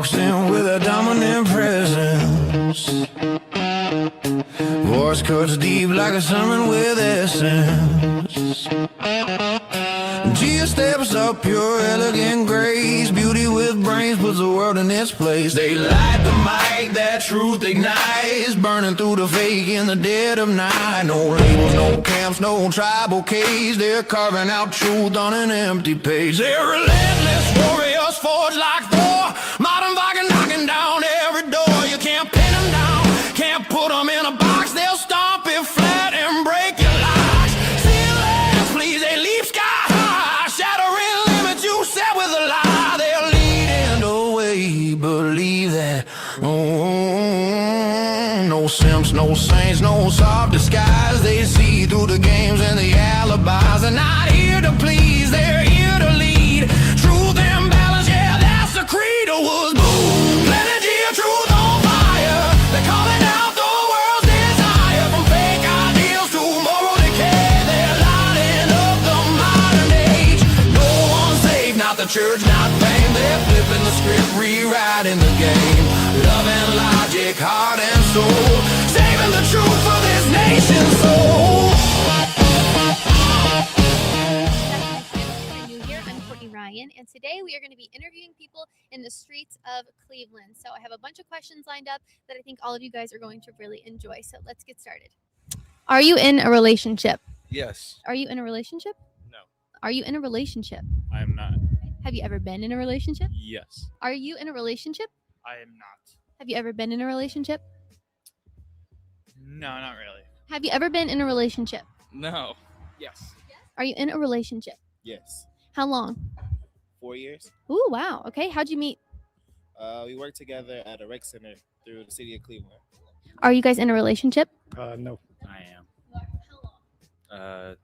walks in with a dominant presence. Voice cuts deep like a sermon with essence. Gia steps up, pure elegant grace. Beauty with brains puts the world in its place. They light the mic, that truth ignites, burning through the fake in the dead of night. No labels, no camps, no tribal cage. They're carving out truth on an empty page. They're relentless warriors, forged like Thor. Modern Viking knocking down every door. You can't pin them down, can't put them in a box. They'll stomp it flat and break your locks. Ceilings, please, they leap sky high, shattering limits you set with a lie. They'll lead in the way, believe that. No simps, no saints, no soft disguise. They see through the games and the alibis. They're not here to please, they're here to lead. Truth and balance, yeah, that's the creed of woods. Boom, plenty of truth on fire. They're calling out the world's desire. From fake ideals to moral decay, they're lighting up the modern age. No one's safe, not the church, not fame. They're flipping the script, rewriting the game. Love and logic, heart and soul, saving the truth for this nation's soul. Ryan, and today we are going to be interviewing people in the streets of Cleveland. So I have a bunch of questions lined up that I think all of you guys are going to really enjoy. So let's get started. Are you in a relationship? Yes. Are you in a relationship? No. Are you in a relationship? I am not. Have you ever been in a relationship? Yes. Are you in a relationship? I am not. Have you ever been in a relationship? No, not really. Have you ever been in a relationship? No. Yes. Are you in a relationship? Yes. How long? 4 years. Ooh, wow. Okay. How'd you meet? We worked together at a rec center through the city of Cleveland. Are you guys in a relationship? No. I am. A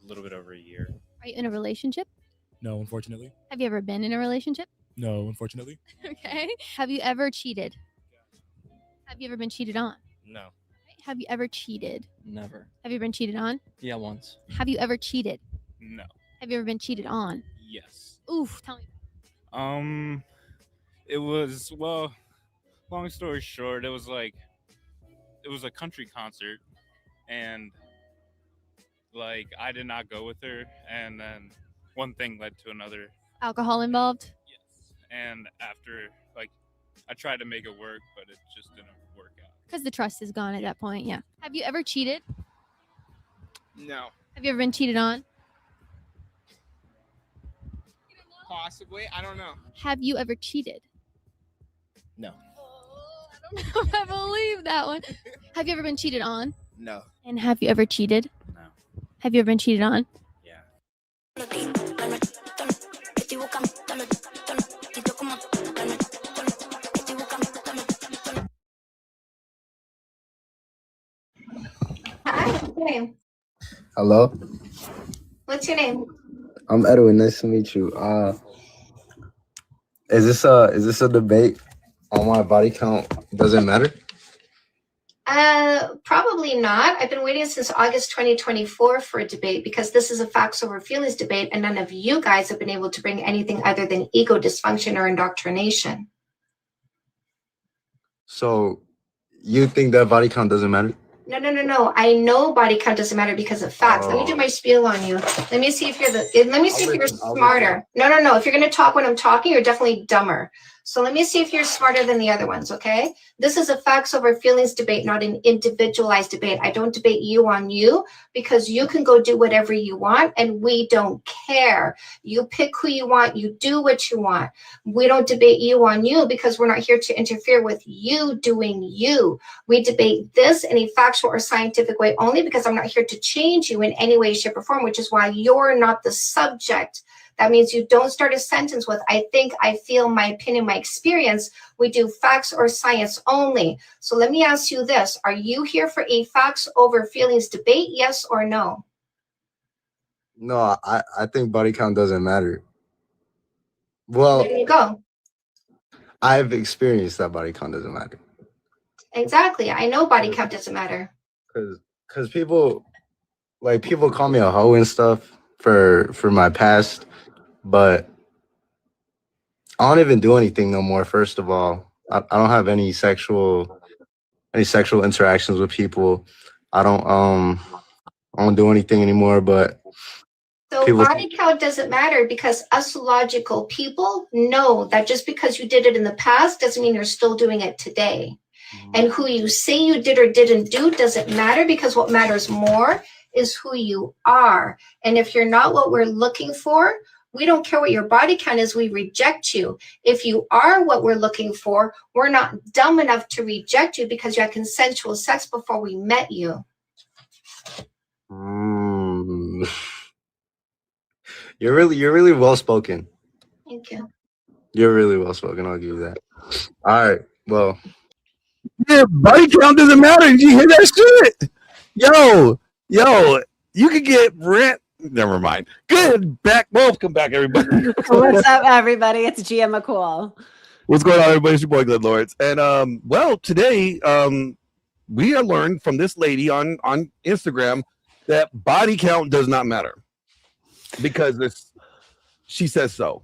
little bit over a year. Are you in a relationship? No, unfortunately. Have you ever been in a relationship? No, unfortunately. Okay. Have you ever cheated? Have you ever been cheated on? No. Have you ever cheated? Never. Have you been cheated on? Yeah, once. Have you ever cheated? No. Have you ever been cheated on? Yes. Oof, tell me. It was, well, long story short, it was a country concert, and I did not go with her, and then one thing led to another. Alcohol involved? Yes. And after, I tried to make it work, but it just didn't work out. Because the trust is gone at that point, yeah. Have you ever cheated? No. Have you ever been cheated on? Possibly. I don't know. Have you ever cheated? No. Oh, I don't know if I believe that one. Have you ever been cheated on? No. And have you ever cheated? No. Have you ever been cheated on? Yeah. Hi, what's your name? Hello, What's your name? I'm Edwin. Nice to meet you. Is this a debate on why body count doesn't matter? Probably not. I've been waiting since August 2024 for a debate because this is a facts over feelings debate, and none of you guys have been able to bring anything other than ego dysfunction or indoctrination. So, you think that body count doesn't matter? No. I know body count doesn't matter because of facts. Let me do my spiel on you. Let me see if you're smarter. No. If you're going to talk when I'm talking, you're definitely dumber. So let me see if you're smarter than the other ones, okay? This is a facts over feelings debate, not an individualized debate. I don't debate you on you because you can go do whatever you want and we don't care. You pick who you want, you do what you want. We don't debate you on you because we're not here to interfere with you doing you. We debate this in a factual or scientific way only because I'm not here to change you in any way, shape, or form, which is why you're not the subject. That means you don't start a sentence with, I think, I feel, my opinion, my experience. We do facts or science only. So let me ask you this. Are you here for a facts over feelings debate, yes or no? No, I think body count doesn't matter. Well, There you go. I've experienced that body count doesn't matter. Exactly. I know body count doesn't matter. Because people call me a hoe and stuff for my past. But I don't even do anything no more. First of all, I don't have any sexual interactions with people. I don't do anything anymore. But So people, body count doesn't matter because us logical people know that just because you did it in the past doesn't mean you're still doing it today. And who you say you did or didn't do doesn't matter because what matters more is who you are. And if you're not what we're looking for, we don't care what your body count is, we reject you. If you are what we're looking for, we're not dumb enough to reject you because you had consensual sex before we met you. You're really well spoken. Thank you. You're really well spoken. I'll give you that. All right. Well, yeah, body count doesn't matter. Did you hear that shit? Yo, you could get rent. Never mind. Good back. Welcome back, everybody. What's up, everybody? It's Gia MaCool. What's going on, everybody? It's your boy, Glenn Lawrence. And well, today we are learned from this lady on Instagram that body count does not matter because she says so.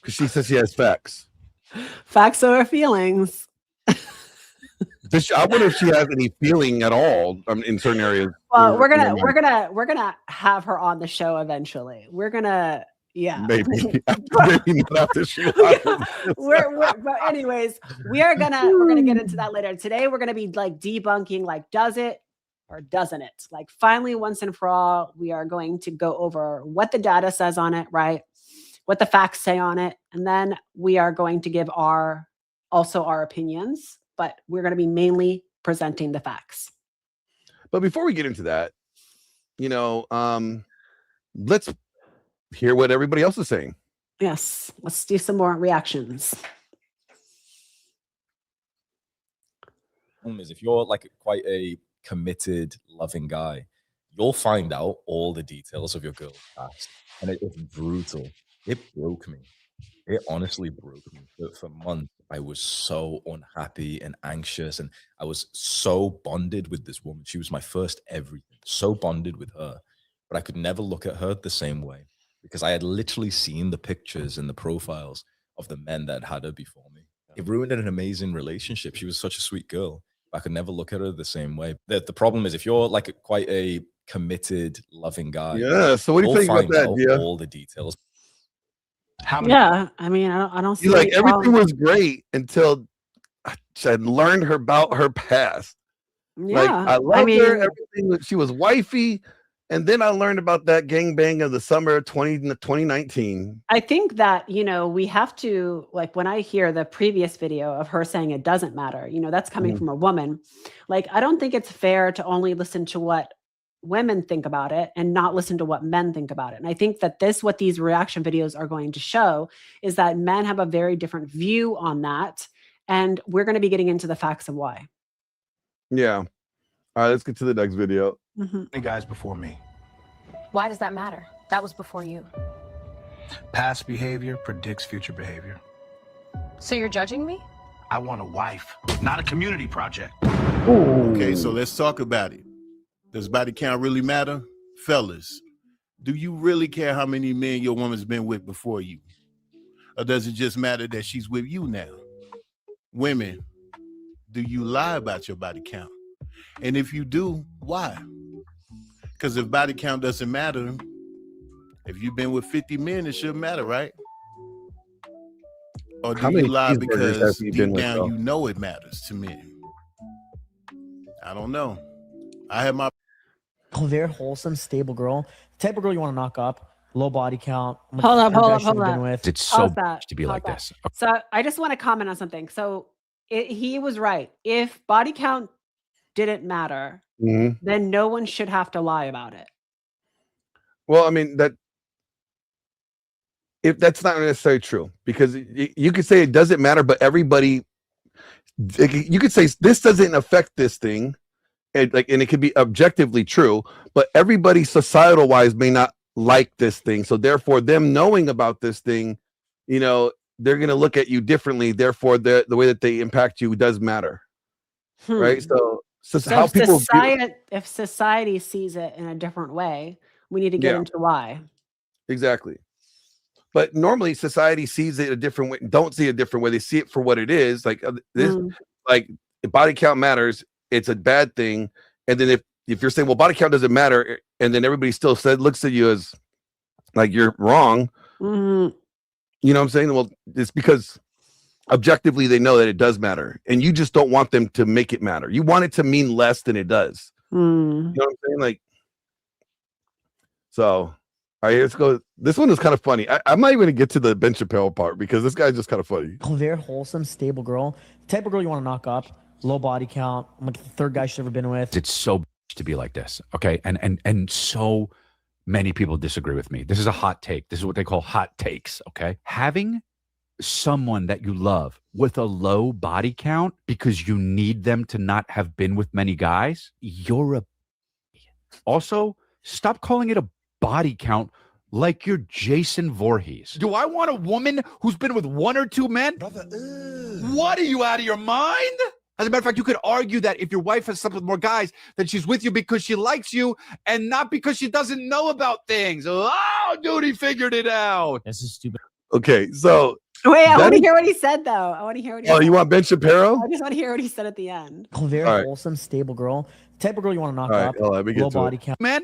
Because she says she has facts. Facts over feelings. I wonder if she has any feeling at all in certain areas. Well, we're gonna have her on the show eventually. We're gonna, yeah, maybe not after she. But anyways, we're gonna get into that later. Today we're gonna be like debunking, like, does it or doesn't it? Like, finally, once and for all, we are going to go over what the data says on it, right? What the facts say on it, and then we are going to give our opinions. But we're going to be mainly presenting the facts. But before we get into that, let's hear what everybody else is saying. Yes, let's do some more reactions. Is if you're like quite a committed, loving guy, you'll find out all the details of your girl's past, and it's brutal. It broke me. It honestly broke me. But for months, I was so unhappy and anxious, and I was so bonded with this woman. She was my first everything, so bonded with her. But I could never look at her the same way because I had literally seen the pictures and the profiles of the men that had her before me. It ruined an amazing relationship. She was such a sweet girl. But I could never look at her the same way. The problem is if you're like quite a committed, loving guy, yeah. So what do you think about that? Yeah, all the details. Yeah, I mean, I don't see like everything was great until I learned about her past. Yeah, like I loved her. Everything. She was wifey, and then I learned about that gangbang of the summer 2019. I think that we have to, like, when I hear the previous video of her saying it doesn't matter, that's coming from a woman. Like, I don't think it's fair to only listen to what women think about it and not listen to what men think about it. And I think that what these reaction videos are going to show is that men have a very different view on that. And we're going to be getting into the facts of why. Yeah. All right, let's get to the next video. The guys before me. Why does that matter? That was before you. Past behavior predicts future behavior. So you're judging me? I want a wife, not a community project. Okay, so let's talk about it. Does body count really matter? Fellas, do you really care how many men your woman's been with before you? Or does it just matter that she's with you now? Women, do you lie about your body count? And if you do, why? Because if body count doesn't matter, if you've been with 50 men, it shouldn't matter, right? Or do you lie because deep down you know it matters to men? I don't know. I have my very wholesome, stable girl. The type of girl you want to knock up, low body count. Hold up. It's so much to be like this. So I just want to comment on something. So he was right. If body count didn't matter, then no one should have to lie about it. Well, I mean, if that's not necessarily true, because you could say it doesn't matter, but everybody, you could say this doesn't affect this thing. And it could be objectively true, but everybody societal wise may not like this thing. So therefore them knowing about this thing, they're going to look at you differently. Therefore the way that they impact you does matter. Right. So how people if society sees it in a different way, we need to get into why. Exactly. but normally society sees it a different way, don't see it a different way. They see it for what it is. Like this, like if body count matters, it's a bad thing. And then if you're saying, well, body count doesn't matter, and then everybody still looks at you as like you're wrong. You know what I'm saying? Well, it's because objectively they know that it does matter, and you just don't want them to make it matter. You want it to mean less than it does. You know what I'm saying? Like, so all right, let's go. This one is kind of funny. I'm not even gonna get to the Ben Chappelle part because this guy's just kind of funny. Very wholesome, stable girl. The type of girl you want to knock up. Low body count. I'm like the third guy she's ever been with. It's so to be like this, okay? And so many people disagree with me. This is a hot take. This is what they call hot takes, okay? Having someone that you love with a low body count because you need them to not have been with many guys, you're a... Also, stop calling it a body count like you're Jason Voorhees. Do I want a woman who's been with one or two men? Brother, what, are you out of your mind? As a matter of fact, you could argue that if your wife has slept with more guys, that she's with you because she likes you and not because she doesn't know about things. Oh, dude, he figured it out. This is stupid. Okay, so wait, I want to hear what he said, though. I want to hear what he said. You want Ben Shapiro? I just want to hear what he said at the end. Very wholesome, stable girl. The type of girl you want to knock up. Low body count. Man,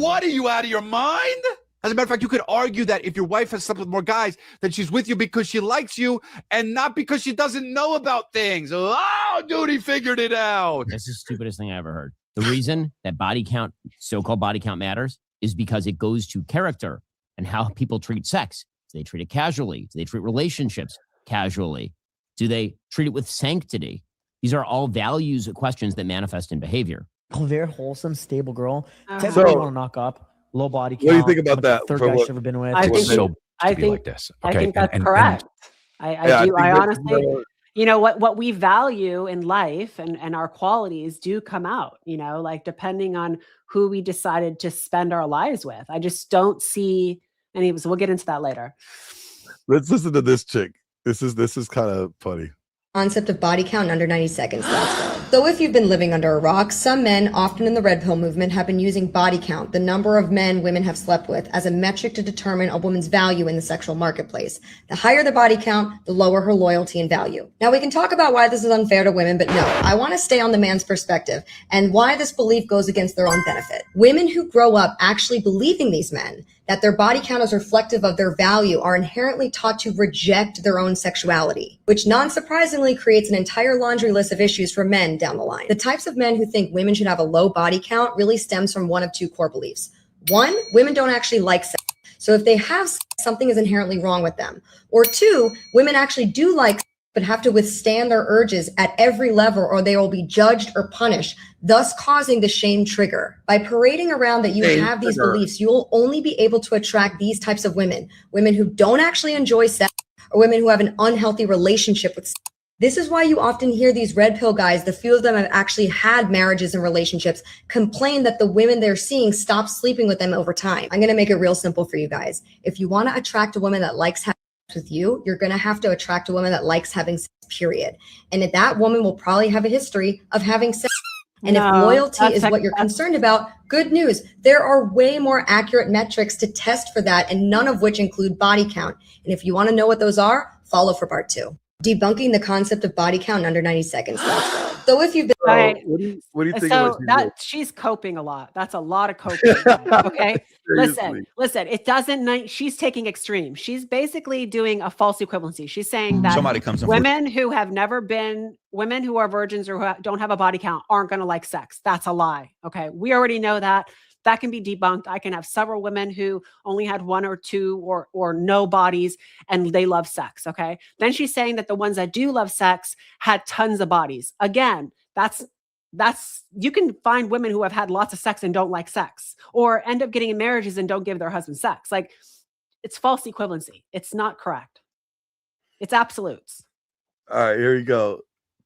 what, are you out of your mind? As a matter of fact, you could argue that if your wife has slept with more guys, that she's with you because she likes you and not because she doesn't know about things. Oh, dude, he figured it out. This is the stupidest thing I ever heard. The reason that body count, so-called body count matters is because it goes to character and how people treat sex. Do they treat it casually? Do they treat relationships casually? Do they treat it with sanctity? These are all values questions that manifest in behavior. Very wholesome, stable girl. The type of girl you want to knock up. Low body count. What do you think about that? Third guy she's ever been with. I think like this. Okay? I think that's correct. I honestly, you know, what we value in life and our qualities do come out, you know, like depending on who we decided to spend our lives with. I just don't see any. So we'll get into that later. Let's listen to this chick. This is kind of funny. Concept of body count in under 90 seconds. Let's go. So if you've been living under a rock, some men, often in the red pill movement, have been using body count, the number of men women have slept with, as a metric to determine a woman's value in the sexual marketplace. The higher the body count, the lower her loyalty and value. Now we can talk about why this is unfair to women, but no, I want to stay on the man's perspective and why this belief goes against their own benefit. Women who grow up actually believing these men, that their body count is reflective of their value, are inherently taught to reject their own sexuality, which non-surprisingly creates an entire laundry list of issues for men down the line. The types of men who think women should have a low body count really stems from one of two core beliefs. One, women don't actually like sex. So if they have sex, something is inherently wrong with them. Or two, women actually do like sex, but have to withstand their urges at every level or they will be judged or punished, thus causing the shame trigger. By parading around that you have these beliefs, you will only be able to attract these types of women who don't actually enjoy sex, or women who have an unhealthy relationship with sex. This is why you often hear these red pill guys, the few of them have actually had marriages and relationships, complain that the women they're seeing stop sleeping with them over time. I'm going to make it real simple for you guys. If you want to attract a woman that likes having sex with you, you're going to have to attract a woman that likes having sex, period. And that woman will probably have a history of having sex. And if loyalty is what you're concerned about, good news. There are way more accurate metrics to test for that, and none of which include body count. And if you want to know what those are, follow for part 2. Debunking the concept of body count in under 90 seconds. So if you've been... What do you think? So she's coping a lot. That's a lot of coping. Okay. Listen, it doesn't, she's taking extreme. She's basically doing a false equivalency. She's saying that women who are virgins or who don't have a body count aren't going to like sex. That's a lie. Okay. We already know that. That can be debunked. I can have several women who only had one or two or no bodies and they love sex. Okay. Then she's saying that the ones that do love sex had tons of bodies. Again, that's you can find women who have had lots of sex and don't like sex, or end up getting in marriages and don't give their husband sex. Like, it's false equivalency. It's not correct. It's absolutes. All right, here we go.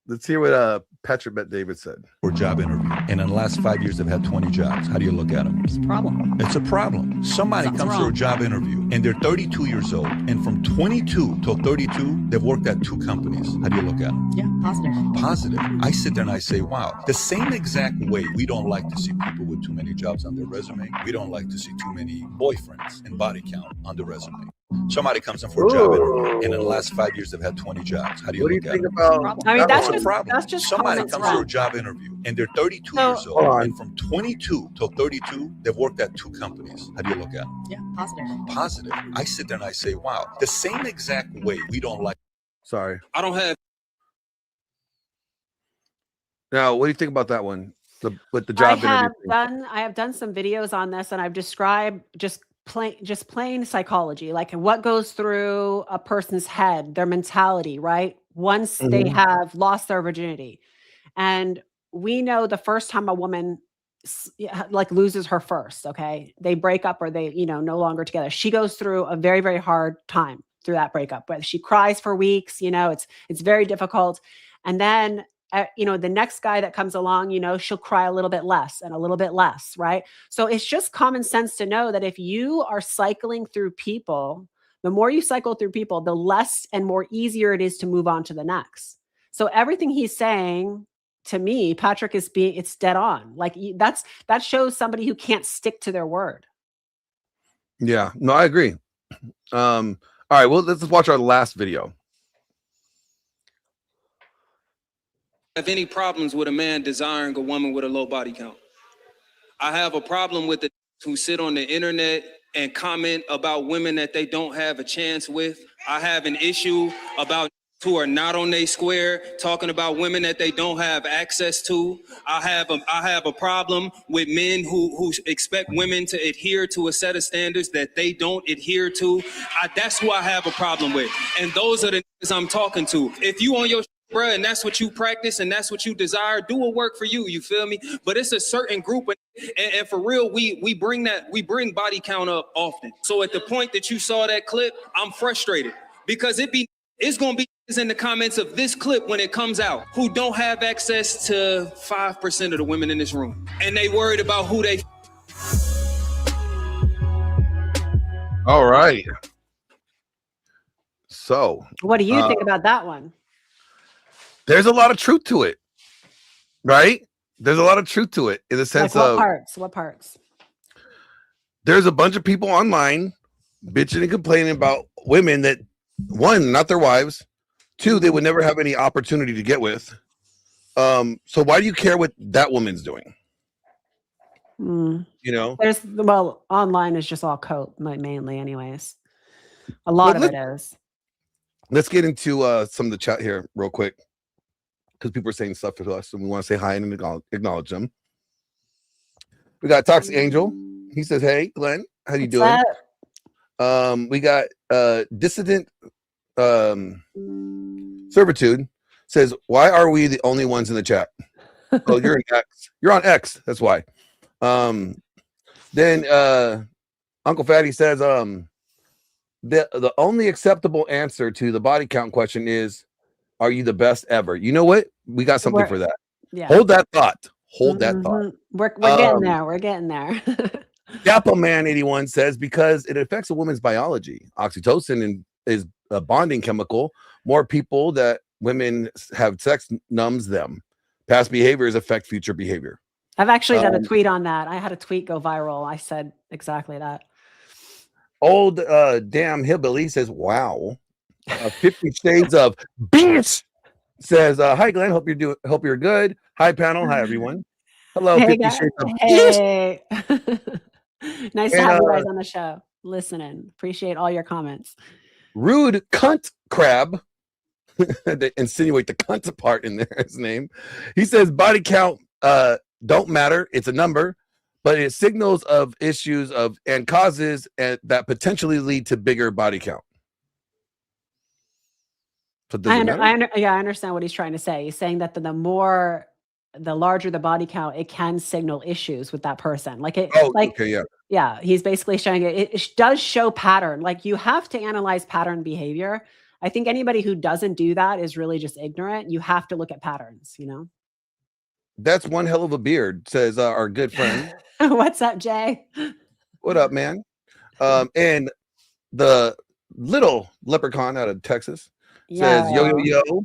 Let's hear what Patrick Bet David said. For a job interview, and in the last 5 years they've had 20 jobs. How do you look at them? It's a problem. It's a problem. Somebody Something's comes for a wrong. job interview and they're 32 years old, and from 22 till 32, they've worked at 2 companies. How do you look at them? Yeah, positive. Positive. I sit there and I say, wow, the same exact way we don't like to see people with too many jobs on their resume. We don't like to see too many boyfriends and body count on the resume. Somebody comes in for a job interview, and in the last 5 years they've had 20 jobs. How do you What do you look at think them? about? I mean, That's a problem. that's just Somebody common comes for a sense. job interview and they're 32 So- years Hold old, on. and from 22 till 32, they've worked at 2 companies. How do you look at them? Yeah, positive. Positive. I sit there and I say, wow, the same exact way we don't like. Sorry. I don't have. Now, what do you think about that one? With the job interview. I have done some videos on this, and I've described just plain psychology, like what goes through a person's head, their mentality, right? Once they have lost their virginity. And we know the first time a woman like loses her first, okay, they break up or they, no longer together. She goes through a very, very hard time through that breakup, but she cries for weeks, it's very difficult. And then the next guy that comes along, she'll cry a little bit less and a little bit less, right? So it's just common sense to know that if you are cycling through people, the more you cycle through people, the less and more easier it is to move on to the next. So everything he's saying to me, Patrick, it's dead on. Like that shows somebody who can't stick to their word. Yeah, no, I agree. All right, well, let's watch our last video. Have any problems with a man desiring a woman with a low body count. I have a problem with the who sit on the internet and comment about women that they don't have a chance with. I have an issue about who are not on their square talking about women that they don't have access to. I have a problem with men who expect women to adhere to a set of standards that they don't adhere to. That's who I have a problem with. And those are the niggas I'm talking to. If you on your bruh, and that's what you practice and that's what you desire, do what work for you, you feel me? But it's a certain group of, and for real, we bring body count up often. So at the point that you saw that clip, I'm frustrated because it's gonna be in the comments of this clip when it comes out who don't have access to 5% of the women in this room. And they worried about who they. All right. So what do you think about that one? There's a lot of truth to it, right? There's a lot of truth to it in the sense like of what parts? There's a bunch of people online bitching and complaining about women that, one, not their wives, two, they would never have any opportunity to get with. So why do you care what that woman's doing? Online is just all cope mainly, anyways. A lot of it is. Let's get into some of the chat here real quick, because people are saying stuff to us and we want to say hi and acknowledge them. We got Toxic Angel. He says, hey, Glenn, how you doing? We got Dissident Servitude says, why are we the only ones in the chat? Oh, you're in X. You're on X. That's why. Then Uncle Fatty says, the only acceptable answer to the body count question is, are you the best ever? You know what? We got something for that. Yeah. Hold that thought. Hold that thought. We're getting there. We're getting there. Dapple Man 81 says, because it affects a woman's biology. Oxytocin is a bonding chemical. More people that women have sex numbs them. Past behaviors affect future behavior. I've actually done a tweet on that. I had a tweet go viral. I said exactly that. Old damn hillbilly says, wow. 50 Shades of Bitch says, hi Glenn, hope you're good. Hi panel, hi everyone. Hello, Hey, 50 guys. Shades of Hey. Nice to have you guys And, on the show. Listening. Appreciate all your comments. Rude Cunt Crab. They insinuate the cunt part in there, his name. He says body count don't matter, it's a number, but it signals of issues of and causes that potentially lead to bigger body count. So does it matter? I understand what he's trying to say. He's saying that the larger the body count, it can signal issues with that person. Like it. Okay, yeah. Yeah, he's basically showing it. It does show pattern. Like you have to analyze pattern behavior. I think anybody who doesn't do that is really just ignorant. You have to look at patterns, you know? That's one hell of a beard, says our good friend. What's up, Jay? What up, man? And the little leprechaun out of Texas says, yo, yo, yo.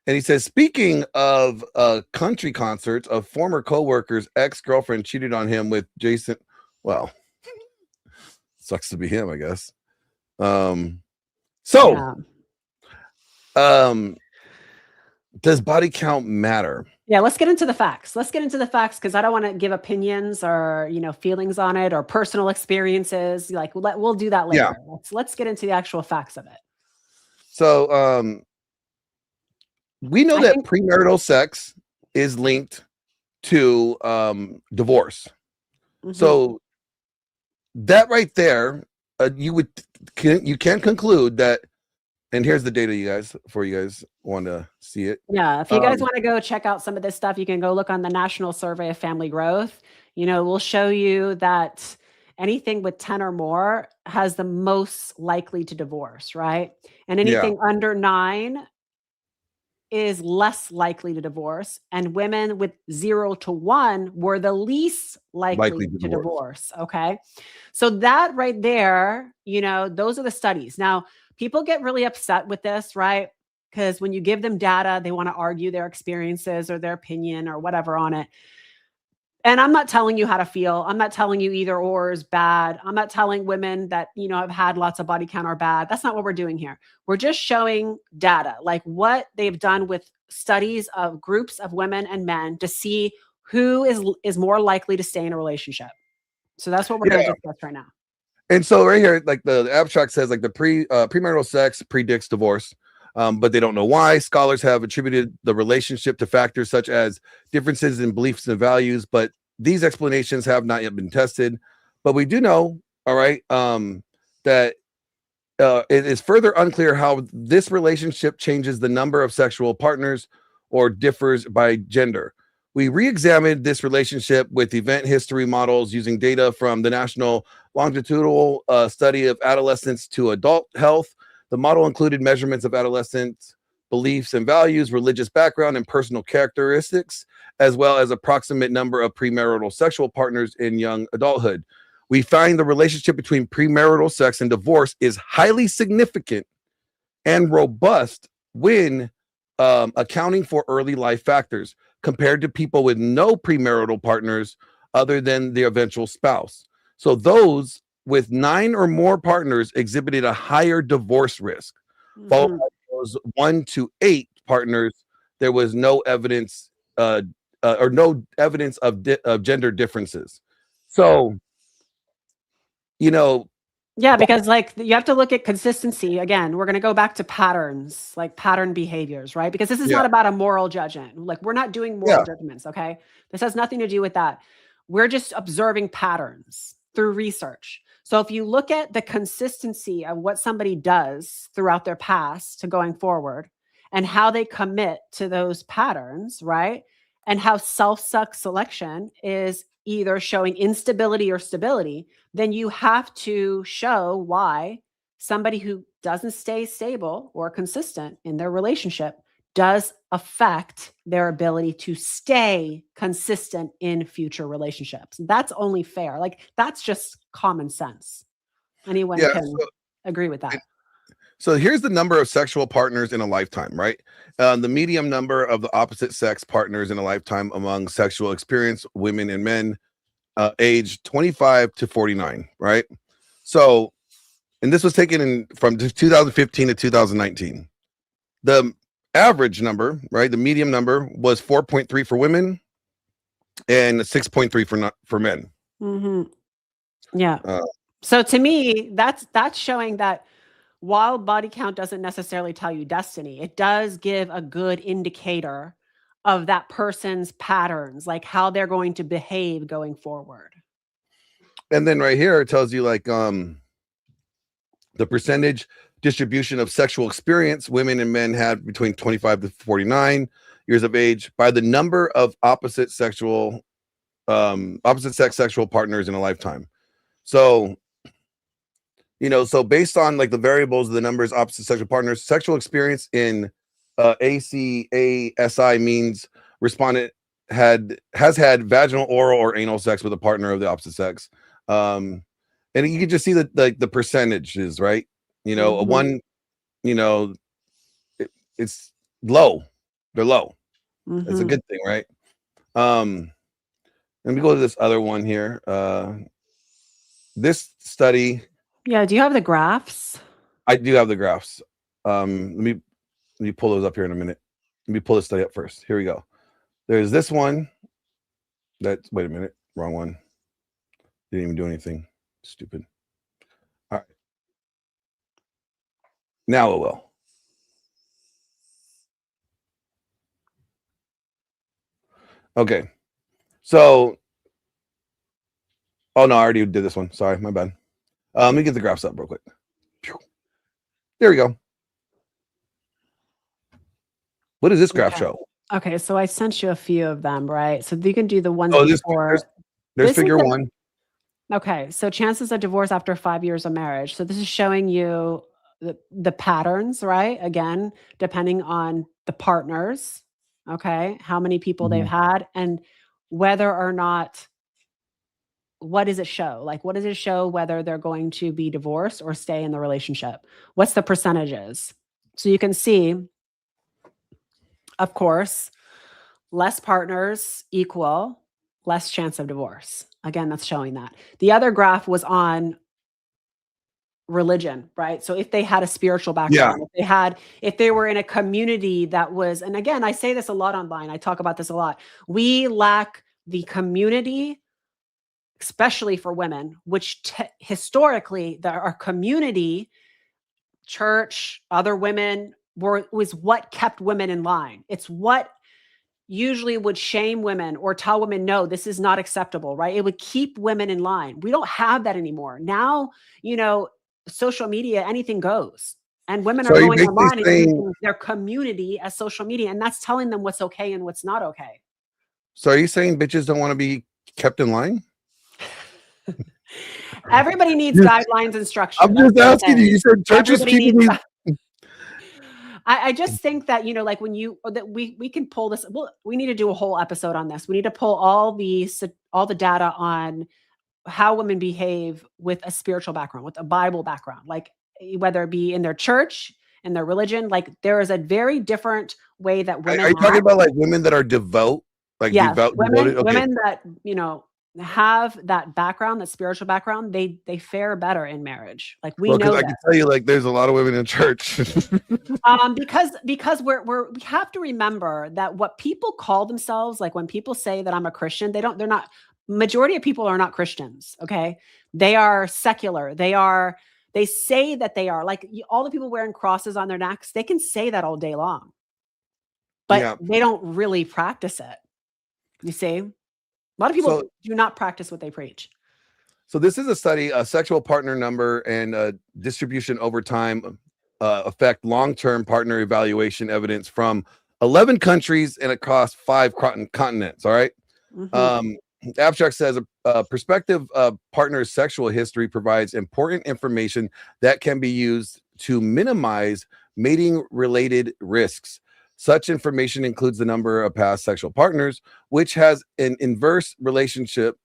And he says, speaking of country concerts, a former co-worker's ex-girlfriend cheated on him with Jason. Well, sucks to be him, I guess. Does body count matter? Yeah, let's get into the facts. Let's get into the facts because I don't want to give opinions or, you know, feelings on it or personal experiences. Like, we'll do that later. Yeah. Let's get into the actual facts of it. So, we know that premarital sex is linked to divorce. So that right there, you can conclude that. And here's the data, you guys, for you guys want to see it. Yeah, if you guys want to go check out some of this stuff, you can go look on the National Survey of Family Growth. You know, we'll show you that anything with 10 or more has the most likely to divorce, right? And anything under 9 is less likely to divorce. And women with 0 to 1 were the least likely to divorce. Okay. So that right there, you know, those are the studies. Now, people get really upset with this, right? Because when you give them data, they want to argue their experiences or their opinion or whatever on it. And I'm not telling you how to feel. I'm not telling you either or is bad. I'm not telling women that, you know, have had lots of body count are bad. That's not what we're doing here. We're just showing data, like what they've done with studies of groups of women and men to see who is more likely to stay in a relationship. So that's what we're going to discuss right now. And so right here, like the abstract says, like the premarital sex predicts divorce, but they don't know why. Scholars have attributed the relationship to factors such as differences in beliefs and values, but these explanations have not yet been tested. But we do know, all right, that it is further unclear how this relationship changes the number of sexual partners or differs by gender. We re-examined this relationship with event history models using data from the National Longitudinal Study of Adolescence to Adult Health. The model included measurements of adolescent beliefs and values, religious background, and personal characteristics, as well as approximate number of premarital sexual partners in young adulthood. We find the relationship between premarital sex and divorce is highly significant and robust when accounting for early life factors compared to people with no premarital partners other than the eventual spouse. So those with 9 or more partners exhibited a higher divorce risk. Followed by those 1 to 8 partners, there was no evidence of gender differences. So, you know, yeah, because like you have to look at consistency. Again, we're going to go back to patterns, like pattern behaviors, right? Because this is not about a moral judgment. Like we're not doing moral judgments, okay? This has nothing to do with that. We're just observing patterns through research. So if you look at the consistency of what somebody does throughout their past to going forward and how they commit to those patterns, right? And how self-sex selection is either showing instability or stability, then you have to show why somebody who doesn't stay stable or consistent in their relationship does affect their ability to stay consistent in future relationships. That's only fair. Like that's just common sense. Anyone can agree with that. So here's the number of sexual partners in a lifetime, right? The median number of the opposite sex partners in a lifetime among sexual experience, women and men, age 25 to 49, right? So, and this was taken from 2015 to 2019. The average number, right? The medium number was 4.3 for women and 6.3 for men. Yeah. So to me, that's showing that while body count doesn't necessarily tell you destiny, it does give a good indicator of that person's patterns, like how they're going to behave going forward. And then right here, it tells you like the percentage distribution of sexual experience women and men had between 25 to 49 years of age by the number of opposite sex sexual partners in a lifetime. So, You know, so based on like the variables of the numbers, opposite sexual partners, sexual experience in ACASI means respondent has had vaginal, oral, or anal sex with a partner of the opposite sex. And you can just see that the percentages, right? You know, a one, you know, it's low. They're low. It's a good thing, right? Let me go to this other one here. This study. Yeah. Do you have the graphs? I do have the graphs. Let me pull those up here in a minute. Let me pull this study up first. Here we go. There's this one. Wait a minute. Wrong one. Didn't even do anything. Stupid. All right. Now it will. Okay. So, oh no, I already did this one. Sorry, my bad. Let me get the graphs up real quick. There we go. What does this graph show? Okay, so I sent you a few of them, right? So you can do the ones Oh, before. there's This is figure the- one. Okay, so chances of divorce after 5 years of marriage. So this is showing you the patterns, right? Again, depending on the partners, okay, how many people they've had, and whether or not, what does it show? Like, what does it show whether they're going to be divorced or stay in the relationship? What's the percentages? So you can see, of course, less partners equal less chance of divorce. Again, that's showing that. The other graph was on religion, right? So if they had a spiritual background, if they were in a community that was, and again, I say this a lot online, I talk about this a lot. We lack the community, especially for women, which historically our community, church, other women was what kept women in line. It's what usually would shame women or tell women, no, this is not acceptable, right? It would keep women in line. We don't have that anymore. Now, you know, social media, anything goes. And women are going online and using their community as social media, and that's telling them what's okay and what's not okay. So are you saying bitches don't want to be kept in line? Everybody needs guidelines and structure. I'm just asking you. You said churches keeping these. I just think that, you know, like when you, that we can pull this, well, we need to do a whole episode on this. We need to pull all the data on how women behave with a spiritual background, with a Bible background, like whether it be in their church, in their religion, like there is a very different way that women Are you talking about like women that are devout? Like devout, devoted? Okay. Women that, you know, have that background, that spiritual background, they fare better in marriage. Like we know I can tell you, like, there's a lot of women in church. because we have to remember that what people call themselves, like when people say that I'm a Christian, they're not. Majority of people are not Christians. Okay, they are secular. They say that they are, like all the people wearing crosses on their necks. They can say that all day long, but they don't really practice it. You see, a lot of people do not practice what they preach. So this is a study, sexual partner number and distribution over time affect long-term partner evaluation evidence from 11 countries and across 5 continents. All right. The abstract says a prospective partner's sexual history provides important information that can be used to minimize mating-related risks. Such information includes the number of past sexual partners, which has an inverse relationship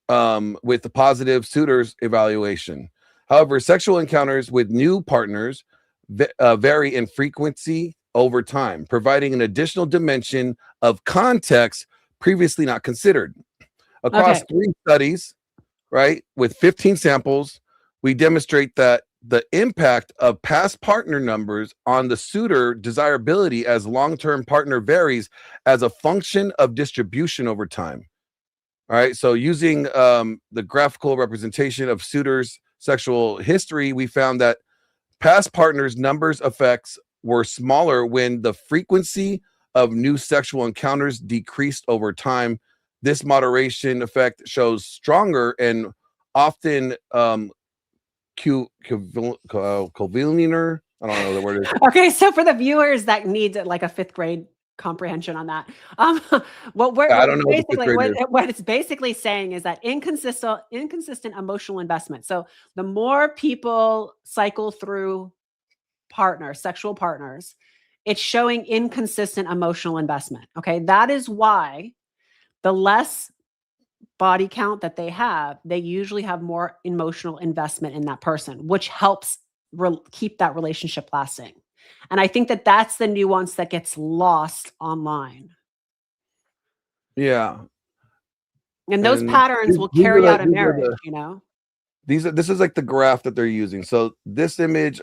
with the positive suitors evaluation. However, sexual encounters with new partners vary in frequency over time, providing an additional dimension of context previously not considered. Across 3 studies, right, with 15 samples, we demonstrate that the impact of past partner numbers on the suitor desirability as long-term partner varies as a function of distribution over time. All right, so using the graphical representation of suitors' sexual history, we found that past partners' numbers effects were smaller when the frequency of new sexual encounters decreased over time. This moderation effect shows stronger and often covalent. I don't know the word is. Okay, so for the viewers that need like a 5th grade comprehension on that. I don't know what the fifth grade is. What it's basically saying is that inconsistent emotional investment. So the more people cycle through sexual partners, it's showing inconsistent emotional investment. Okay. That is why the less body count that they usually have more emotional investment in that person, which helps keep that relationship lasting. And I think that that's the nuance that gets lost online. Yeah. And those patterns will carry out a marriage, you know? This is like the graph that they're using. So this image,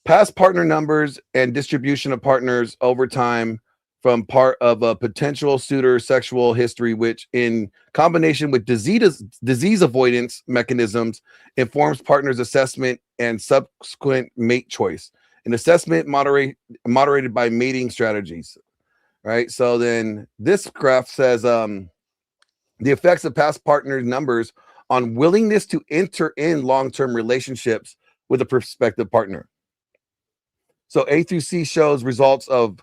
past partner numbers and distribution of partners over time from part of a potential suitor sexual history, which in combination with disease avoidance mechanisms informs partners assessment and subsequent mate choice. An assessment moderated by mating strategies, right? So then this graph says the effects of past partner numbers on willingness to enter in long-term relationships with a prospective partner. So A through C shows results of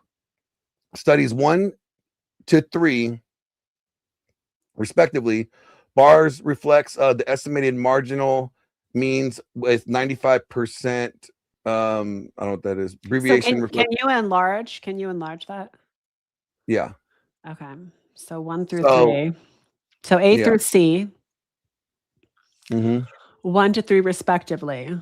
studies 1 to 3, respectively. Bars reflects the estimated marginal means with 95%. I don't know what that is. Abbreviation. So can you enlarge? Can you enlarge that? Yeah. Okay. So 1 through 3. So A through C. 1 to 3 respectively.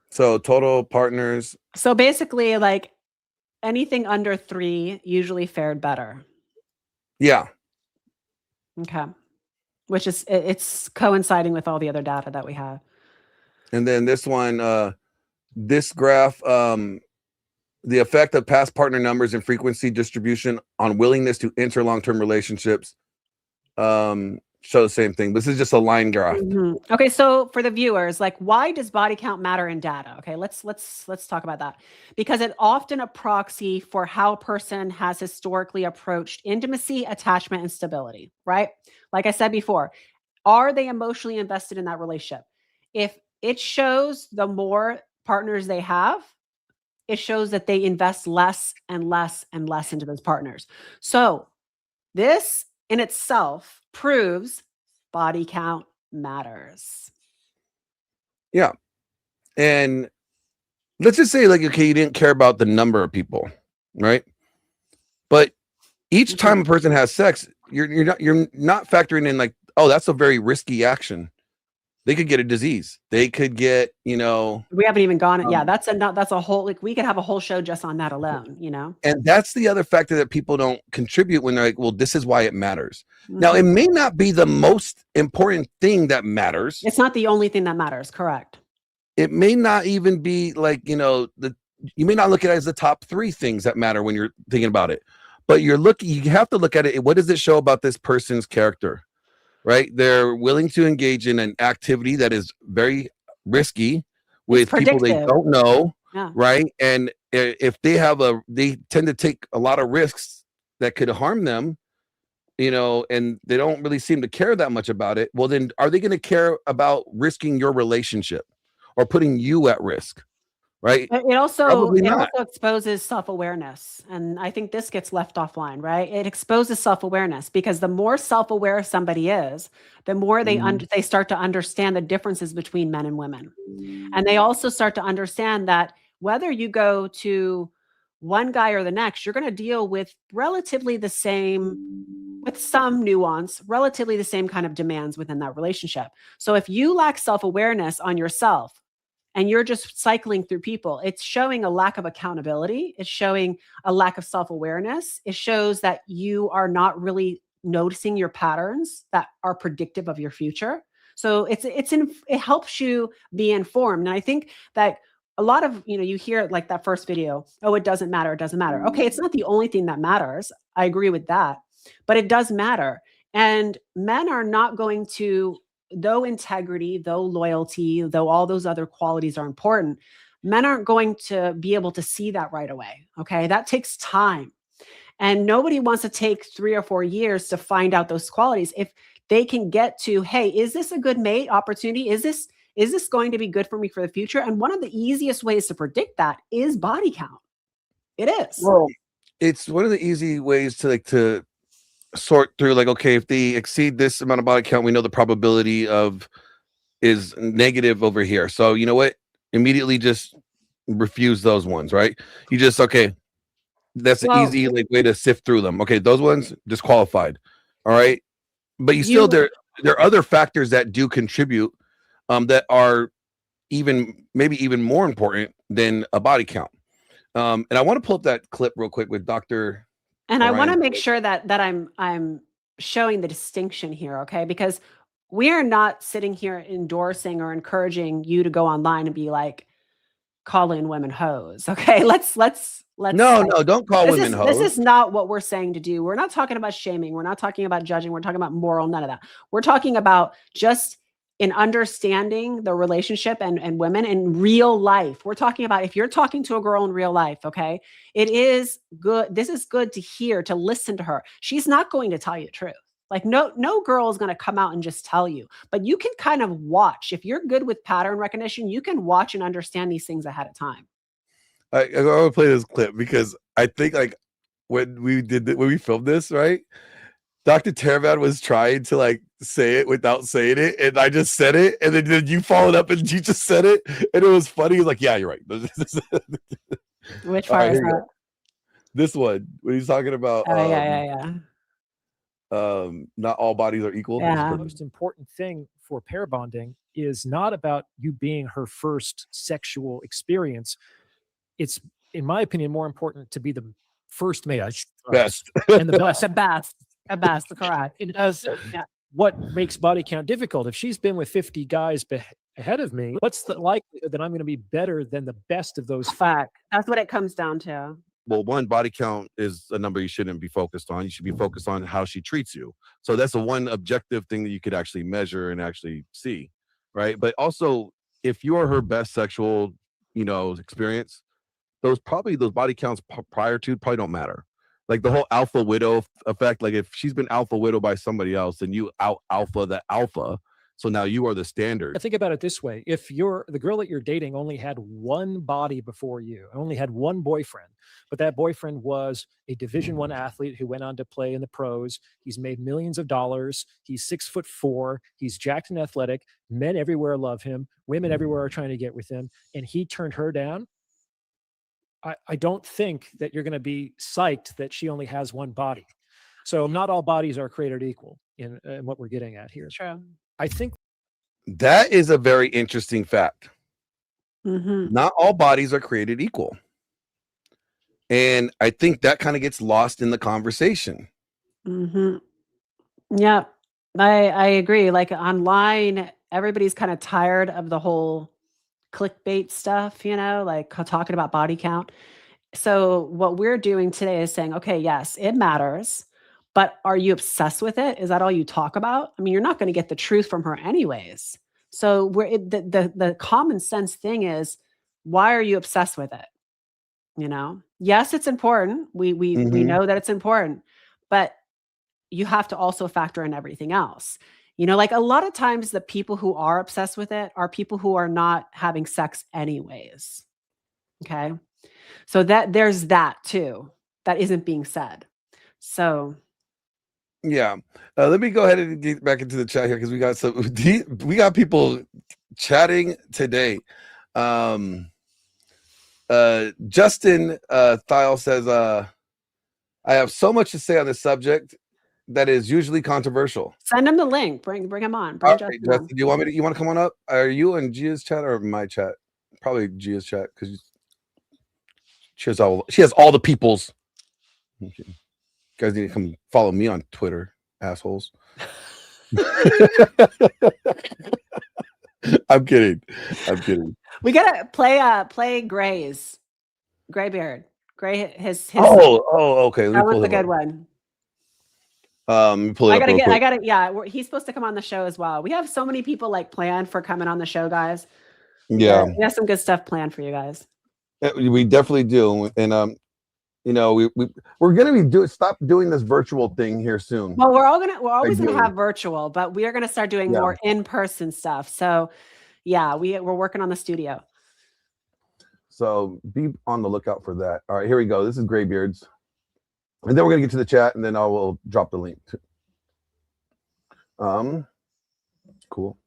So total partners. So basically, like anything under 3 usually fared better. Yeah. Okay. Which is, it's coinciding with all the other data that we have. And then this one, this graph, the effect of past partner numbers and frequency distribution on willingness to enter long-term relationships show the same thing. This is just a line graph. Okay, so for the viewers, like, why does body count matter in data? Okay, let's talk about that, because it often a proxy for how a person has historically approached intimacy, attachment, and stability. Right? Like I said before, are they emotionally invested in that relationship? If it shows the more partners they have, it shows that they invest less and less and less into those partners. So this in itself proves body count matters. Yeah. And let's just say, like, okay, you didn't care about the number of people, right? But each time a person has sex, you're not factoring in, like, oh, that's a very risky action. They could get a disease. They could get, you know. We haven't even gone. Yeah, that's a whole, like, we could have a whole show just on that alone, you know. And that's the other factor that people don't contribute when they're like, well, this is why it matters. Now, it may not be the most important thing that matters. It's not the only thing that matters. Correct. It may not even be like, you know, you may not look at it as the top 3 things that matter when you're thinking about it, but you have to look at it. What does it show about this person's character? Right? They're willing to engage in an activity that is very risky with people they don't know. Yeah. Right? And if they tend to take a lot of risks that could harm them, you know, and they don't really seem to care that much about it. Well, then are they going to care about risking your relationship or putting you at risk? Right? It also exposes self-awareness. And I think this gets left offline, right? It exposes self-awareness, because the more self-aware somebody is, the more they start to understand the differences between men and women. And they also start to understand that whether you go to one guy or the next, you're going to deal with relatively the same, with some nuance, relatively the same kind of demands within that relationship. So if you lack self-awareness on yourself, and you're just cycling through people, it's showing a lack of accountability. It's showing a lack of self-awareness. It shows that you are not really noticing your patterns that are predictive of your future. So it helps you be informed. And I think that a lot of, you know, you hear like that first video, oh, it doesn't matter. It doesn't matter. Okay. It's not the only thing that matters. I agree with that, but it does matter. And men are not going to, though integrity, though loyalty, though all those other qualities are important, men aren't going to be able to see that right away. Okay. That takes time. And nobody wants to take 3 or 4 years to find out those qualities. If they can get to, hey, is this a good mate opportunity? Is is this going to be good for me for the future? And one of the easiest ways to predict that is body count. It is. Well, it's one of the easy ways to sort through, like, okay, if they exceed this amount of body count, we know the probability of is negative over here. So you know what? Immediately just refuse those ones, right? You just, okay, that's an easy way to sift through them. Okay, those ones disqualified. All right. But you still, there are other factors that do contribute that are maybe even more important than a body count. And I want to pull up that clip real quick with Dr. And I want to make sure that I'm showing the distinction here, okay? Because we are not sitting here endorsing or encouraging you to go online and be like calling women hoes, okay? Let's no, don't call women hoes. This is not what we're saying to do. We're not talking about shaming. We're not talking about judging. We're talking about moral, none of that. We're talking about just in understanding the relationship and women in real life. We're talking about if you're talking to a girl in real life, okay, it is good. This is good to hear, to listen to her. She's not going to tell you the truth. Like no girl is going to come out and just tell you, but you can kind of watch. If you're good with pattern recognition, you can watch and understand these things ahead of time. I want to play this clip because I think, like, when we filmed this, right? Dr. Teravad was trying to, like, say it without saying it, and I just said it, and then you followed up and you just said it, and it was funny. He was like, "Yeah, you're right." Which part is that? This one, when he's talking about, yeah. not all bodies are equal. Yeah. The most important thing for pair bonding is not about you being her first sexual experience. It's, in my opinion, more important to be the first mate, best, and the best. At best, correct. It does. What makes body count difficult? If she's been with 50 guys ahead of me, what's the likelihood that I'm going to be better than the best of those? Fact. That's what it comes down to. Well, one, body count is a number you shouldn't be focused on. You should be focused on how she treats you. So that's the one objective thing that you could actually measure and actually see, right? But also, if you are her best sexual, experience, those body counts prior to probably don't matter. Like the whole alpha widow effect. Like if she's been alpha widow by somebody else, then you out alpha the alpha. So now you are the standard. Think about it this way. If the girl that you're dating only had one body before you, only had one boyfriend, but that boyfriend was a Division I athlete who went on to play in the pros. He's made millions of dollars. He's 6'4". He's jacked and athletic. Men everywhere love him. Women everywhere are trying to get with him. And he turned her down. I don't think that you're going to be psyched that she only has one body. So not all bodies are created equal in what we're getting at here. True. I think that is a very interesting fact. Mm-hmm. Not all bodies are created equal. And I think that kind of gets lost in the conversation. Mm-hmm. Yeah, I agree. Like online, everybody's kind of tired of the whole clickbait stuff, like talking about body count. So what we're doing today is saying, okay, yes, it matters, but are you obsessed with it? Is that all you talk about? I mean, you're not going to get the truth from her anyways. So the common sense thing is, why are you obsessed with it? Yes, it's important. We know that it's important, but you have to also factor in everything else. Like a lot of times the people who are obsessed with it are people who are not having sex anyways. Okay. So that there's that too, that isn't being said. So. Yeah. Let me go ahead and get back into the chat here, because we got people chatting today. Justin Thiel says, I have so much to say on this subject that is usually controversial. Send him the link. Bring him on. All right, Justin, do you want to come on up? Are you in Gia's chat or my chat? Probably Gia's chat, because she has all the peoples. Okay. You guys need to come follow me on Twitter, assholes. I'm kidding. We gotta play Gray's Graybeard. Gray his. Okay. That was a good one. Pull it I gotta. Yeah, he's supposed to come on the show as well. We have so many people planned for coming on the show, guys. Yeah, we have some good stuff planned for you guys. We definitely do, and we're gonna stop doing this virtual thing here soon. Well, we're always gonna have virtual, but we are gonna start doing more in-person stuff. So, Yeah, we're working on the studio. So be on the lookout for that. All right, here we go. This is Graybeards. And then we're going to get to the chat, and then I will drop the link. Cool.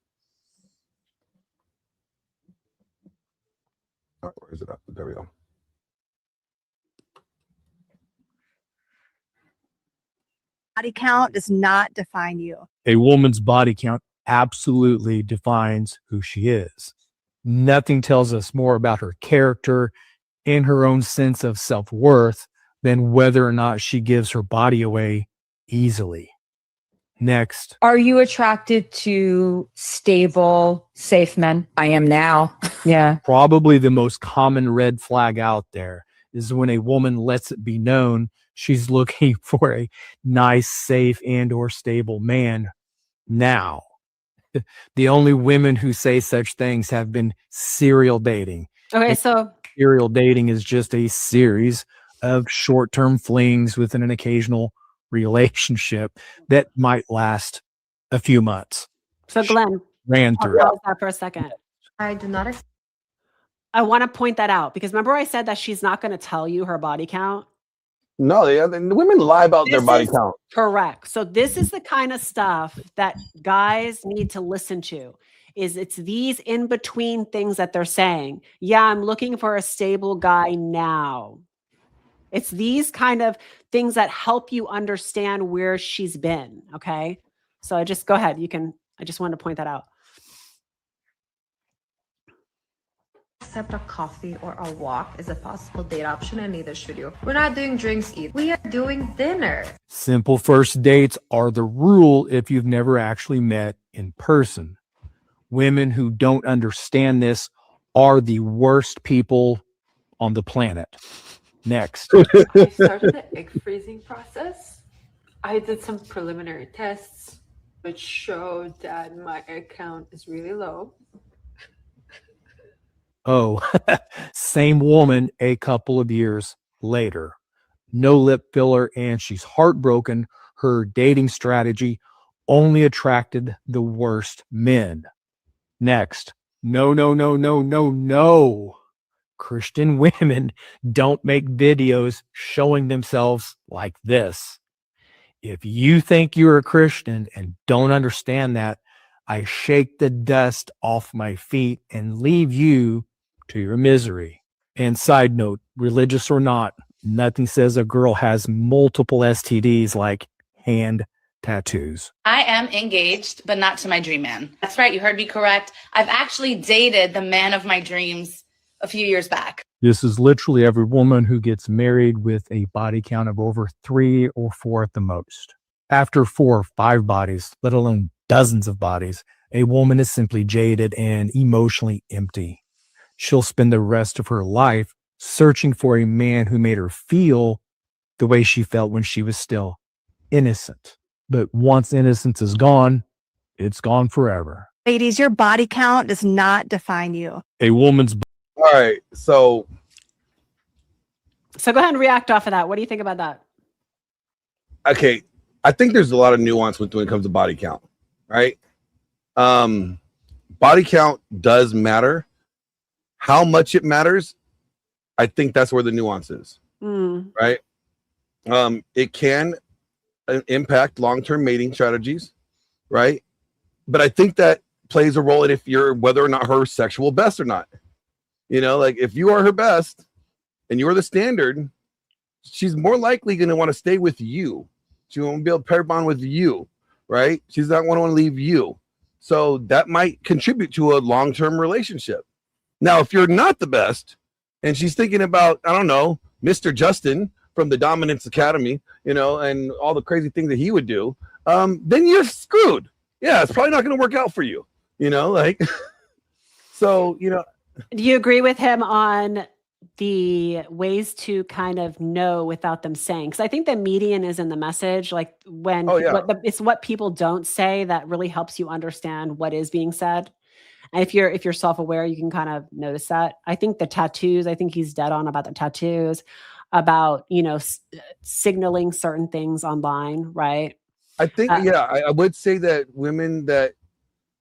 All right, where is it up? There we go. Body count does not define you. A woman's body count absolutely defines who she is. Nothing tells us more about her character and her own sense of self-worth than whether or not she gives her body away easily. Next. Are you attracted to stable, safe men? I am now. Yeah. Probably the most common red flag out there is when a woman lets it be known she's looking for a nice, safe, and or stable man now. The only women who say such things have been serial dating. Okay, so serial dating is just a series of short-term flings within an occasional relationship that might last a few months. So Glenn, Ran through. pause that for a second. I do not. I want to point that out because remember I said that she's not going to tell you her body count? No, the women lie about their body count. Correct. So this is the kind of stuff that guys need to listen to. It's these in between things that they're saying. Yeah, I'm looking for a stable guy now. It's these kind of things that help you understand where she's been. Okay. So go ahead. I just wanted to point that out. Except a coffee or a walk is a possible date option, and neither should you. We're not doing drinks either. We are doing dinner. Simple first dates are the rule if you've never actually met in person. Women who don't understand this are the worst people on the planet. Next. I started the egg freezing process. I did some preliminary tests, which showed that my egg count is really low. Oh, same woman a couple of years later. No lip filler, and she's heartbroken. Her dating strategy only attracted the worst men. Next. No. Christian women don't make videos showing themselves like this. If you think you're a Christian and don't understand that, I shake the dust off my feet and leave you to your misery. And side note, religious or not, nothing says a girl has multiple STDs like hand tattoos. I am engaged, but not to my dream man. That's right, you heard me correct. I've actually dated the man of my dreams a few years back. This is literally every woman who gets married with a body count of over 3 or 4 at the most. After 4 or 5 bodies, let alone dozens of bodies, a woman is simply jaded and emotionally empty. She'll spend the rest of her life searching for a man who made her feel the way she felt when she was still innocent. But once innocence is gone, it's gone forever. Ladies, your body count does not define you. A woman's... All right, so go ahead and react off of that. What do you think about that? Okay, I think there's a lot of nuance when it comes to body count, right? Body count does matter. How much it matters, I think that's where the nuance is, right? It can impact long-term mating strategies, right? But I think that plays a role in if you're whether or not her sexual best or not. You know, like if you are her best and you're the standard, she's more likely going to want to stay with you. She won't be able to pair bond with you, right? She's not going to want to leave you. So that might contribute to a long-term relationship. Now, if you're not the best and she's thinking about, I don't know, Mr. Justin from the Dominance Academy, you know, and all the crazy things that he would do, then you're screwed. Yeah, it's probably not going to work out for you, you know, like, so, you know. Do you agree with him on the ways to kind of know without them saying? Because I think the median is in the message, like when it's what people don't say that really helps you understand what is being said. And if you're self-aware, you can kind of notice that. I think the tattoos, I think he's dead on about the tattoos, about, you know, signaling certain things online, right? I think, I would say that women that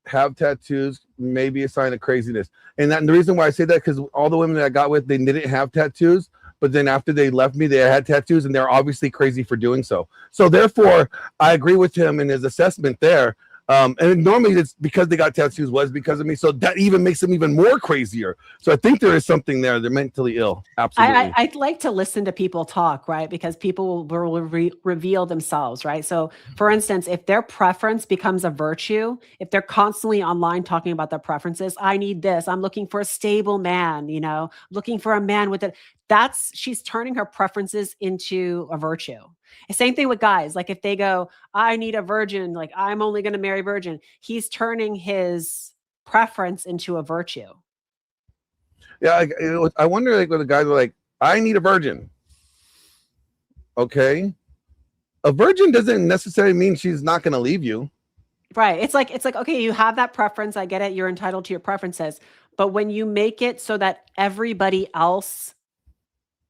have tattoos maybe a sign of craziness. And the reason why I say that, because all the women that I got with, they didn't have tattoos, but then after they left me, they had tattoos, and they're obviously crazy for doing so. So therefore, I agree with him in his assessment there. And normally it's because they got tattoos was because of me. So that even makes them even more crazier. So I think there is something there. They're mentally ill. Absolutely. I'd like to listen to people talk, right? Because people will reveal themselves, right? So for instance, if their preference becomes a virtue, if they're constantly online talking about their preferences, I need this, I'm looking for a stable man, you know, looking for a man with it. She's turning her preferences into a virtue. Same thing with guys. Like if they go, I need a virgin, like I'm only going to marry virgin. He's turning his preference into a virtue. Yeah, I wonder, like, when the guys are like, I need a virgin. Okay. A virgin doesn't necessarily mean she's not going to leave you. Right. It's like, okay, you have that preference. I get it. You're entitled to your preferences. But when you make it so that everybody else,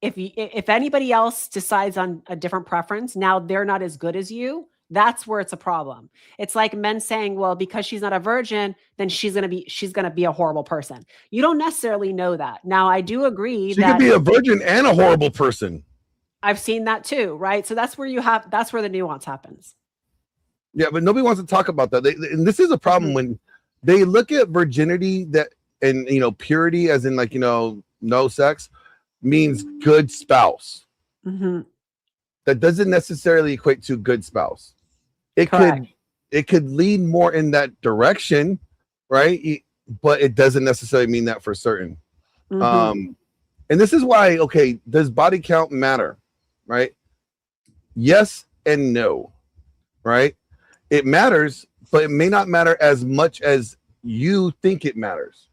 if anybody else decides on a different preference, now they're not as good as you. That's where it's a problem. It's like men saying, well, because she's not a virgin, then she's going to be a horrible person. You don't necessarily know that. Now, I do agree She that could be a virgin and a horrible person. I've seen that too, right? So that's where that's where the nuance happens. Yeah, but nobody wants to talk about that. And this is a problem when they look at virginity and purity as in, like, no sex means good spouse. Mm-hmm. That doesn't necessarily equate to good spouse. It could lead more in that direction, right? But it doesn't necessarily mean that for certain. Mm-hmm. And this is why, okay, does body count matter? Right? Yes and no. Right? It matters, but it may not matter as much as you think it matters.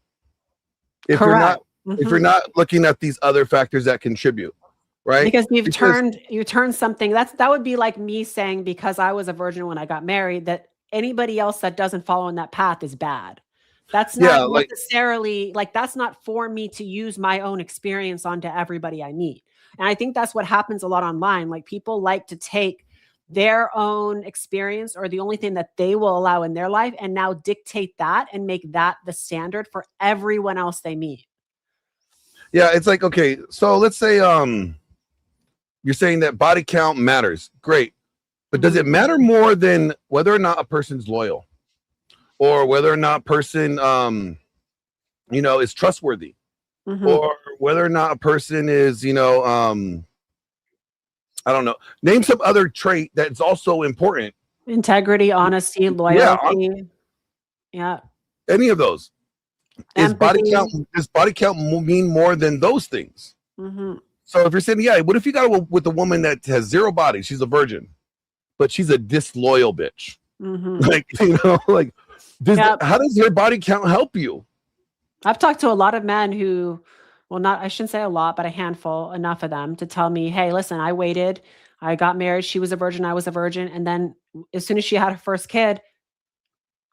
If you're not looking at these other factors that contribute. Right? Because you turned something that would be like me saying, because I was a virgin when I got married, that anybody else that doesn't follow in that path is bad. That's not necessarily like, that's not for me to use my own experience onto everybody I meet. And I think that's what happens a lot online. Like people like to take their own experience or the only thing that they will allow in their life and now dictate that and make that the standard for everyone else they meet. Yeah, it's like, okay, so let's say you're saying that body count matters. Great. But does it matter more than whether or not a person's loyal or whether or not a person, is trustworthy or whether or not a person is, I don't know. Name some other trait that's also important. Integrity, honesty, loyalty. Yeah. Any of those. Does body count mean more than those things? Mm-hmm. So if you're saying, yeah, what if you got with a woman that has zero body, she's a virgin, but she's a disloyal bitch? Mm-hmm. How does her body count help you? I've talked to a lot of men who, I shouldn't say a lot, but a handful, enough of them to tell me, hey, listen, I waited, I got married, she was a virgin, I was a virgin. And then as soon as she had her first kid,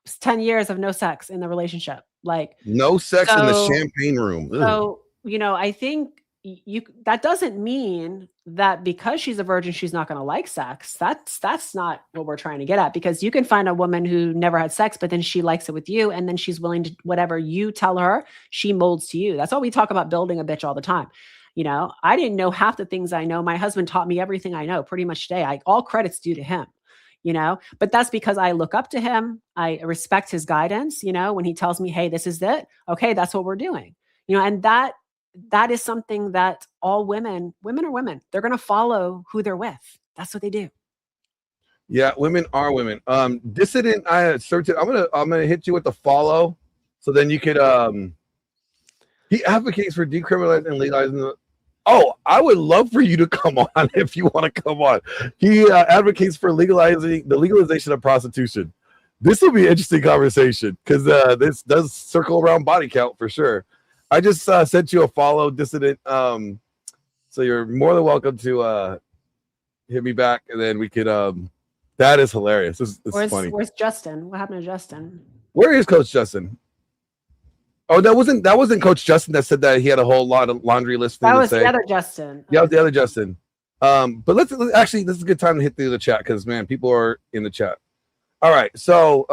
it's 10 years of no sex in the relationship. Like no sex in the champagne room. Ugh. So, I think that doesn't mean that because she's a virgin, she's not going to like sex. That's not what we're trying to get at, because you can find a woman who never had sex, but then she likes it with you. And then she's willing to, whatever you tell her, she molds to you. That's why we talk about building a bitch all the time. I didn't know half the things I know. My husband taught me everything I know pretty much today. All credit's due to him, but that's because I look up to him. I respect his guidance, when he tells me, hey, this is it. Okay. That's what we're doing, and that is something that all women are women. They're going to follow who they're with. That's what they do. Yeah. Women are women. Dissident. I'm going to hit you with the follow. So then you could, he advocates for decriminalizing and legalizing I would love for you to come on if you want to come on. He advocates for legalization of prostitution. This will be an interesting conversation because this does circle around body count for sure. I just sent you a follow, Dissident. So you're more than welcome to hit me back, and then we could. That is hilarious. This is funny. Where's Justin? What happened to Justin? Where is Coach Justin? Oh, that wasn't Coach Justin that said that he had a whole lot of laundry list. That was the other Justin. Yeah, it was the other Justin. But let's actually, this is a good time to hit through the chat because, man, people are in the chat. All right, so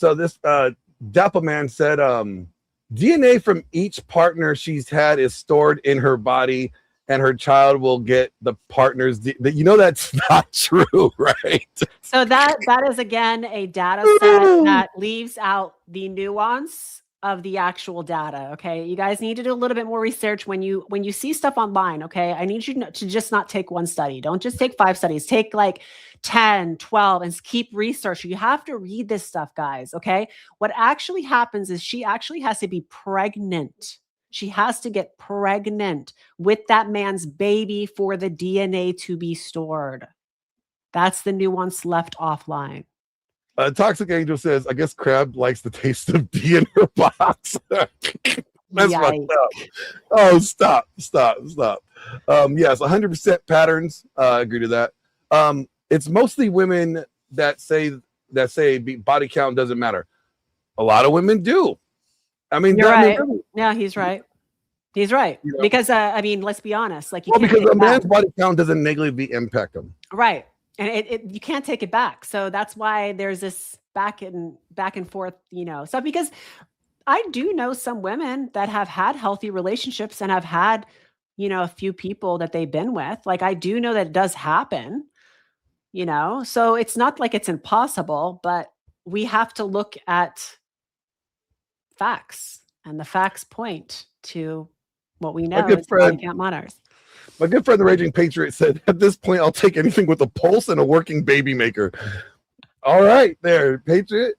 So this Dappa Man said, DNA from each partner she's had is stored in her body, and her child will get the partner's. That's not true, right? So that is again a data set that leaves out the nuance of the actual data. Okay, you guys need to do a little bit more research when you see stuff online. Okay, I need you to just not take one study. Don't just take 5 studies. Take like 10, 12, and keep researching. You have to read this stuff, guys. Okay, what actually happens is she actually has to be pregnant. She has to get pregnant with that man's baby for the DNA to be stored. That's the nuance left offline. Toxic Angel says, I guess Crab likes the taste of D in her box. That's fucked up. Oh, stop. Yes, 100% patterns. Agree to that. It's mostly women that say body count doesn't matter. A lot of women do. I mean, you're right. Yeah, he's right. He's right. You know? Because I mean, let's be honest. Like, because a man's body count doesn't negatively impact him. Right. And you can't take it back. So that's why there's this back and forth, stuff. Because I do know some women that have had healthy relationships and have had, a few people that they've been with. Like, I do know that it does happen, so it's not like it's impossible, but we have to look at facts, and the facts point to what we know is body count matters. My good friend, the Raging Patriot, said, at this point, I'll take anything with a pulse and a working baby maker. All right, there, Patriot.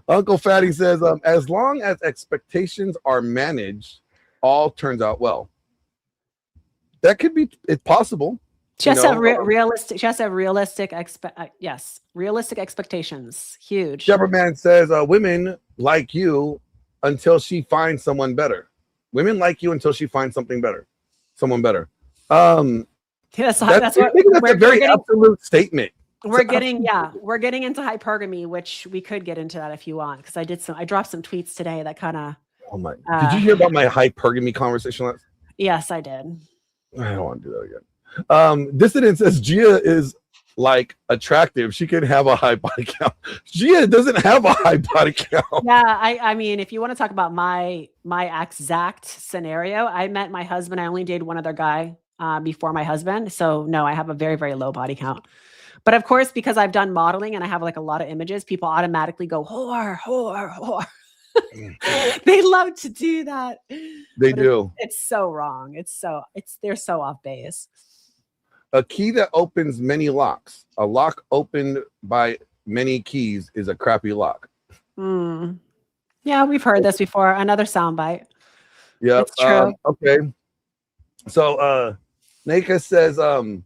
Uncle Fatty says, as long as expectations are managed, all turns out well. That could be possible. She has to have realistic. She has to have realistic expectations. Huge. Deborah Man says, women like you until she finds someone better. Women like you until she finds someone better. That's a very absolute statement. We're getting into hypergamy, which we could get into that if you want, because I dropped some tweets today that kind of. Oh my! Did you hear about my hypergamy conversation? Yes, I did. I don't want to do that again. Dissident says Gia is like attractive. She can have a high body count. Gia doesn't have a high body count. Yeah, I mean, if you want to talk about my exact scenario, I met my husband. I only dated one other guy before my husband. So no, I have a very, very low body count. But of course, because I've done modeling and I have like a lot of images, people automatically go, whore. They love to do that. They do. It's so wrong. They're so off base. A key that opens many locks. A lock opened by many keys is a crappy lock. Yeah, we've heard this before. Another soundbite. Yeah, it's true. Okay. So Naka says MCL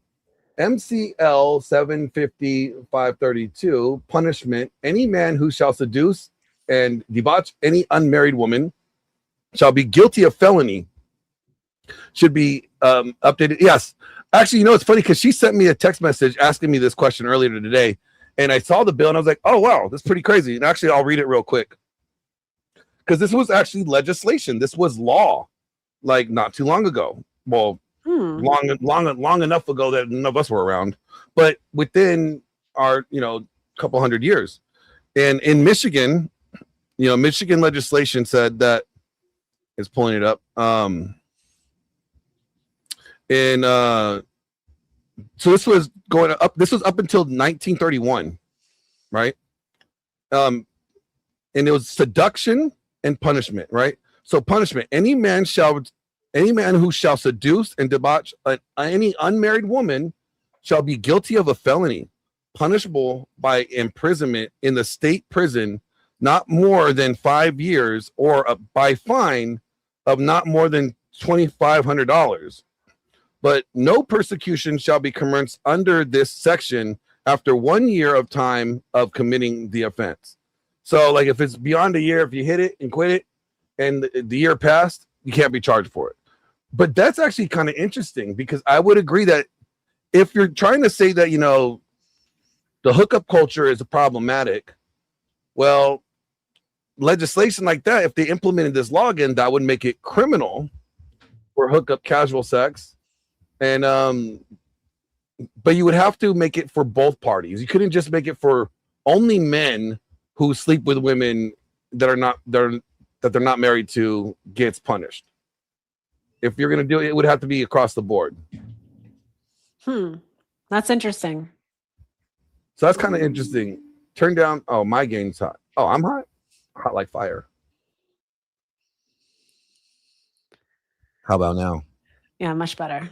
750-532 punishment. Any man who shall seduce and debauch any unmarried woman shall be guilty of felony. Should be updated. Yes. Actually, it's funny because she sent me a text message asking me this question earlier today, and I saw the bill and I was like, oh, wow, that's pretty crazy. And actually, I'll read it real quick because this was actually legislation. This was law, like not too long ago. Well, long enough ago that none of us were around, but within our, couple hundred years. And in Michigan, Michigan legislation said that is pulling it up. So this was going up. This was up until 1931, right? And it was seduction and punishment, right? So punishment: any man who shall seduce and debauch any unmarried woman shall be guilty of a felony, punishable by imprisonment in the state prison not more than 5 years, or by fine of not more than $2,500. But no persecution shall be commenced under this section after 1 year of time of committing the offense. So, like, if it's beyond a year, if you hit it and quit it, and the year passed, you can't be charged for it. But that's actually kind of interesting, because I would agree that if you're trying to say that, the hookup culture is problematic, well, legislation like that, if they implemented this law again, that would make it criminal for hookup casual sex. And but you would have to make it for both parties. You couldn't just make it for only men who sleep with women that they're not married to gets punished. If you're gonna do it, it would have to be across the board. That's interesting. So that's kind of interesting. Turn down. Oh, my game's hot. Oh, I'm hot. Hot like fire. How about now? Yeah, much better.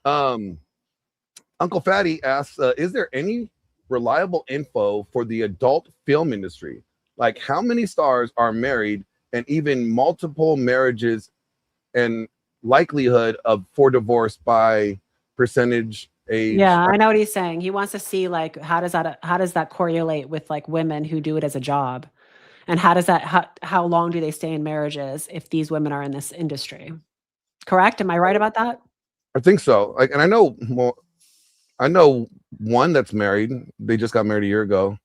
Uncle Fatty asks, is there any reliable info for the adult film industry? Like how many stars are married and even multiple marriages and likelihood for divorce by percentage age? Yeah, I know what he's saying. He wants to see like how does that correlate with like women who do it as a job, and how long do they stay in marriages if these women are in this industry? Correct? Am I right about that? I think so. Like, and I know one that's married. They just got married a year ago.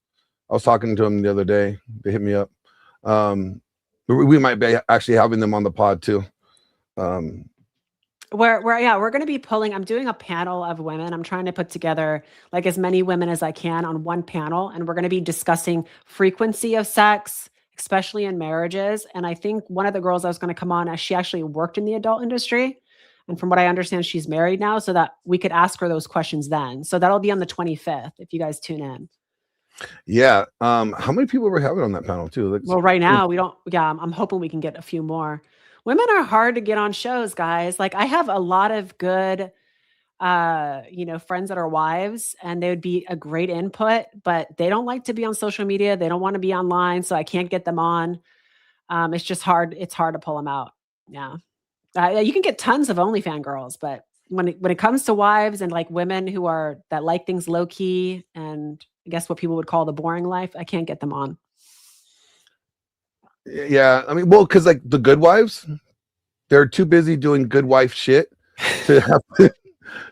I was talking to him the other day. They hit me up. We might be actually having them on the pod too. We're going to be pulling. I'm doing a panel of women. I'm trying to put together like as many women as I can on one panel, and we're going to be discussing frequency of sex, especially in marriages. And I think one of the girls that was going to come on, she actually worked in the adult industry, and from what I understand, she's married now, so that we could ask her those questions then. So that'll be on the 25th if you guys tune in. Yeah. How many people were having on that panel too? Well, right now we don't. Yeah, I'm hoping we can get a few more. Women are hard to get on shows, guys. Like I have a lot of good, friends that are wives, and they would be a great input, but they don't like to be on social media. They don't want to be online, so I can't get them on. It's just hard. It's hard to pull them out. Yeah, you can get tons of OnlyFans girls, but when it comes to wives and like women that like things low key and I guess what people would call the boring life, I can't get them on. Yeah, I mean, well, because like the good wives, they're too busy doing good wife shit to have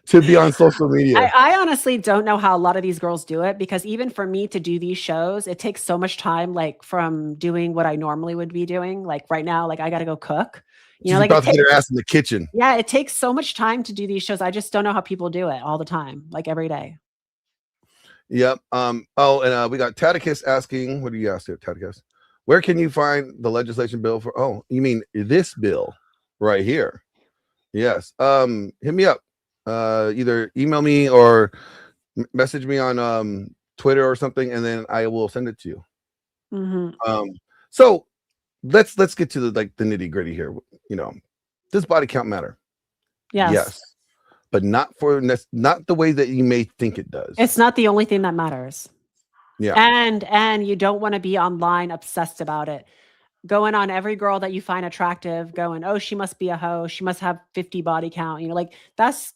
to be on social media. I honestly don't know how a lot of these girls do it, because even for me to do these shows, it takes so much time, like from doing what I normally would be doing. Like right now, like I got to go cook. She's about to get her ass in the kitchen. Yeah, it takes so much time to do these shows. I just don't know how people do it all the time, like every day. Yep. And we got Taticus asking, what do you ask here, Taticus? Where can you find the legislation bill for? Oh, you mean this bill right here? Yes. Hit me up. Either email me or message me on Twitter or something, and then I will send it to you. Mm-hmm. So let's get to the nitty gritty here. Does body count matter? Yes. But not the way that you may think it does. It's not the only thing that matters. Yeah. And you don't want to be online obsessed about it. Going on every girl that you find attractive, going, oh, she must be a hoe. She must have 50 body count. That's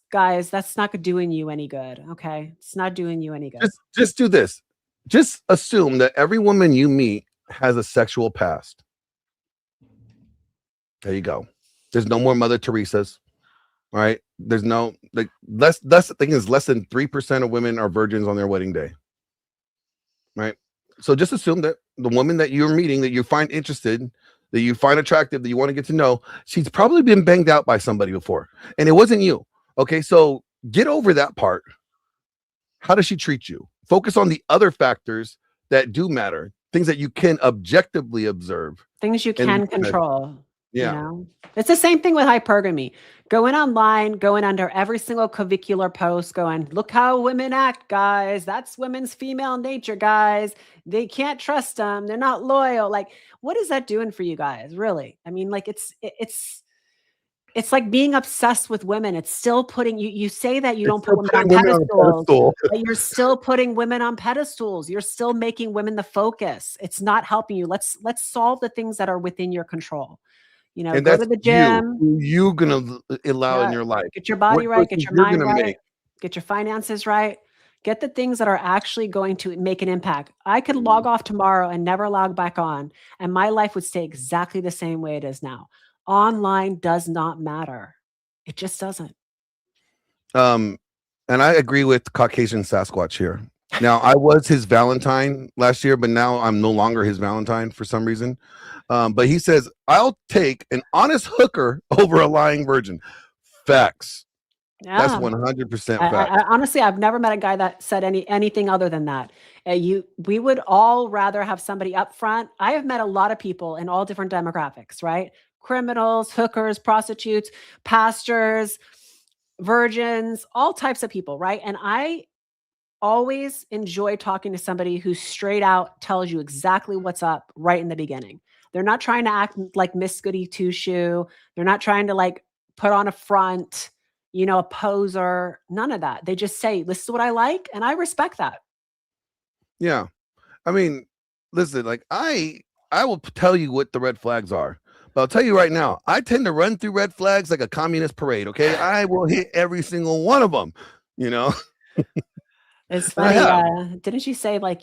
not doing you any good. Okay. It's not doing you any good. Just do this. Just assume that every woman you meet has a sexual past. There you go. There's no more Mother Teresa's. All right. There's no that's the thing is less than 3% of women are virgins on their wedding day. Right. So just assume that the woman that you're meeting, that you find interested, that you find attractive, that you want to get to know, she's probably been banged out by somebody before, and it wasn't you. Okay. So get over that part. How does she treat you? Focus on the other factors that do matter, things that you can objectively observe, things you can control. Yeah. It's the same thing with hypergamy. Going online, going under every single clavicular post, going, look how women act, guys. That's women's female nature, guys. They can't trust them. They're not loyal. Like, what is that doing for you guys? Really? I mean, like it's like being obsessed with women. It's still putting you say that you don't put women on pedestals, but you're still putting women on pedestals. You're still making women the focus. It's not helping you. Let's solve the things that are within your control. And go to the gym. You're gonna allow in your life. Get your body right. Get your mind right. Get your finances right. Get the things that are actually going to make an impact. I could log off tomorrow and never log back on, and my life would stay exactly the same way it is now. Online does not matter. It just doesn't. And I agree with Caucasian Sasquatch here. Now, I was his Valentine last year, but now I'm no longer his Valentine for some reason. But he says, I'll take an honest hooker over a lying virgin. Facts. Yeah. That's 100% fact. Honestly, I've never met a guy that said anything other than that. We would all rather have somebody up front. I have met a lot of people in all different demographics, right? Criminals, hookers, prostitutes, pastors, virgins, all types of people, right? And I always enjoy talking to somebody who straight out tells you exactly what's up right in the beginning. They're not trying to act like Miss Goody Two-Shoe. They're not trying to like put on a front, you know, a poser, none of that. They just say, this is what I like. And I respect that. Yeah. I mean, listen, like I will tell you what the red flags are. But I'll tell you right now, I tend to run through red flags like a communist parade. Okay. I will hit every single one of them, you know. It's funny. Didn't you say like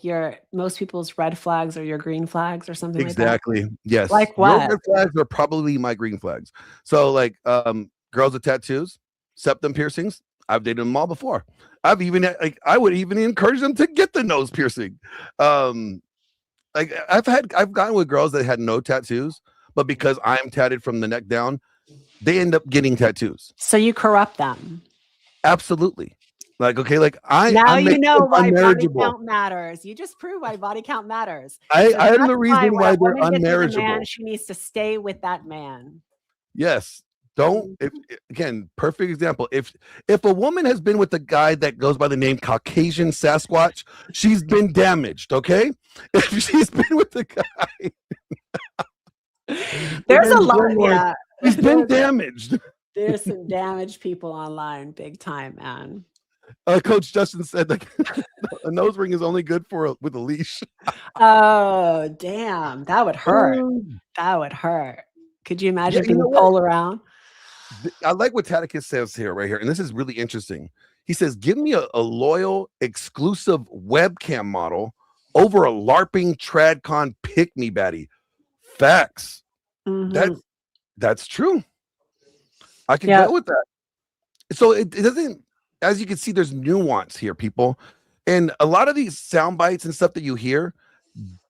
most people's red flags are your green flags or something Exactly. like that? Yes. Like what? Your red flags are probably my green flags. So like girls with tattoos, septum piercings, I've dated them all before. I've even I would even encourage them to get the nose piercing. Like I've gotten with girls that had no tattoos, but because I'm tatted from the neck down, they end up getting tattoos. So you corrupt them. Absolutely. Like, okay, like now I'm you know why body unmarriageable. count matters. You just prove why body count matters. I am that's the reason when why a they're woman gets with a man, unmarriageable. she needs to stay with that man. Yes. Don't again, perfect example. If a woman has been with a guy that goes by the name Caucasian Sasquatch, she's been damaged. Okay. If she's been with the guy, there's a lot. Yeah. She's been damaged. There's some damaged people online, big time, man. Coach Justin said like a nose ring is only good with a leash. Oh, damn. That would hurt. That would hurt. Could you imagine being pulled around? I like what Taticus says here, right here. And this is really interesting. He says, give me a loyal, exclusive webcam model over a LARPing TradCon pick-me baddie. Facts. That's true. I can go with that. So it doesn't, as you can see, there's nuance here, people. And a lot of these sound bites and stuff that you hear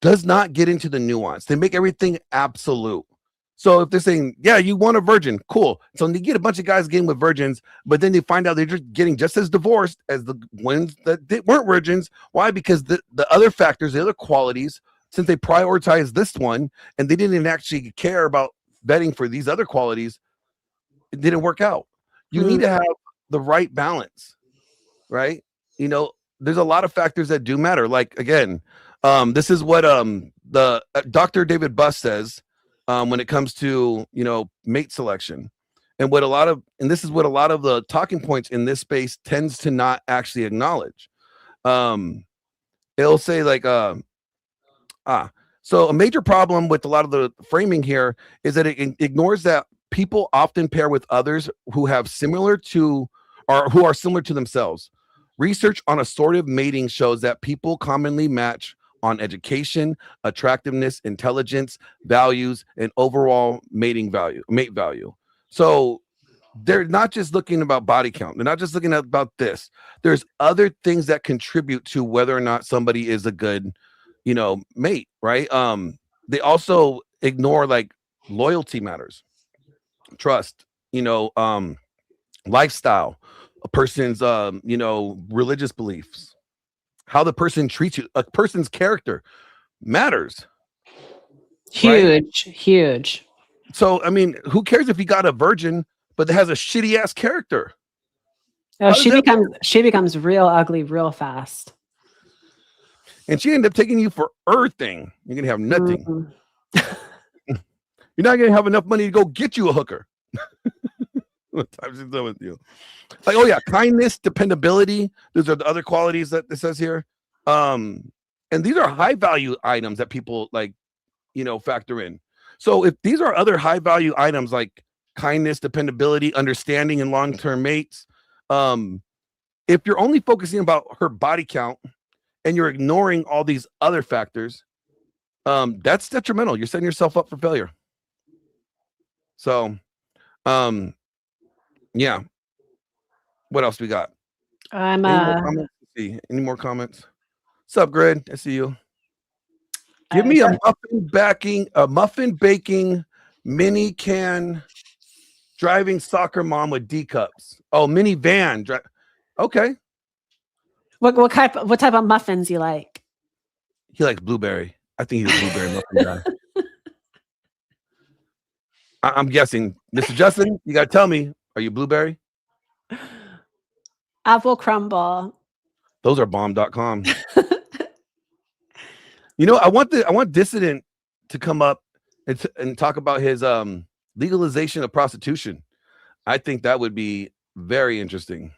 does not get into the nuance. They make everything absolute. So if they're saying, yeah, you want a virgin, cool. So you get a bunch of guys getting with virgins, but then they find out they're just getting just as divorced as the ones that weren't virgins. Why? Because the other factors, the other qualities, since they prioritized this one and they didn't actually care about vetting for these other qualities, it didn't work out. You need to have the right balance, right? You know, there's a lot of factors that do matter. Like, again, this is what the Dr. David Buss says when it comes to, you know, mate selection. And this is what a lot of the talking points in this space tends to not actually acknowledge. It'll say like, so a major problem with a lot of the framing here is that it ignores that people often pair with others who are similar to themselves. Research on assortative mating shows that people commonly match on education, attractiveness, intelligence, values, and overall mate value. So they're not just looking about body count. They're not just looking at about this. There's other things that contribute to whether or not somebody is a good, you know, mate, right? They also ignore like loyalty matters, trust, you know, lifestyle, a person's you know, religious beliefs, how the person treats you, a person's character matters. Huge. So I mean, who cares if you got a virgin but it has a shitty ass character? Oh, she becomes real ugly real fast. And she ended up taking you for everything. You're gonna have nothing. You're not gonna have enough money to go get you a hooker. What time's it done with you? Like, oh yeah, kindness, dependability. Those are the other qualities that it says here. And these are high value items that people like, you know, factor in. So if these are other high value items like kindness, dependability, understanding, and long-term mates, if you're only focusing about her body count and you're ignoring all these other factors, that's detrimental. You're setting yourself up for failure. So, yeah. What else we got? I'm Any more comments? What's up, Grid? I see you. Give me a muffin baking mini can driving soccer mom with D cups. Oh, minivan. Okay. What type of muffins you like? He likes blueberry. I think he's a blueberry muffin guy. I'm guessing. Mr. Justin, you gotta tell me, are you blueberry? Apple crumble. Those are bomb.com. You know, I want Dissident to come up and talk about his legalization of prostitution. I think that would be very interesting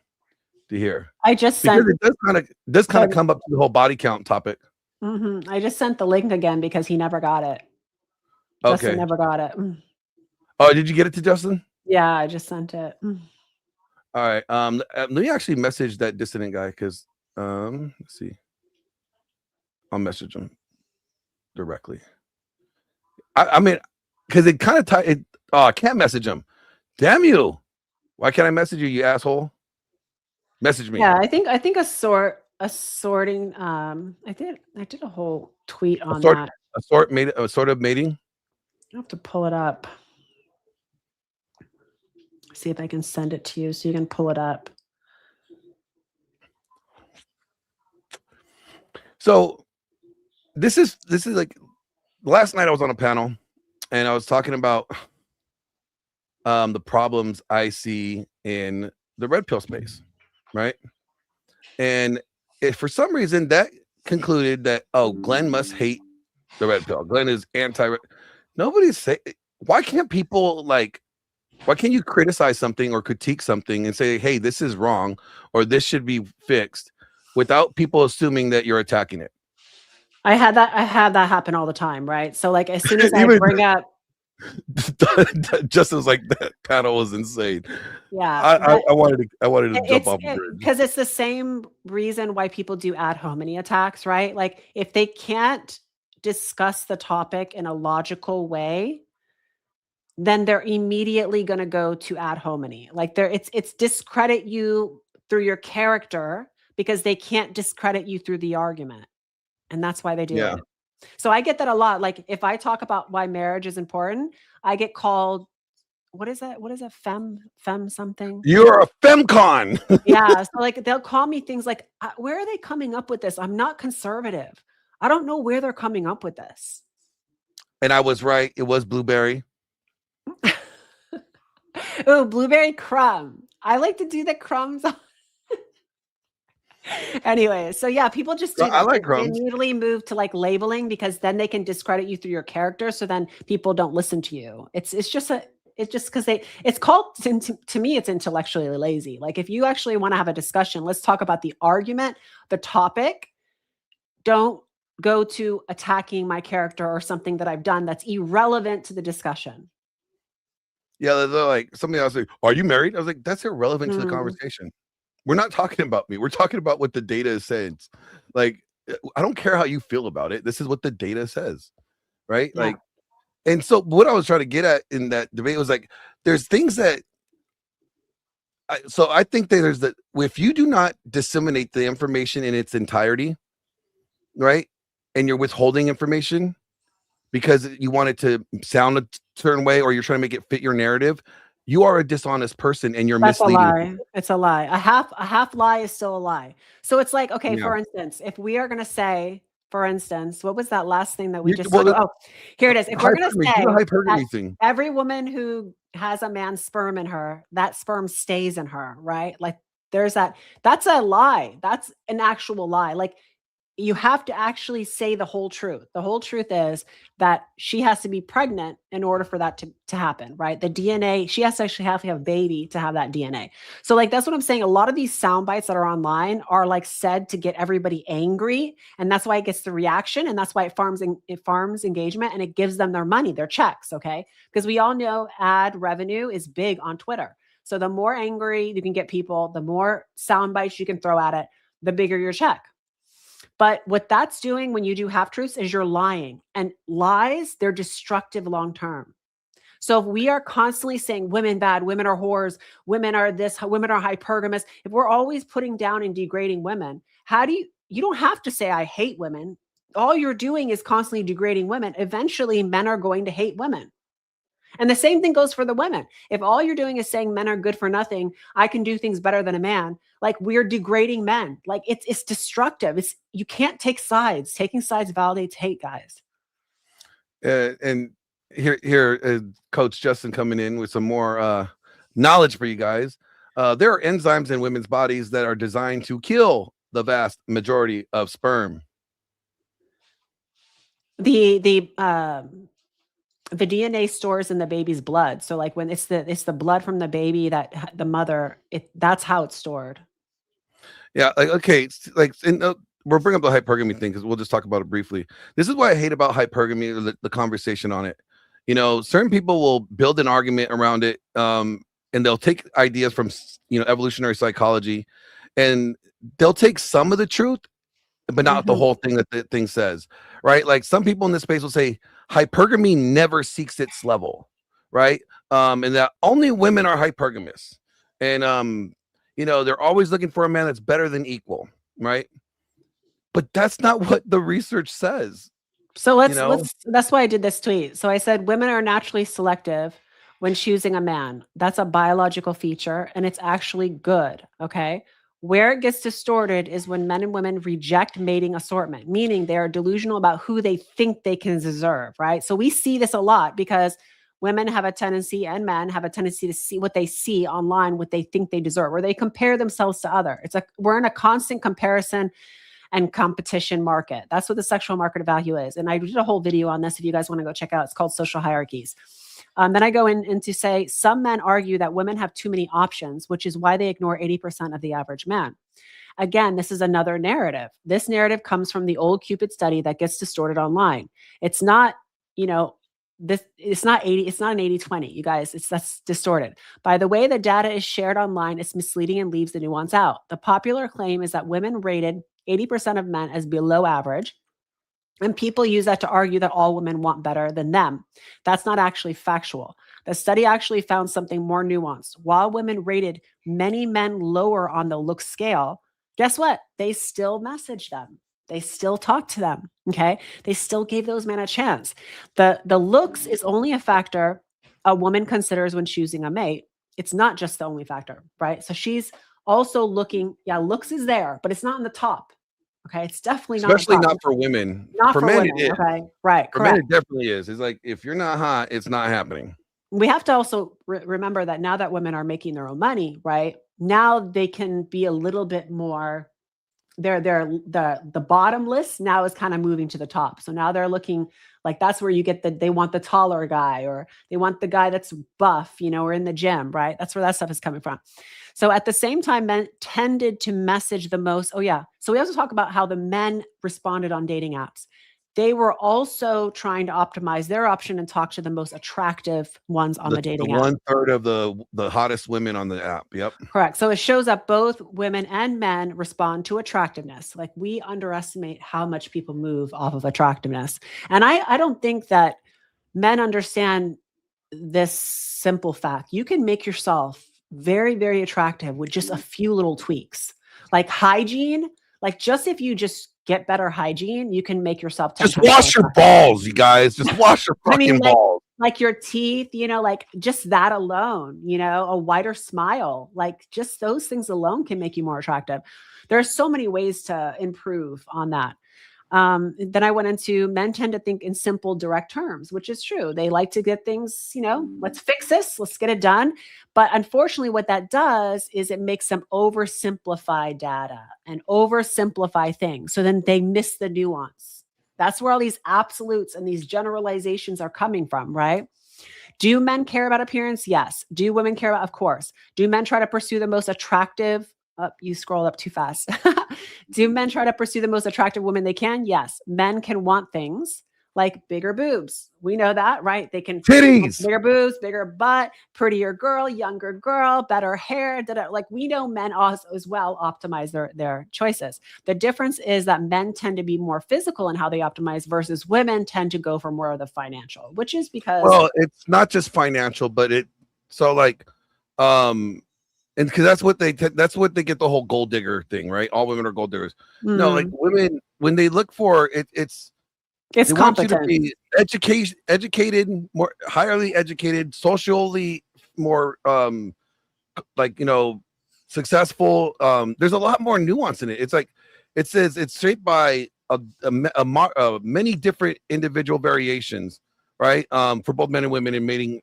to hear. I just because sent. it does kind of come up to the whole body count topic. I just sent the link again because he never got it. Justin Okay. never got it. Oh, did you get it to Justin? Yeah, I just sent it. All right. Let me actually message that Dissident guy because let's see. I'll message him directly. I mean, because it kind of I can't message him. Damn you! Why can't I message you, you asshole? Message me. Yeah, I think a sorting. I did a whole tweet on that. A sort of mating. I have to pull it up. See if I can send it to you so you can pull it up. So this is like last night I was on a panel and I was talking about the problems I see in the red pill space, right? And if for some reason that concluded that Glenn must hate the red pill. Glenn is anti. Nobody's saying. Why can't people why can't you criticize something or critique something and say, hey, this is wrong or this should be fixed without people assuming that you're attacking it? I had that happen all the time, right? So like as soon as I bring up Justin's like, that panel was insane. Yeah. I wanted to jump off the bridge. Because it's the same reason why people do ad hominem attacks, right? Like if they can't discuss the topic in a logical way, then they're immediately going to go to ad hominem. Like it's discredit you through your character because they can't discredit you through the argument. And that's why they do it. So I get that a lot. Like if I talk about why marriage is important, I get called, what is that? What is a fem something? You're a femcon. Yeah. So like they'll call me things like, where are they coming up with this? I'm not conservative. I don't know where they're coming up with this. And I was right. It was blueberry. Oh, blueberry crumb. I like to do the crumbs. Anyway, so yeah, people just do I like they crumbs. immediately move to like labeling because then they can discredit you through your character. So then people don't listen to you. It's just because it's called, to me, it's intellectually lazy. Like if you actually want to have a discussion, let's talk about the argument, the topic. Don't go to attacking my character or something that I've done that's irrelevant to the discussion. Yeah, they're like somebody else like, are you married? I was like, that's irrelevant to the conversation. We're not talking about me. We're talking about what the data says. Like, I don't care how you feel about it. This is what the data says, right? Yeah. Like, and so what I was trying to get at in that debate was like, there's things that. So I think that there's that if you do not disseminate the information in its entirety, right, and you're withholding information because you want it to sound a certain way or you're trying to make it fit your narrative, you are a dishonest person and you're That's misleading. a lie. It's a lie. A half lie is still a lie. So it's like, okay, Yeah. for instance, if we are going to say, for instance, what was that last thing that we just well, talked about? Oh, here it is. If we're going to hypergamy, say do the hypergamy that thing. every woman who has a man's sperm in her, that sperm stays in her, right? Like there's that's a lie. That's an actual lie. Like you have to actually say the whole truth. The whole truth is that she has to be pregnant in order for that to happen, right? The DNA, she has to actually have a baby to have that DNA. So like, that's what I'm saying. A lot of these sound bites that are online are like said to get everybody angry. And that's why it gets the reaction. And that's why it farms engagement and it gives them their money, their checks. Okay. Because we all know ad revenue is big on Twitter. So the more angry you can get people, the more sound bites you can throw at it, the bigger your check. But what that's doing when you do half truths is you're lying, and lies, they're destructive long-term. So if we are constantly saying women bad, women are whores, women are this, women are hypergamous, if we're always putting down and degrading women, you don't have to say, I hate women. All you're doing is constantly degrading women. Eventually men are going to hate women. And the same thing goes for the women. If all you're doing is saying men are good for nothing, I can do things better than a man, like we're degrading men. Like it's destructive. You can't take sides. Taking sides validates hate, guys. And here, Coach Justin coming in with some more knowledge for you guys. There are enzymes in women's bodies that are designed to kill the vast majority of sperm. The DNA stores in the baby's blood. So like when it's the blood from the baby that the mother, that's how it's stored. Yeah, like okay, we're bringing up the hypergamy thing because we'll just talk about it briefly. This is why I hate about hypergamy, the conversation on it. You know, certain people will build an argument around it, and they'll take ideas from evolutionary psychology, and they'll take some of the truth, but not the whole thing that the thing says, right? Like some people in this space will say hypergamy never seeks its level, right? And that only women are hypergamous, and they're always looking for a man that's better than equal, right? But that's not what the research says. So let's that's why I did this tweet. So I said women are naturally selective when choosing a man. That's a biological feature and it's actually good, okay? Where it gets distorted is when men and women reject mating assortment, meaning they are delusional about who they think they can deserve, right? So we see this a lot because women have a tendency and men have a tendency to see what they see online, what they think they deserve, or they compare themselves to other. We're in a constant comparison and competition market. That's what the sexual market of value is. And I did a whole video on this if you guys want to go check out. It's called Social Hierarchies. Then I go in to say some men argue that women have too many options, which is why they ignore 80% of the average man. Again, this is another narrative. This narrative comes from the old Cupid study that gets distorted online. It's not, it's not an 80-20, you guys. That's distorted. By the way the data is shared online, it's misleading and leaves the nuance out. The popular claim is that women rated 80% of men as below average. And people use that to argue that all women want better than them. That's not actually factual. The study actually found something more nuanced. While women rated many men lower on the look scale, guess what? They still messaged them. They still talked to them. Okay. They still gave those men a chance. The looks is only a factor a woman considers when choosing a mate. It's not just the only factor, right? So she's also looking, looks is there, but it's not in the top. Okay, it's definitely not. Especially not for women. Not for men, women. it is. Okay, right. For Correct. men, it definitely is. It's like if you're not hot, it's not happening. We have to also remember that now that women are making their own money, right? Now they can be a little bit more. The bottom list now is kind of moving to the top. So now they're looking like that's where you get they want the taller guy or they want the guy that's buff, or in the gym, right? That's where that stuff is coming from. So at the same time, men tended to message the most. Oh yeah. So we also talk about how the men responded on dating apps. They were also trying to optimize their option and talk to the most attractive ones on the dating app. 1/3 of the hottest women on the app. Yep. Correct. So it shows up both women and men respond to attractiveness. Like we underestimate how much people move off of attractiveness. And I don't think that men understand this simple fact. You can make yourself very, very attractive with just a few little tweaks. Like hygiene, like just if you just get better hygiene, you can make yourself just wash your balls, you guys. Just wash your fucking balls. Like your teeth, like just that alone, a wider smile, like just those things alone can make you more attractive. There are so many ways to improve on that. Then I went into men tend to think in simple, direct terms, which is true. They like to get things, let's fix this, let's get it done. But unfortunately, what that does is it makes them oversimplify data and oversimplify things. So then they miss the nuance. That's where all these absolutes and these generalizations are coming from, right? Do men care about appearance? Yes. Do women care about? Of course. Do men try to pursue the most attractive? You scroll up too fast. Do men try to pursue the most attractive women they can? Yes. Men can want things like bigger boobs. We know that, right? They can titties, bigger boobs, bigger butt, prettier girl, younger girl, better hair. Like we know men as well optimize their choices. The difference is that men tend to be more physical in how they optimize versus women tend to go for more of the financial, which is because it's not just financial, but and because that's what they get the whole gold digger thing, right? All women are gold diggers. No, like women, when they look for it, it's It's They want you to competent. be educated, more highly educated, socially more like, you know, successful. There's a lot more nuance in it. It's like it says it's shaped by many different individual variations, right? For both men and women in mating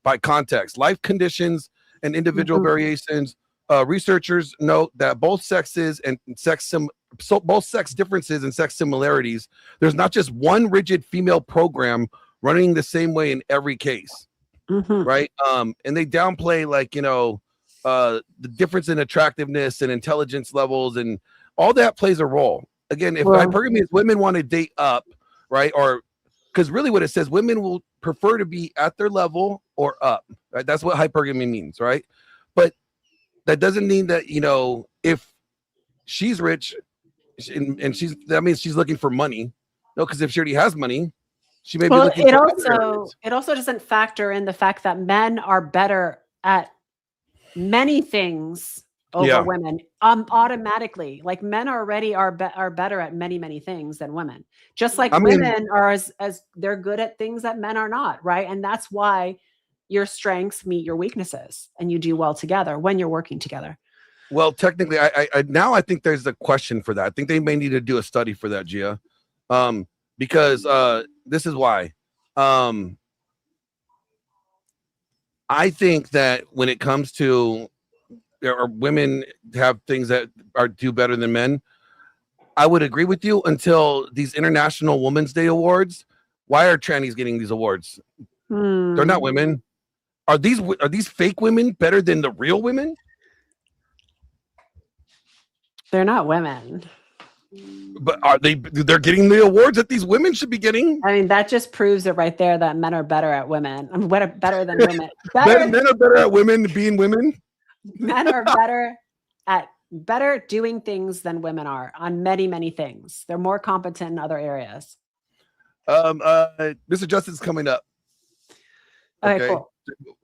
by context, life conditions, and individual variations. Researchers note that both sexes and both sex differences and sex similarities. There's not just one rigid female program running the same way in every case, right? And they downplay, like, you know, the difference in attractiveness and intelligence levels, and all that plays a role. Again, if hypergamy is women want to date up, right? Or because really what it says, women will prefer to be at their level or up, right? That's what hypergamy means, right? But that doesn't mean that, you know, if she's rich and that means she's looking for money. No, because if she already has money, she may be looking for other areas. It also doesn't factor in the fact that men are better at many things over women automatically. Like men already are better at many things than women, just like women are as they're good at things that men are not, right? And that's why your strengths meet your weaknesses and you do well together when you're working together. Well, technically, I now I think there's a question for that. I think they may need to do a study for that, Gia, because this is why. I think that when it comes to women have things that do better than men, I would agree with you until these International Women's Day awards. Why are trannies getting these awards? They're not women. Are these fake women better than the real women? They're not women. But are they? They're getting the awards that these women should be getting. I mean, that just proves it right there that men are better at women. I mean, better than women. Men are better at women being women. Men are better doing things than women are on many things. They're more competent in other areas. Mr. Justin's coming up. Okay, cool.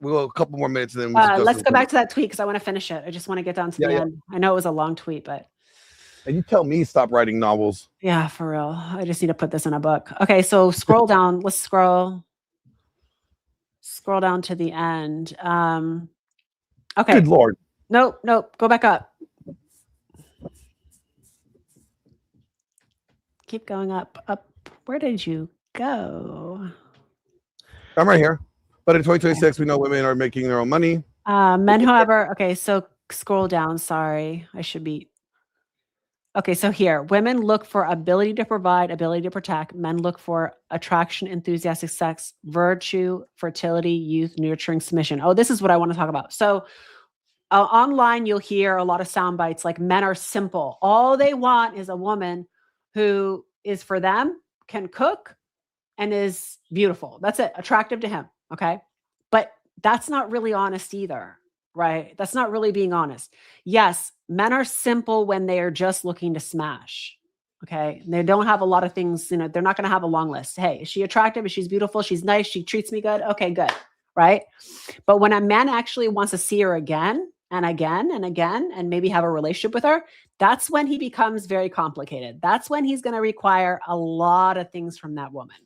We'll a couple more minutes, and then let's go back to that tweet because I want to finish it. I just want to get down to the end. I know it was a long tweet, but. And you tell me stop writing novels. Yeah, for real. I just need to put this in a book. Okay, so scroll down. Let's scroll down to the end. Okay. Good Lord. Nope. Go back up. Keep going up. Where did you go? I'm right here. But in 2026, we know women are making their own money. Men, however, okay, so scroll down. Sorry, I should be. Okay, so here, women look for ability to provide, ability to protect. Men look for attraction, enthusiastic sex, virtue, fertility, youth, nurturing, submission. Oh, this is what I want to talk about. So online, you'll hear a lot of sound bites like men are simple. All they want is a woman who is for them, can cook, and is beautiful. That's it, attractive to him, okay? But that's not really honest either, right? That's not really being honest. Yes, men are simple when they are just looking to smash. Okay. They don't have a lot of things, they're not going to have a long list. Hey, is she attractive? Is she beautiful? She's nice. She treats me good. Okay, good. Right. But when a man actually wants to see her again and again and again, and maybe have a relationship with her, that's when he becomes very complicated. That's when he's going to require a lot of things from that woman.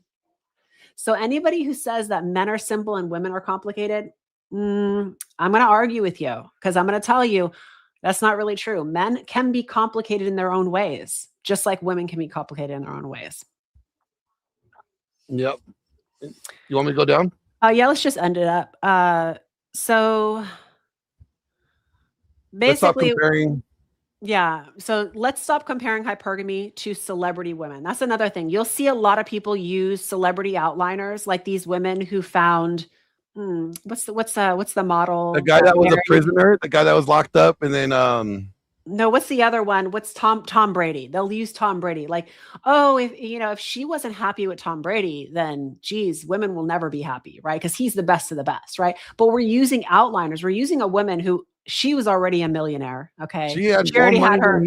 So anybody who says that men are simple and women are complicated, I'm going to argue with you because I'm going to tell you, that's not really true. Men can be complicated in their own ways, just like women can be complicated in their own ways. Yep. You want me to go down? Yeah, let's just end it up. So basically, let's stop comparing hypergamy to celebrity women. That's another thing. You'll see a lot of people use celebrity outliners, like these women who found what's the model? The guy that was a prisoner, the guy that was locked up, and then no, what's the other one? What's Tom Brady? They'll use Tom Brady. Like, oh, if she wasn't happy with Tom Brady, then geez, women will never be happy, right? Because he's the best of the best, right? But we're using outliners. We're using a woman who she was already a millionaire. Okay. She already had her.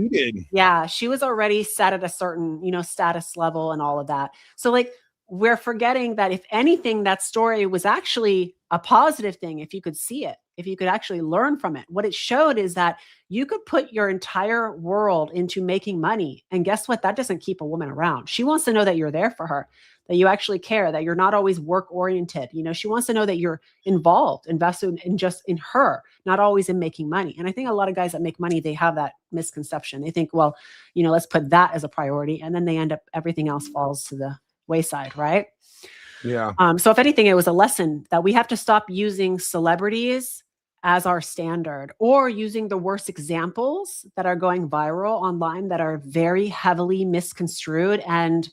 Yeah, she was already set at a certain, status level and all of that. So like we're forgetting that if anything, that story was actually a positive thing if you could see it. if you could actually learn from it. What it showed is that you could put your entire world into making money. And guess what? That doesn't keep a woman around. She wants to know that you're there for her, that you actually care, that you're not always work oriented. You know, she wants to know that you're involved, invested in just in her, not always in making money. And I think a lot of guys that make money, they have that misconception. They think, well, you know, let's put that as a priority. And then they end up, everything else falls to the wayside, right? Yeah. So if anything, it was a lesson that we have to stop using celebrities as our standard, or using the worst examples that are going viral online that are very heavily misconstrued and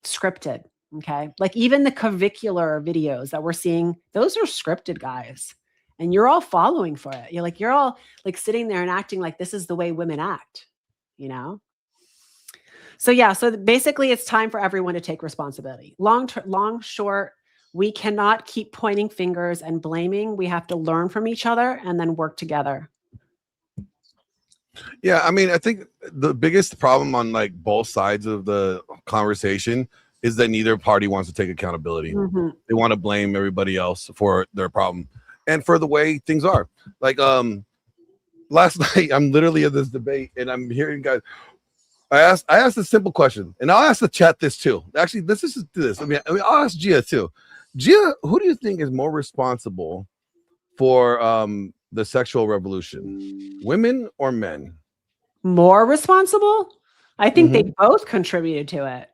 scripted. Okay. Like even the curricular videos that we're seeing, those are scripted, guys. And you're all following for it. You're all like sitting there and acting like this is the way women act, you know? So yeah, so basically it's time for everyone to take responsibility. Long, short, we cannot keep pointing fingers and blaming. We have to learn from each other and then work together. Yeah, I mean, I think the biggest problem on like both sides of the conversation is that neither party wants to take accountability. Mm-hmm. They want to blame everybody else for their problem and for the way things are. Like last night, I'm literally in this debate and I'm hearing guys. I asked a simple question, and I'll ask the chat this too. Actually, this is this. I mean, I'll ask Gia too. Gia, who do you think is more responsible for the sexual revolution, women or men? More responsible? I think they both contributed to it.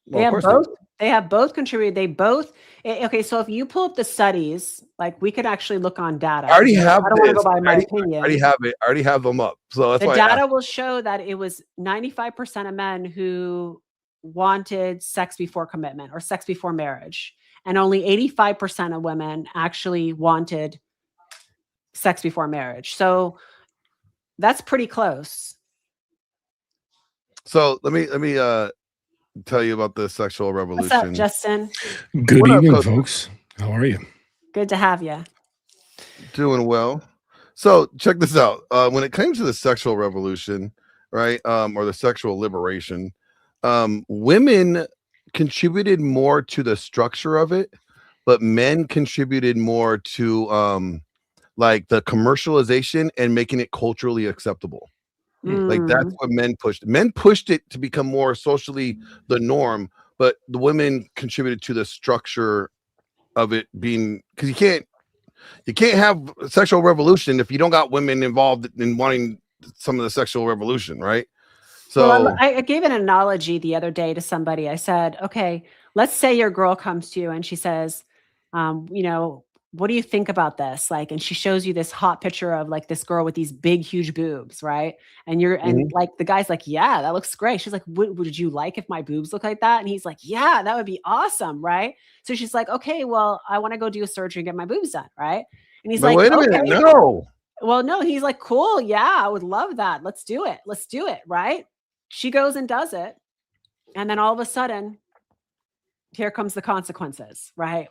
Well, They have both contributed. They both. Okay, so if you pull up the studies, like we could actually look on data. I already have I don't want to this. go by my I opinion. already have it. I already have them up. So that's The why data will show that it was 95% of men who wanted sex before commitment or sex before marriage, and only 85% of women actually wanted sex before marriage. So that's pretty close. So let me tell you about the sexual revolution. What's up, Justin? Good What up, evening, Coach? folks. How are you? Good to have you. Doing well. So check this out. When it came to the sexual revolution, right, or the sexual liberation, women contributed more to the structure of it, but men contributed more to like the commercialization and making it culturally acceptable. Like that's what men pushed. Men pushed it to become more socially the norm, but the women contributed to the structure of it being, because you can't have sexual revolution if you don't got women involved in wanting some of the sexual revolution, right? So well, I gave an analogy the other day to somebody. I said, okay, let's say your girl comes to you and she says, you know, what do you think about this? Like, and she shows you this hot picture of like this girl with these big, huge boobs, right? And like the guy's like, yeah, that looks great. She's like, would you like if my boobs look like that? And he's like, yeah, that would be awesome, right? So she's like, okay, well, I want to go do a surgery and get my boobs done, right? And he's like, wait a minute, no. Well, no, he's like, cool, yeah, I would love that. Let's do it, right? She goes and does it, and then all of a sudden, here comes the consequences, right?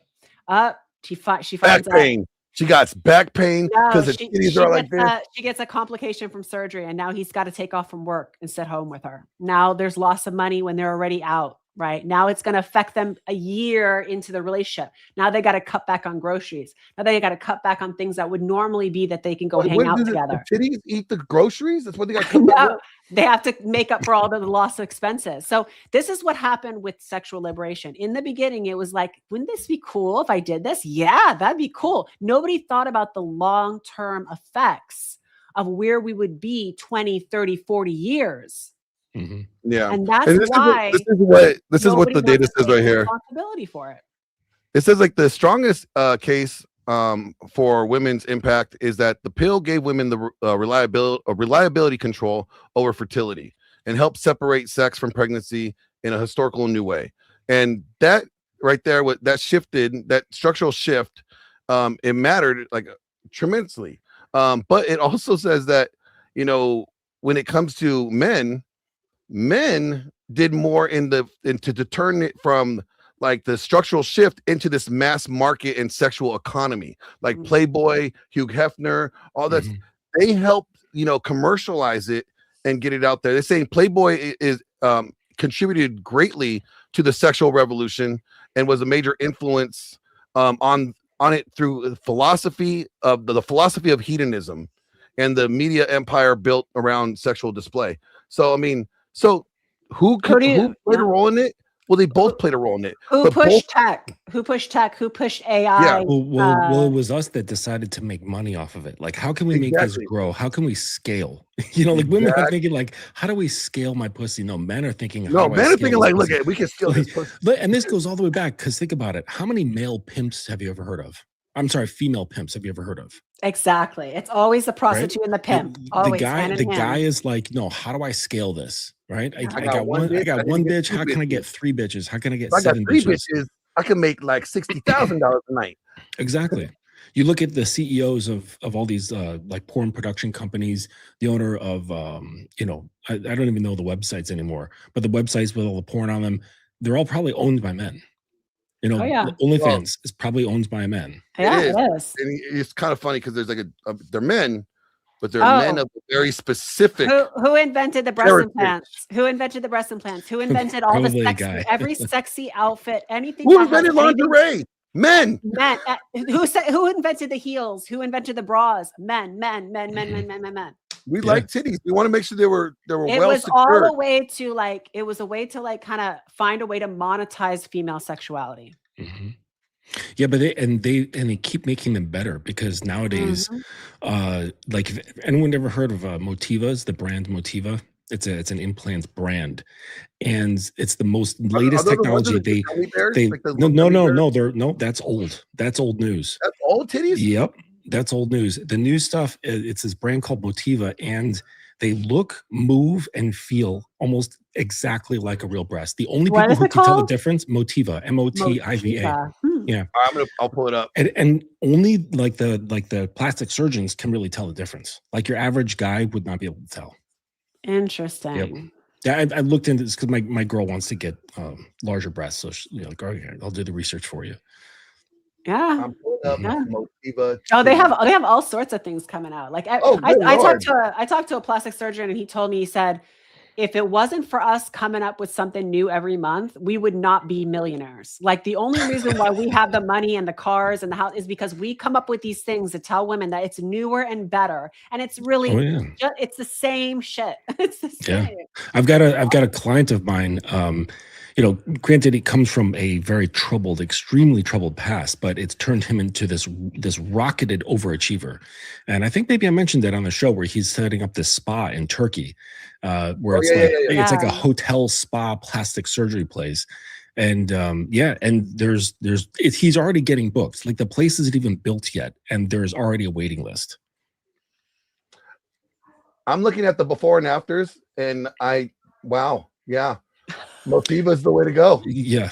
She finds back pain. She got back pain because the she titties are like this. She gets a complication from surgery, and now he's got to take off from work and sit home with her. Now there's loss of money when they're already out, right? Now it's going to affect them a year into the relationship. Now they got to cut back on groceries. Now they got to cut back on things that would normally be that they can go hang out together. The titties eat the groceries? That's what they got to cut back on? They have to make up for all the loss of expenses. So this is what happened with sexual liberation. In the beginning, it was like, wouldn't this be cool if I did this? Yeah, that'd be cool. Nobody thought about the long-term effects of where we would be 20, 30, 40 years. Yeah. And that's why this is what the data says right here. Responsibility for it. It says like the strongest case for women's impact is that the pill gave women the reliability control over fertility and helped separate sex from pregnancy in a historical new way. And that right there, that shifted, that structural shift, it mattered like tremendously. But it also says that, you know, when it comes to men did more to turn it from like the structural shift into this mass market and sexual economy, like Playboy, Hugh Hefner, all that. They helped, you know, commercialize it and get it out there. They're saying Playboy is contributed greatly to the sexual revolution and was a major influence on on it through the philosophy of hedonism and the media empire built around sexual display. So I mean, who played a role in it? Well, they both played a role in it. Who but pushed tech? Who pushed tech? Who pushed AI? Yeah. Well, it was us that decided to make money off of it. Like, how can we make this grow? How can we scale? You know, like women are thinking, like, how do we scale my pussy? No, men are thinking, no, men are thinking like, look, we can scale this pussy. And this goes all the way back because think about it. How many male pimps have you ever heard of? I'm sorry, female pimps have you ever heard of? Exactly. It's always the prostitute and the pimp. Always the guy is like, no, how do I scale this? Right? I got one bitch. How can I get 3 bitches? How can I get 7 bitches? I can make like $60,000 a night. Exactly. You look at the CEOs of all these like porn production companies, the owner of you know, I don't even know the websites anymore, but the websites with all the porn on them, they're all probably owned by men. You know, OnlyFans is probably owned by a man. Yeah, it is. And it's kind of funny because there's like they're men, but they're men of a very specific. Who invented the breast implants? Who invented the breast implants? Who invented all the sexy, every sexy outfit? Anything. Who invented lingerie? Men. Men. Who invented the heels? Who invented the bras? Men. We like titties. We want to make sure they were It well was secured. all a way to like. It was a way to like kind of find a way to monetize female sexuality. Mm-hmm. Yeah, but they keep making them better because nowadays, like if anyone ever heard of Motivas, the brand Motiva? It's an implant brand, and it's the most latest technology. No, that's old. That's old news. That's old titties. Yep, that's old news. The new stuff, it's this brand called Motiva, and they look, move, and feel almost exactly like a real breast. The only people who can tell the difference, Motiva, Motiva. Yeah, I'll pull it up. And only like the plastic surgeons can really tell the difference. Like your average guy would not be able to tell. Interesting. Yep. Yeah, I looked into this because my girl wants to get larger breasts, so like, okay, I'll do the research for you. Yeah. I'm pulling up Motiva. Oh, they have all sorts of things coming out. Like I talked to a plastic surgeon, and he told me, he said, if it wasn't for us coming up with something new every month, we would not be millionaires. Like the only reason why we have the money and the cars and the house is because we come up with these things to tell women that it's newer and better. And it's really, it's the same shit. It's the same. Yeah. I've got a client of mine, you know, granted, it comes from a very extremely troubled past, but it's turned him into this rocketed overachiever. And I think maybe I mentioned that on the show where he's setting up this spa in Turkey, where it's like a hotel spa plastic surgery place. And and he's already getting booked. Like the place isn't even built yet, and there's already a waiting list. I'm looking at the before and afters, and Motiva is the way to go. Yeah.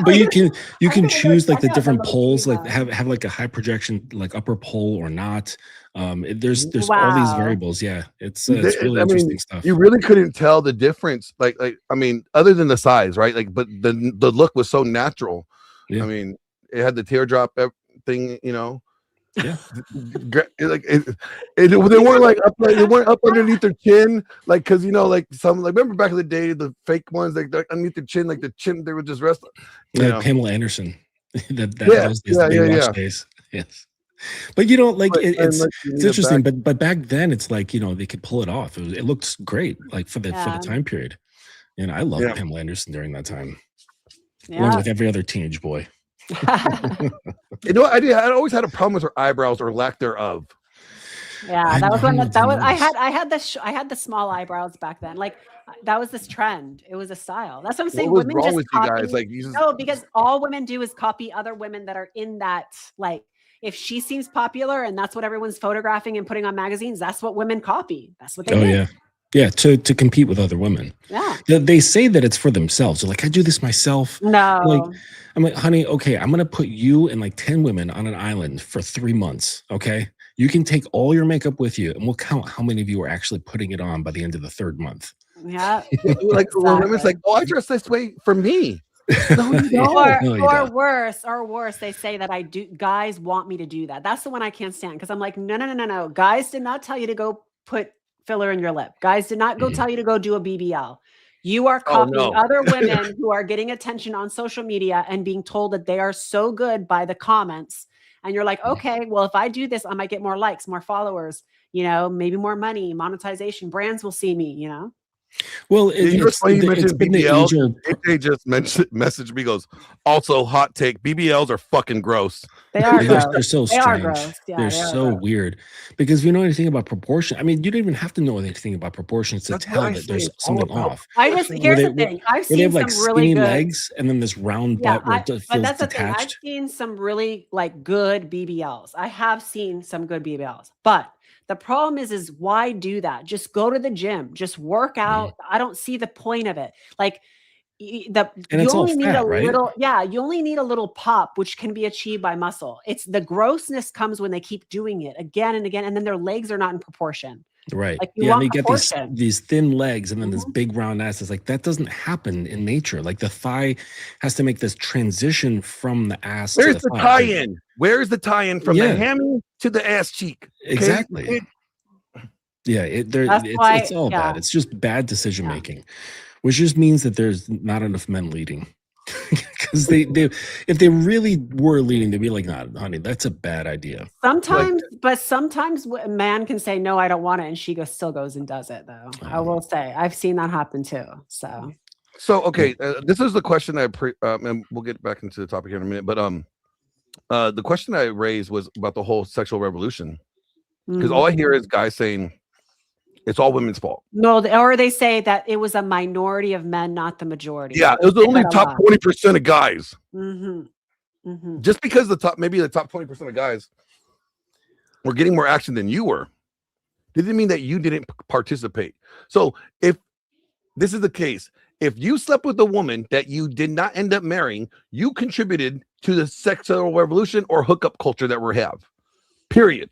but you can choose like the different poles, like have like a high projection, like upper pole or not. There's all these variables. Yeah, it's really interesting stuff. You really couldn't tell the difference. Like I mean, other than the size, right? Like, but the look was so natural. Yeah. I mean, it had the teardrop thing, you know. Yeah, like they weren't like up, they weren't up underneath their chin, like because you know, like some like remember back in the day, the fake ones like underneath their chin, like the chin they would just rest. Pamela Anderson. Days. Yes, but you know, like it's interesting. But back then, it's like you know they could pull it off. It looked great, like for the time period. And I loved Pamela Anderson during that time, along with every other teenage boy. You know, I always had a problem with her eyebrows or lack thereof. Yeah, that was one that was I had the small eyebrows back then. Like that was this trend. It was a style. That's what I'm saying. What was women wrong just with copy, you guys? Like no, because all women do is copy other women that are in that. Like if she seems popular and that's what everyone's photographing and putting on magazines, that's what women copy. That's what they do. Yeah, to compete with other women. Yeah. They say that it's for themselves. They're like, I do this myself. No. I'm like, honey, okay, I'm going to put you and like 10 women on an island for 3 months, okay? You can take all your makeup with you, and we'll count how many of you are actually putting it on by the end of the 3rd month. Yeah. Like women's like, oh, I dress this way for me. No, you don't. Or worse, they say that I do. Guys want me to do that. That's the one I can't stand because I'm like, no. Guys did not tell you to go put filler in your lip. Guys did not go tell you to go do a BBL. You are Oh, copying no. other women who are getting attention on social media and being told that they are so good by the comments. And you're like, okay, well, if I do this, I might get more likes, more followers, maybe more money, monetization, brands will see me, Well, You know what's funny? You it's mentioned been the BBLs. age old. AJ just messaged me, goes, also hot take, BBLs are fucking gross. They are gross. They're so They are strange. gross. Yeah, They're they are so gross. weird because if you know anything about proportion, I mean, you don't even have to know anything about proportions to That's what tell I that say, there's it's all something about off. Here's the thing. I've Where they seen have like some really skinny good. legs and then this round Yeah, butt where it but feels that's the thing. I've detached. seen some really like good BBLs. I have seen some good BBLs, but the problem is why do that? Just go to the gym, just work out. I don't see the point of it. Like And you it's all only need fat, a right? little, you only need a little pop, which can be achieved by muscle. It's the grossness comes when they keep doing it again and again, and then their legs are not in proportion. Right. Like you Yeah, and want you get proportion. these thin legs and then this big round ass. It's like that doesn't happen in nature. Like the thigh has to make this transition from the ass Where's to the the thigh. Like, tie-in? Where's the tie-in from Yeah. the hammy to the ass cheek? Okay? exactly. Yeah, That's why, it's all bad. yeah. It's just bad decision making, which just means that there's not enough men leading. Because they if they really were leading, they'd be like, "Nah, honey, that's a bad idea." Sometimes a man can say, no, I don't want it. And she still goes and does it though. I will say, I've seen that happen too. So okay, this is the question and we'll get back into the topic here in a minute. But the question I raised was about the whole sexual revolution, because all I hear is guys saying it's all women's fault. No, or they say that it was a minority of men, not the majority. Yeah, it was only top 20% of guys. Just because maybe the top 20% of guys were getting more action than you were, didn't mean that you didn't participate. So if this is the case, if you slept with a woman that you did not end up marrying, you contributed to the sexual revolution or hookup culture that we have. Period.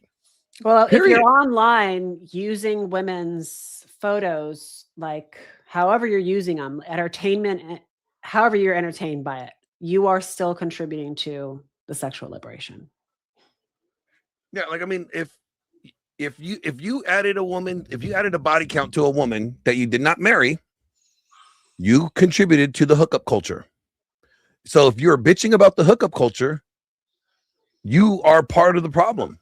Well, Period. if you're online using women's photos, like however you're using them, entertainment, however you're entertained by it, you are still contributing to the sexual liberation. Yeah, like I mean, if you added a body count to a woman that you did not marry, you contributed to the hookup culture. So if you're bitching about the hookup culture, you are part of the problem.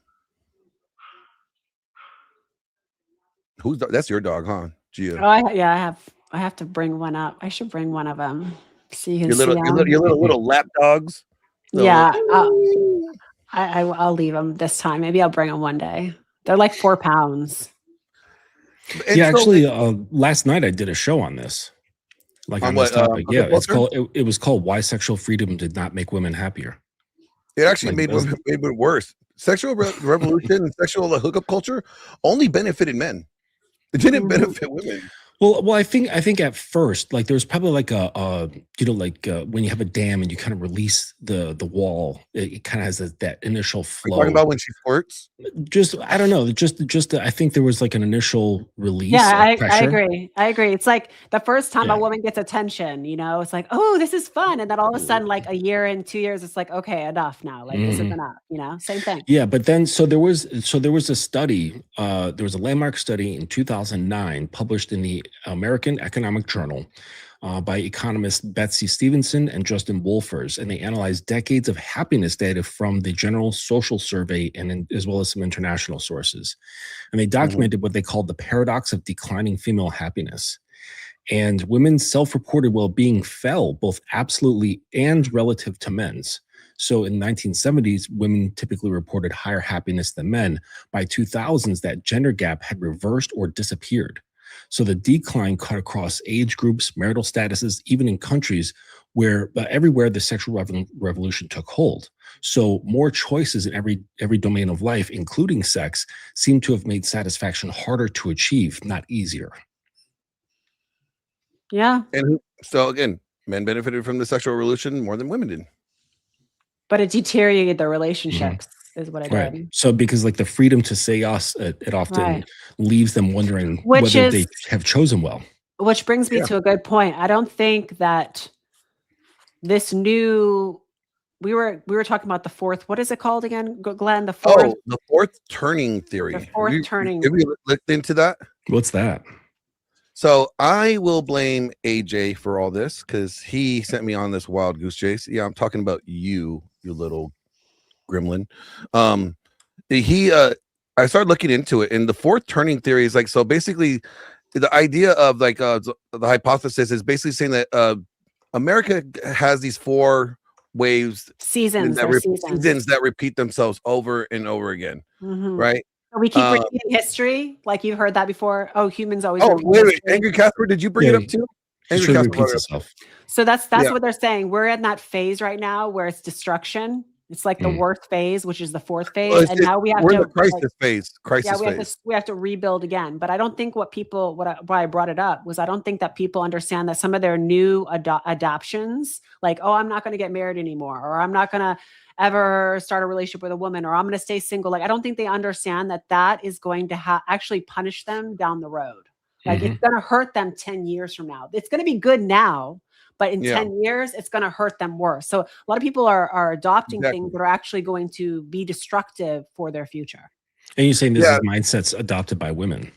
That's your dog, huh, Gia? Oh, I have to bring one up. I should bring one of them so you can Your little lap dogs. Yeah, I'll leave them this time. Maybe I'll bring them one day. They're like 4 pounds. Yeah, actually, last night I did a show on this, like on this topic. Yeah, it was called "Why Sexual Freedom Did Not Make Women Happier." It actually made women worse. Sexual revolution and sexual hookup culture only benefited men. It didn't benefit women. Well, I think at first, like there was probably like when you have a dam and you kind of release the wall, it kind of has that initial flow. Talking about when she squirts? I don't know. I think there was like an initial release. Yeah, I pressure. agree. It's like the first time a woman gets attention, it's like, oh, this is fun. And then all of a sudden, like a year and 2 years, it's like, okay, enough now. Like this is enough, same thing. Yeah, but then so there was a study, there was a landmark study in 2009 published in the American Economic Journal by economists Betsy Stevenson and Justin Wolfers, and they analyzed decades of happiness data from the General Social Survey and as well as some international sources. And they documented what they called the paradox of declining female happiness. And women's self-reported well-being fell both absolutely and relative to men's. So in the 1970s, women typically reported higher happiness than men. By 2000s, that gender gap had reversed or disappeared. So the decline cut across age groups, marital statuses, even in countries where everywhere the sexual revolution took hold. So more choices in every domain of life, including sex, seem to have made satisfaction harder to achieve, not easier. Yeah. And so again, men benefited from the sexual revolution more than women did. But it deteriorated their relationships, is what it did. So because like the freedom to say yes, it often leaves them wondering whether they have chosen well. Which brings me to a good point. I don't think that this new we were talking about the fourth, what is it called again, Glenn? The fourth turning theory. The fourth turning. Have you looked into that? What's that? So I will blame AJ for all this because he sent me on this wild goose chase. Yeah, I'm talking about you little gremlin. I started looking into it, and the fourth turning theory is like, so basically the idea of like the hypothesis is basically saying that America has these 4 waves seasons that repeat themselves over and over again, right? We keep repeating history, like you've heard that before. Oh, humans always. Oh, repeat wait, history. Angry Casper, did you bring it up too? Angry History Casper repeats itself. So that's what they're saying. We're in that phase right now where it's destruction. It's like the worst phase, which is the 4th phase, Well, and now we have we're to in the crisis phase. we have to rebuild again. But I don't think why I brought it up was I don't think that people understand that some of their new adoptions, like, oh, I'm not going to get married anymore, or I'm not going to ever start a relationship with a woman, or I'm going to stay single. Like, I don't think they understand that is going to actually punish them down the road. Like, it's going to hurt them 10 years from now. It's going to be good now, but in 10 years, it's going to hurt them worse. So a lot of people are adopting things that are actually going to be destructive for their future. And you're saying this is mindsets adopted by women.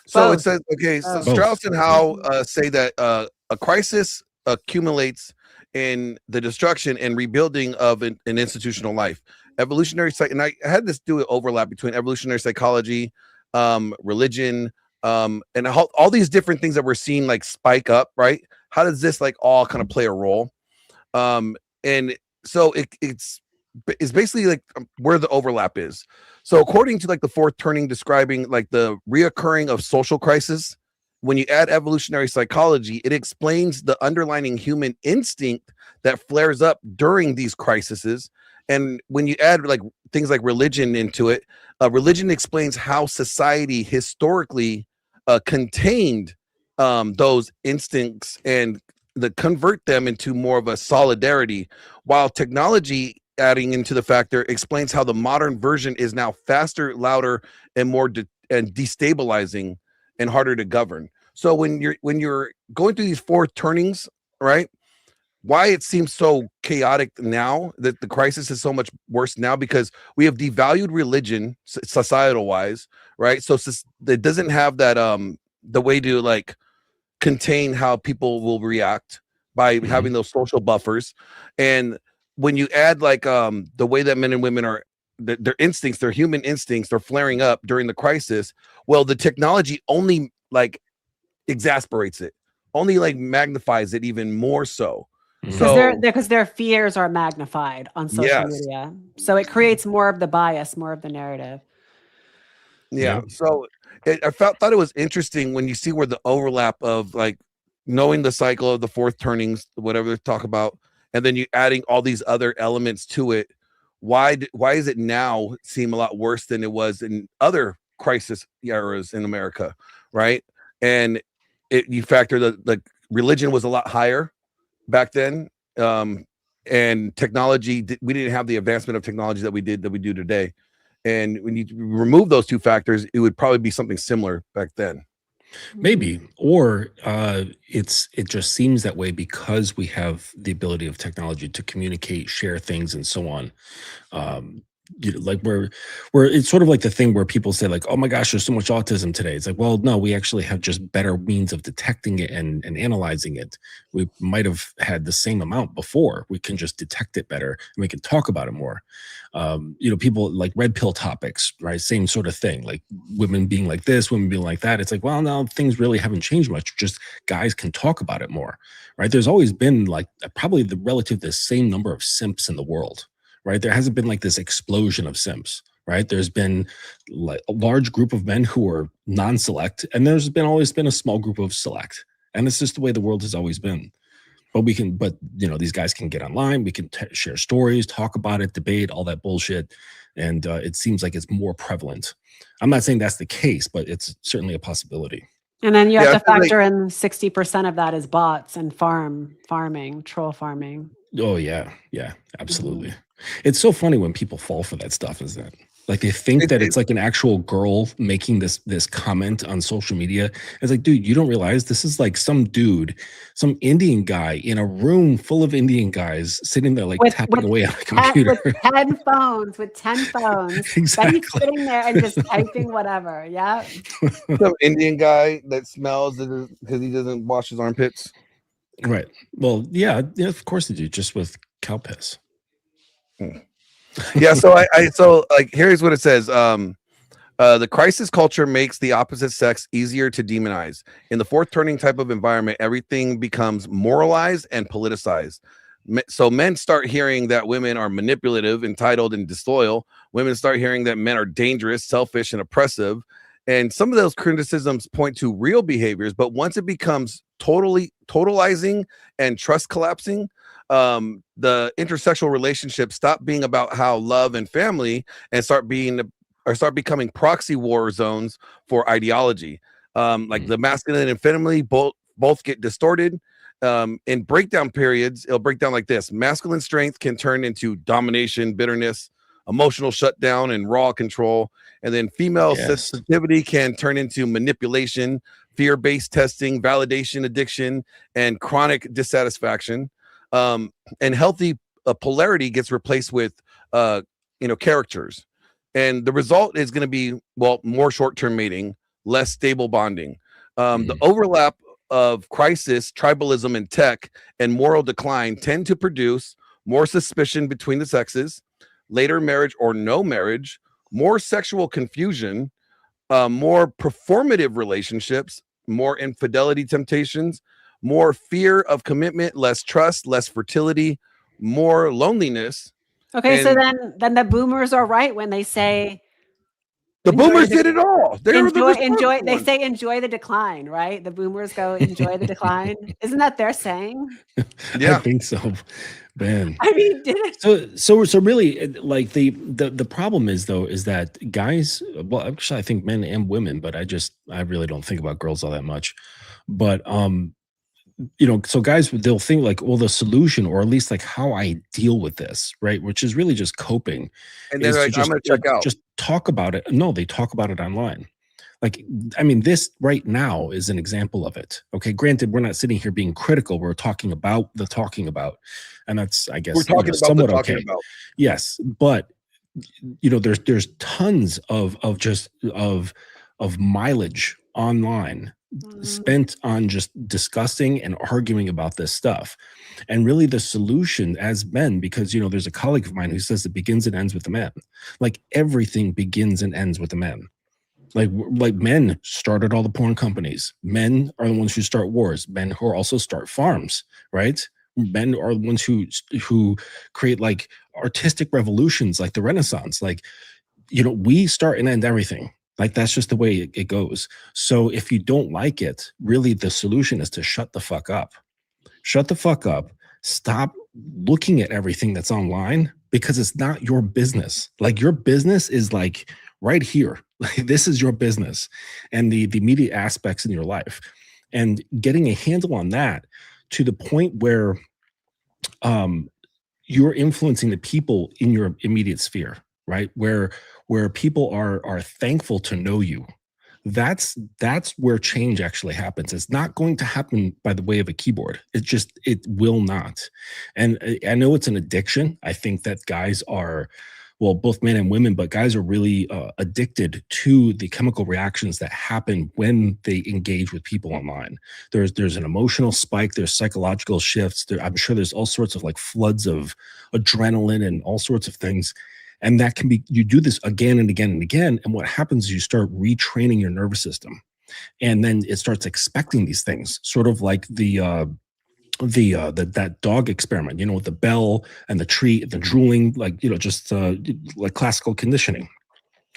So it says, okay, so Strauss and Howe say that a crisis accumulates in the destruction and rebuilding of an institutional life. Evolutionary and I had this overlap between evolutionary psychology, religion, and all these different things that we're seeing like spike up, right? How does this like all kind of play a role? And so it's basically like where the overlap is. So according to like the 4th turning describing like the reoccurring of social crisis, when you add evolutionary psychology, it explains the underlying human instinct that flares up during these crises. And when you add like things like religion into it, religion explains how society historically contained those instincts and convert them into more of a solidarity, while technology adding into the factor explains how the modern version is now faster, louder, and more and destabilizing and harder to govern. So when you're going through these 4 turnings, right? Why it seems so chaotic now, that the crisis is so much worse now, because we have devalued religion societal wise, right? So it doesn't have that the way to like contain how people will react by having those social buffers. And when you add like the way that men and women are, their instincts, their human instincts are flaring up during the crisis, well, the technology only like exasperates it, only like magnifies it even more so. Because their fears are magnified on social media. So it creates more of the bias, more of the narrative. Yeah. So I thought it was interesting when you see where the overlap of like knowing the cycle of the 4th turnings, whatever they talk about, and then you adding all these other elements to it. Why is it now seem a lot worse than it was in other crisis eras in America, right? And you factor the religion was a lot higher back then, and technology, we didn't have the advancement of technology that we do today. And when you remove those 2 factors, it would probably be something similar back then. Maybe, or it just seems that way because we have the ability of technology to communicate, share things, and so on. Like where it's sort of like the thing where people say like, oh my gosh, there's so much autism today. It's like, well, no, we actually have just better means of detecting it and analyzing it. We might have had the same amount before. We can just detect it better and we can talk about it more. People like red pill topics, right? Same sort of thing, like women being like this, women being like that. It's like, well, now things really haven't changed much. Just guys can talk about it more, right? There's always been like probably the same number of simps in the world. Right? There hasn't been like this explosion of simps, right? There's been like a large group of men who are non-select, and there's always been a small group of select. And it's just the way the world has always been. But these guys can get online, we can share stories, talk about it, debate, all that bullshit. And it seems like it's more prevalent. I'm not saying that's the case, but it's certainly a possibility. And then you have to factor in 60% of that is bots and farming, troll farming. Oh yeah. Yeah, absolutely. It's so funny when people fall for that stuff, isn't it? Like they think that it's like an actual girl making this comment on social media. It's like, dude, you don't realize this is like some dude, some Indian guy in a room full of Indian guys sitting there like tapping away on a computer. With 10 phones, Exactly. He's sitting there and just typing whatever. Yeah. Some Indian guy that smells because he doesn't wash his armpits. Right. Well, yeah, of course they do, just with cow piss. Yeah, so so like here's what it says. The crisis culture makes the opposite sex easier to demonize. In the fourth turning type of environment, everything becomes moralized and politicized. So men start hearing that women are manipulative, entitled, and disloyal. Women start hearing that men are dangerous, selfish, and oppressive. And some of those criticisms point to real behaviors, but once it becomes totalizing and trust collapsing, the intersexual relationships stop being about how love and family and start becoming proxy war zones for ideology. Like the masculine and feminine both get distorted. In breakdown periods, it'll break down like this: masculine strength can turn into domination, bitterness, emotional shutdown, and raw control. And then female sensitivity can turn into manipulation, fear-based testing, validation addiction, and chronic dissatisfaction. And healthy polarity gets replaced with characters. And the result is going to be, well, more short-term mating, less stable bonding. The overlap of crisis, tribalism, and tech and moral decline tend to produce more suspicion between the sexes, later marriage or no marriage, more sexual confusion, more performative relationships, more infidelity temptations, more fear of commitment, less trust, less fertility, more loneliness. Okay, so then the boomers are right when they say the boomers did it all. They enjoy. They say enjoy the decline, right? The boomers go enjoy the decline. Isn't that their saying? Yeah, I think so, man. I mean, so really, like the problem is that guys. Well, actually, I think men and women, but I really don't think about girls all that much. But so guys, they'll think like, well, the solution, or at least like how I deal with this, right? Which is really just coping. And then like, I'm going to check out. Just talk about it. No, they talk about it online. Like, I mean, this right now is an example of it. Okay, granted, we're not sitting here being critical. We're talking about, and that's, I guess, we're talking about somewhat the talking okay. about. Yes, but there's tons of mileage online spent on just discussing and arguing about this stuff. And really the solution as men, because there's a colleague of mine who says it begins and ends with the men. Like everything begins and ends with the men. Like men started all the porn companies. Men are the ones who start wars. Men who also start farms, right? Men are the ones who create like artistic revolutions, like the Renaissance. Like, we start and end everything. Like that's just the way it goes. So if you don't like it, really the solution is to shut the fuck up. Shut the fuck up. Stop looking at everything that's online, because it's not your business. Like your business is like right here. Like this is your business and the immediate aspects in your life. And getting a handle on that to the point where you're influencing the people in your immediate sphere, right? Where people are thankful to know you. That's where change actually happens. It's not going to happen by the way of a keyboard. It will not. And I know it's an addiction. I think that guys are, well, both men and women, but guys are really addicted to the chemical reactions that happen when they engage with people online. There's an emotional spike. There's psychological shifts. I'm sure there's all sorts of like floods of adrenaline and all sorts of things. And that can be, you do this again and again and again. And what happens is you start retraining your nervous system. And then it starts expecting these things, sort of like that dog experiment, with the bell and the treat, the drooling, like, just like classical conditioning.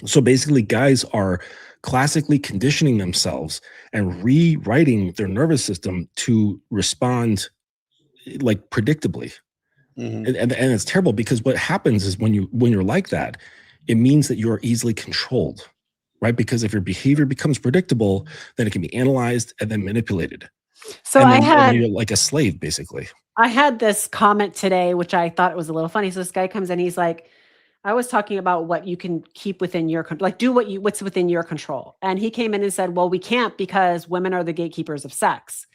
So basically guys are classically conditioning themselves and rewriting their nervous system to respond like predictably. And it's terrible, because what happens is when you're like that, it means that you're easily controlled, right? Because if your behavior becomes predictable, then it can be analyzed and then manipulated. So and then you're like a slave, basically. I had this comment today, which I thought was a little funny. So this guy comes in, he's like, I was talking about what you can keep within your like do what's within your control. And he came in and said, well, we can't because women are the gatekeepers of sex.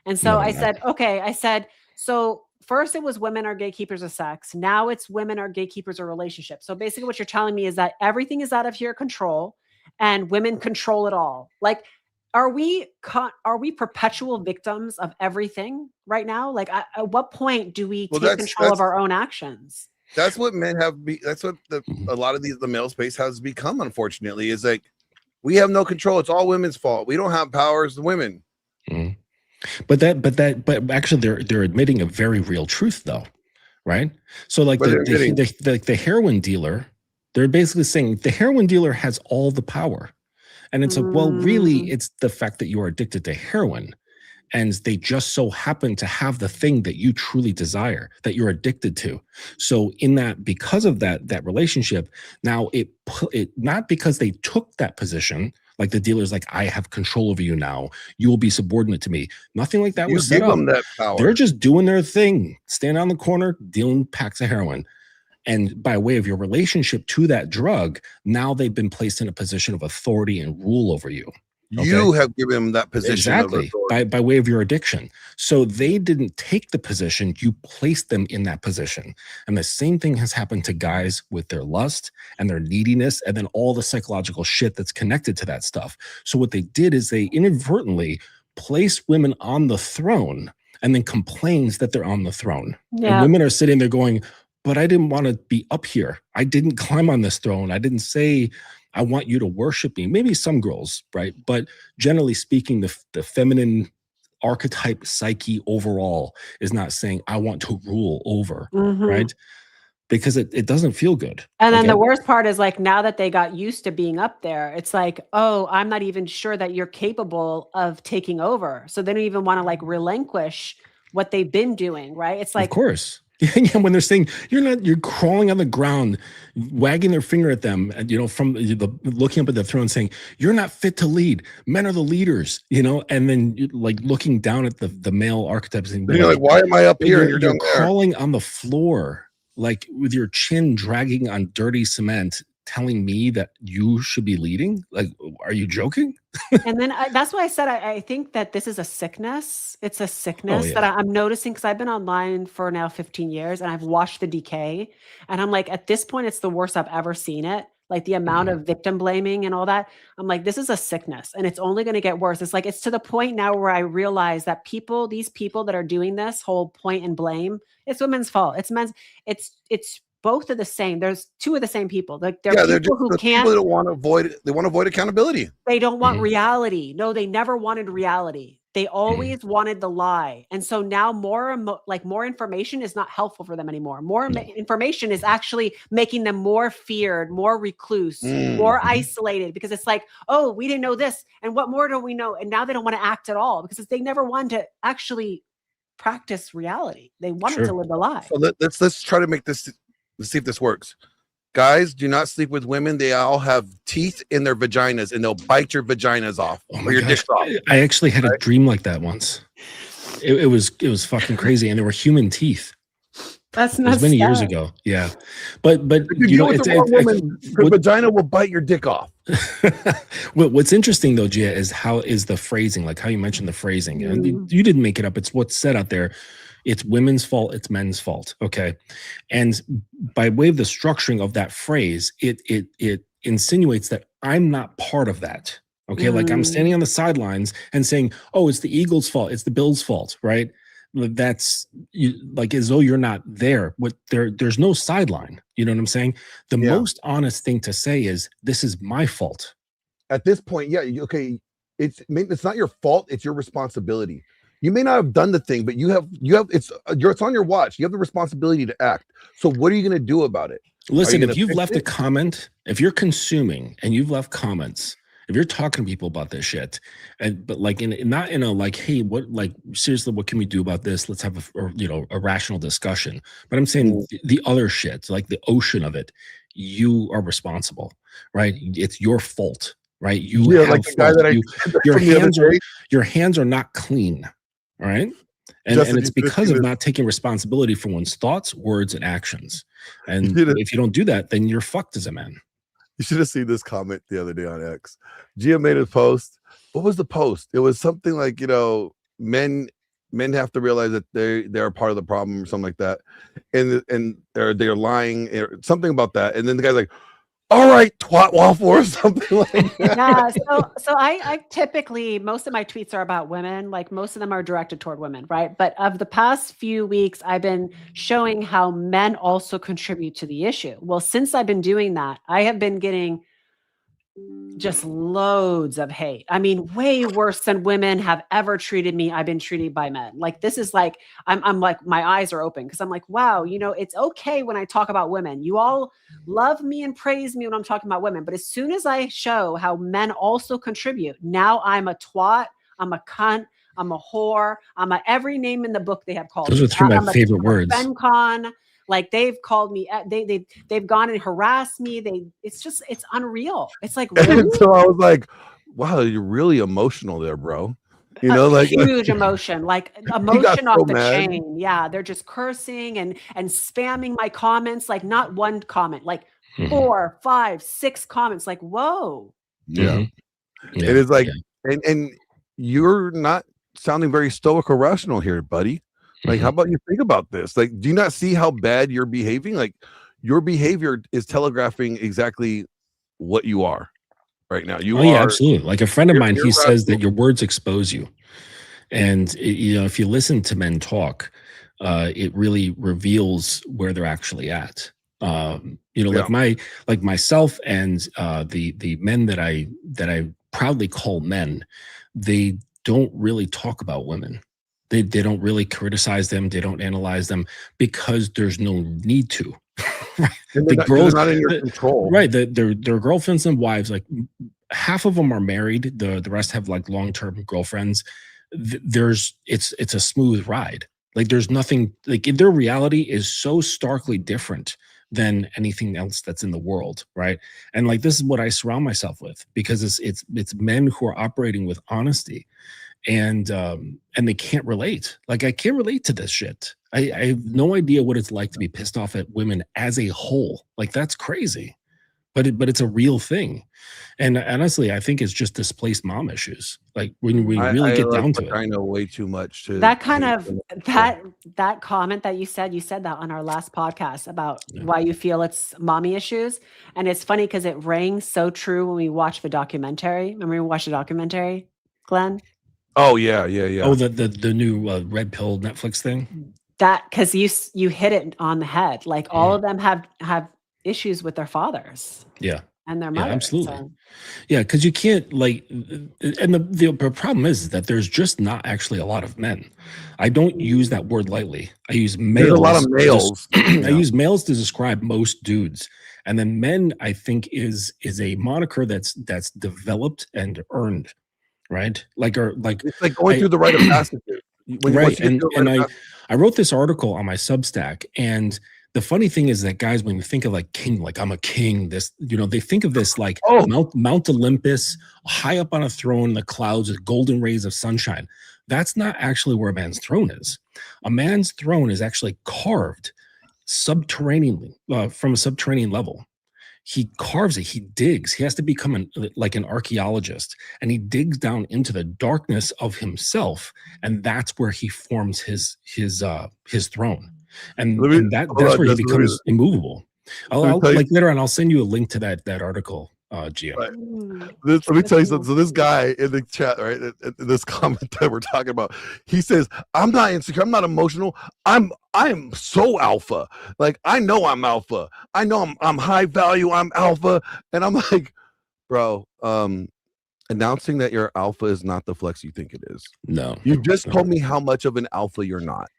And so No, I they're said, okay, I said, so first it was women are gatekeepers of sex. Now it's women are gatekeepers of relationships. So basically what you're telling me is that everything is out of your control and women control it all. Like, are we perpetual victims of everything right now? Like at what point do we take control of our own actions? That's what men have. That's what a lot of the male space has become. Unfortunately, is like we have no control. It's all women's fault. We don't have power as the women. Mhm. But actually, they're admitting a very real truth, though, right? So, like the heroin dealer, they're basically saying the heroin dealer has all the power, and it's like, well, really, it's the fact that you are addicted to heroin. And they just so happen to have the thing that you truly desire, that you're addicted to. So in that, because of that relationship, now it not because they took that position, like the dealer's like, I have control over you now. You will be subordinate to me. Nothing like that was set up. Them that power. They're just doing their thing, standing on the corner, dealing packs of heroin. And by way of your relationship to that drug, now they've been placed in a position of authority and rule over you. Okay? You have given them that position exactly by way of your addiction. So they didn't take the position, you placed them in that position. And the same thing has happened to guys with their lust and their neediness and then all the psychological shit that's connected to that stuff. So what they did is they inadvertently placed women on the throne and then complains that they're on the throne. Yeah. And women are sitting there going, but I didn't want to be up here. I didn't climb on this throne. I didn't say I want you to worship me. Maybe some girls, right? But generally speaking, the feminine archetype psyche overall is not saying I want to rule over, right? Because it doesn't feel good. And then the worst part is like now that they got used to being up there, it's like, oh, I'm not even sure that you're capable of taking over. So they don't even want to like relinquish what they've been doing, right? It's like, of course. Yeah, when they're saying you're crawling on the ground, wagging their finger at them, and from looking up at the throne, saying you're not fit to lead. Men are the leaders, and then like looking down at the male archetypes, and you're like, why am I up here? You're crawling on the floor, like with your chin dragging on dirty cement, telling me that you should be leading. Like, are you joking? And then that's why I said I think that this is a sickness. It's a sickness that I'm noticing because I've been online for now 15 years and I've watched the decay. And I'm like, at this point, it's the worst I've ever seen it. Like the amount of victim blaming and all that. I'm like, this is a sickness and it's only going to get worse. It's like, it's to the point now where I realize that these people that are doing this whole point and blame, it's women's fault. It's men's, it's both are the same. There's two of the same people. Like they're people who can't. People don't want to avoid. They want to avoid accountability. They don't want reality. No, they never wanted reality. They always wanted the lie. And so now more information is not helpful for them anymore. More information is actually making them more feared, more recluse, more isolated because it's like, oh, we didn't know this. And what more do we know? And now they don't want to act at all because they never wanted to actually practice reality. They wanted to live the lie. So let's try to make this. Let's see if this works. Guys, do not sleep with women. They all have teeth in their vaginas and they'll bite your vaginas off or your dicks off. I actually had a dream like that once. It was fucking crazy. And there were human teeth. That's not many years ago. Yeah. But her vagina will bite your dick off. What's interesting though, Gia, is the phrasing, like how you mentioned the phrasing. And you didn't make it up. It's what's said out there. It's women's fault. It's men's fault. Okay. And by way of the structuring of that phrase, it insinuates that I'm not part of that. Okay. Like I'm standing on the sidelines and saying, oh, it's the Eagles' fault. It's the Bills' fault. Right. That's like as though you're not there. There's no sideline. You know what I'm saying? The most honest thing to say is this is my fault. At this point, okay. It's not your fault. It's your responsibility. You may not have done the thing, but you have it's on your watch. You have the responsibility to act. So what are you going to do about it? Listen, if you've left a comment, if you're consuming and you've left comments, if you're talking to people about this shit, but like not in a like, hey, what, like seriously, what can we do about this? Let's have a rational discussion. But I'm saying the other shit, like the ocean of it, you are responsible, right? It's your fault, right? You have like the guy that your hands are not clean. All right. And it's because of not taking responsibility for one's thoughts, words, and actions. And if you don't do that, then you're fucked as a man. You should have seen this comment the other day on X. Gia made a post. What was the post? It was something like, men have to realize that they're part of the problem or something like that. And they're lying or something about that. And then the guy's like, all right, twat waffle or something like that. Yeah. So I typically, most of my tweets are about women. Like most of them are directed toward women, right? But of the past few weeks, I've been showing how men also contribute to the issue. Well, since I've been doing that, I have been getting just loads of hate. I mean, way worse than women have ever treated me. I've been treated by men. Like this is like, I'm like, my eyes are open because I'm like, wow, it's okay when I talk about women. You all love me and praise me when I'm talking about women. But as soon as I show how men also contribute, now I'm a twat, I'm a cunt, I'm a whore, I'm a every name in the book they have called Those me. are three of my favorite words. FenCon. Like they've called me, they've gone and harassed me. It's unreal. It's like, really? And so I was like, wow, you're really emotional there, bro. Like huge emotion, like emotion off so the mad. chain. Yeah. They're just cursing and spamming my comments. Like not one comment, like 4, 5, 6 comments. Like, whoa. Yeah. It is like, and you're not sounding very stoic or rational here, buddy. Like, how about you think about this? Like, do you not see how bad you're behaving? Like, your behavior is telegraphing exactly what you are right now. Yeah, absolutely. Like a friend of mine, he says that your words expose you. And, if you listen to men talk, it really reveals where they're actually at. Like myself and the men that I proudly call men, they don't really talk about women. They don't really criticize them. They don't analyze them because there's no need to. The girls not in your control, right? Their girlfriends and wives, like half of them are married. The rest have like long-term girlfriends. It's a smooth ride. Like there's nothing, like their reality is so starkly different than anything else that's in the world, right? And like this is what I surround myself with because it's men who are operating with honesty. And they can't relate. Like I can't relate to this shit. I have no idea what it's like to be pissed off at women as a whole. Like that's crazy, but it's a real thing. And honestly, I think it's just displaced mom issues. Like when we really get down to it, I know way too much. That kind of that comment that you said that on our last podcast about why you feel it's mommy issues, and it's funny because it rang so true when we watched the documentary. Remember we watched the documentary, Glenn? Oh yeah. Oh, the new red pill Netflix thing. That because you hit it on the head. Like all of them have issues with their fathers. Yeah. And their mothers. Yeah, absolutely. So. Yeah, because you can't and the problem is that there's just not actually a lot of men. I don't use that word lightly. I use males. There's a lot of males. I use males to describe most dudes. And then men, I think, is a moniker that's developed and earned. Right? It's like going through the rite of passage. Right. And I wrote this article on my Substack, and the funny thing is that guys, when you think of like king, like I'm a king, this, they think of this like Mount Olympus, high up on a throne, the clouds, the golden rays of sunshine. That's not actually where a man's throne is. A man's throne is actually carved subterraneanly, from a subterranean level. He carves it. He digs. He has to become like an archaeologist, and he digs down into the darkness of himself, and that's where he forms his throne, and that's where he becomes immovable. I'll like later on. I'll send you a link to that article, Gia. Right. Let me tell you something. So this guy in the chat, right, this comment that we're talking about, he says, "I'm not insecure. I'm not emotional. I am so alpha. Like I know I'm alpha. I know I'm high value. I'm alpha." And I'm like, bro, announcing that you're alpha is not the flex you think it is. No, you just told me how much of an alpha you're not.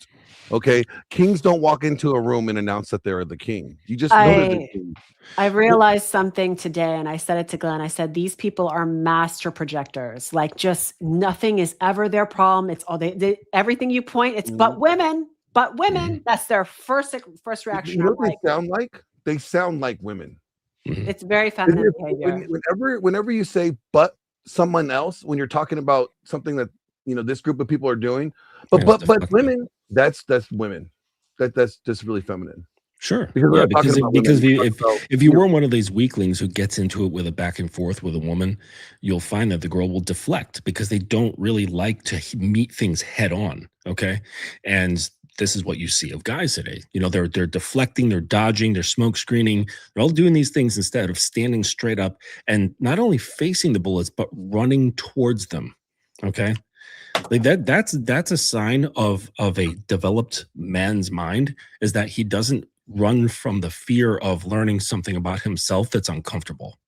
Okay, kings don't walk into a room and announce that they're the king. You just know they're the king. I realized something today, and I said it to Glenn. I said, these people are master projectors. Like, just nothing is ever their problem. It's all they everything you point. It's but women. That's their first reaction. You know what they sound like? They sound like women. It's very feminine behavior. Whenever you say "but someone else," when you're talking about something that this group of people are doing. But women, that's women. That's just really feminine. Sure. Because Yeah, we're talking because about because women, if you were one of these weaklings who gets into it with a back and forth with a woman, you'll find that the girl will deflect because they don't really like to meet things head on. Okay, and this is what you see of guys today. They're deflecting, they're dodging, they're smoke screening. They're all doing these things instead of standing straight up and not only facing the bullets but running towards them. Okay. Like that's a sign of a developed man's mind, is that he doesn't run from the fear of learning something about himself that's uncomfortable,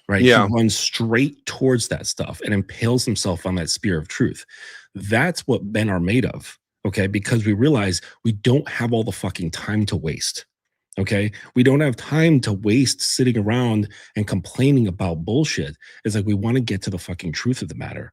right? Yeah. He runs straight towards that stuff and impales himself on that spear of truth. That's what men are made of, okay? Because we realize we don't have all the fucking time to waste. Okay. We don't have time to waste sitting around and complaining about bullshit. It's like we want to get to the fucking truth of the matter.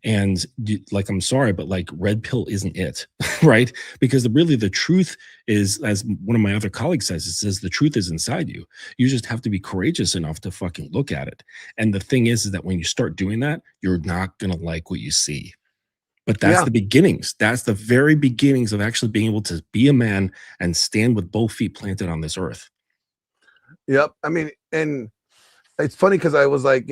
And like, I'm sorry, but like red pill isn't it, right? Because really the truth is, as one of my other colleagues says, it says the truth is inside you. You just have to be courageous enough to fucking look at it. And the thing is that when you start doing that, you're not going to like what you see. But that's the beginnings. That's the very beginnings of actually being able to be a man and stand with both feet planted on this earth. Yep. I mean, and it's funny because I was like,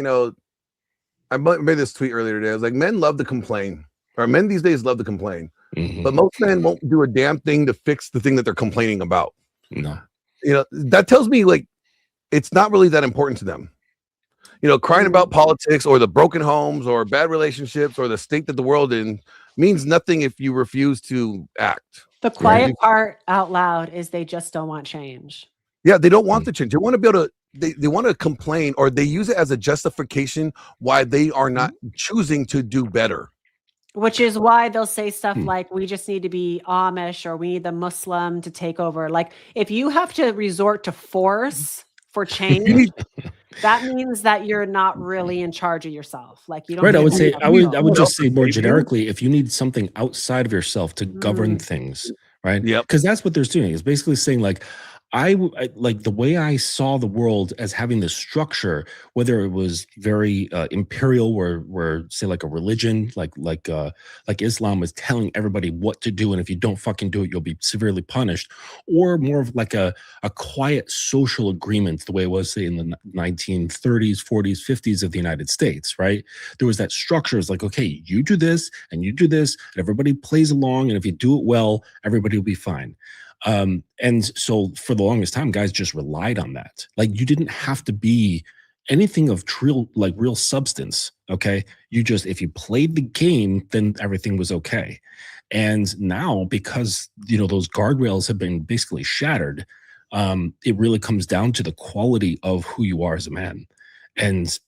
I made this tweet earlier today. I was like, men love to complain, or men these days love to complain, but most men won't do a damn thing to fix the thing that they're complaining about. No. That tells me like it's not really that important to them. Crying about politics or the broken homes or bad relationships or the state that the world in means nothing if you refuse to act. The quiet part out loud is they just don't want change. Yeah, they don't want the change. They want to be able to, they want to complain, or they use it as a justification why they are not choosing to do better. Which is why they'll say stuff like, we just need to be Amish, or we need the Muslim to take over. Like, if you have to resort to force for change, that means that you're not really in charge of yourself. Like, you don't. Right. I would just say more generically, if you need something outside of yourself to govern things, right? Yeah. Because that's what they're doing. Is basically saying like, I like the way I saw the world as having this structure, whether it was very imperial, where say like a religion, like Islam was telling everybody what to do, and if you don't fucking do it, you'll be severely punished, or more of like a quiet social agreement, the way it was say in the 1930s, 40s, 50s of the United States, right? There was that structure. It's like, okay, you do this and you do this, and everybody plays along, and if you do it well, everybody will be fine. And so for the longest time, guys just relied on that. Like, you didn't have to be anything of real substance. Okay. If you played the game, then everything was okay. And now, because, those guardrails have been basically shattered, it really comes down to the quality of who you are as a man. And,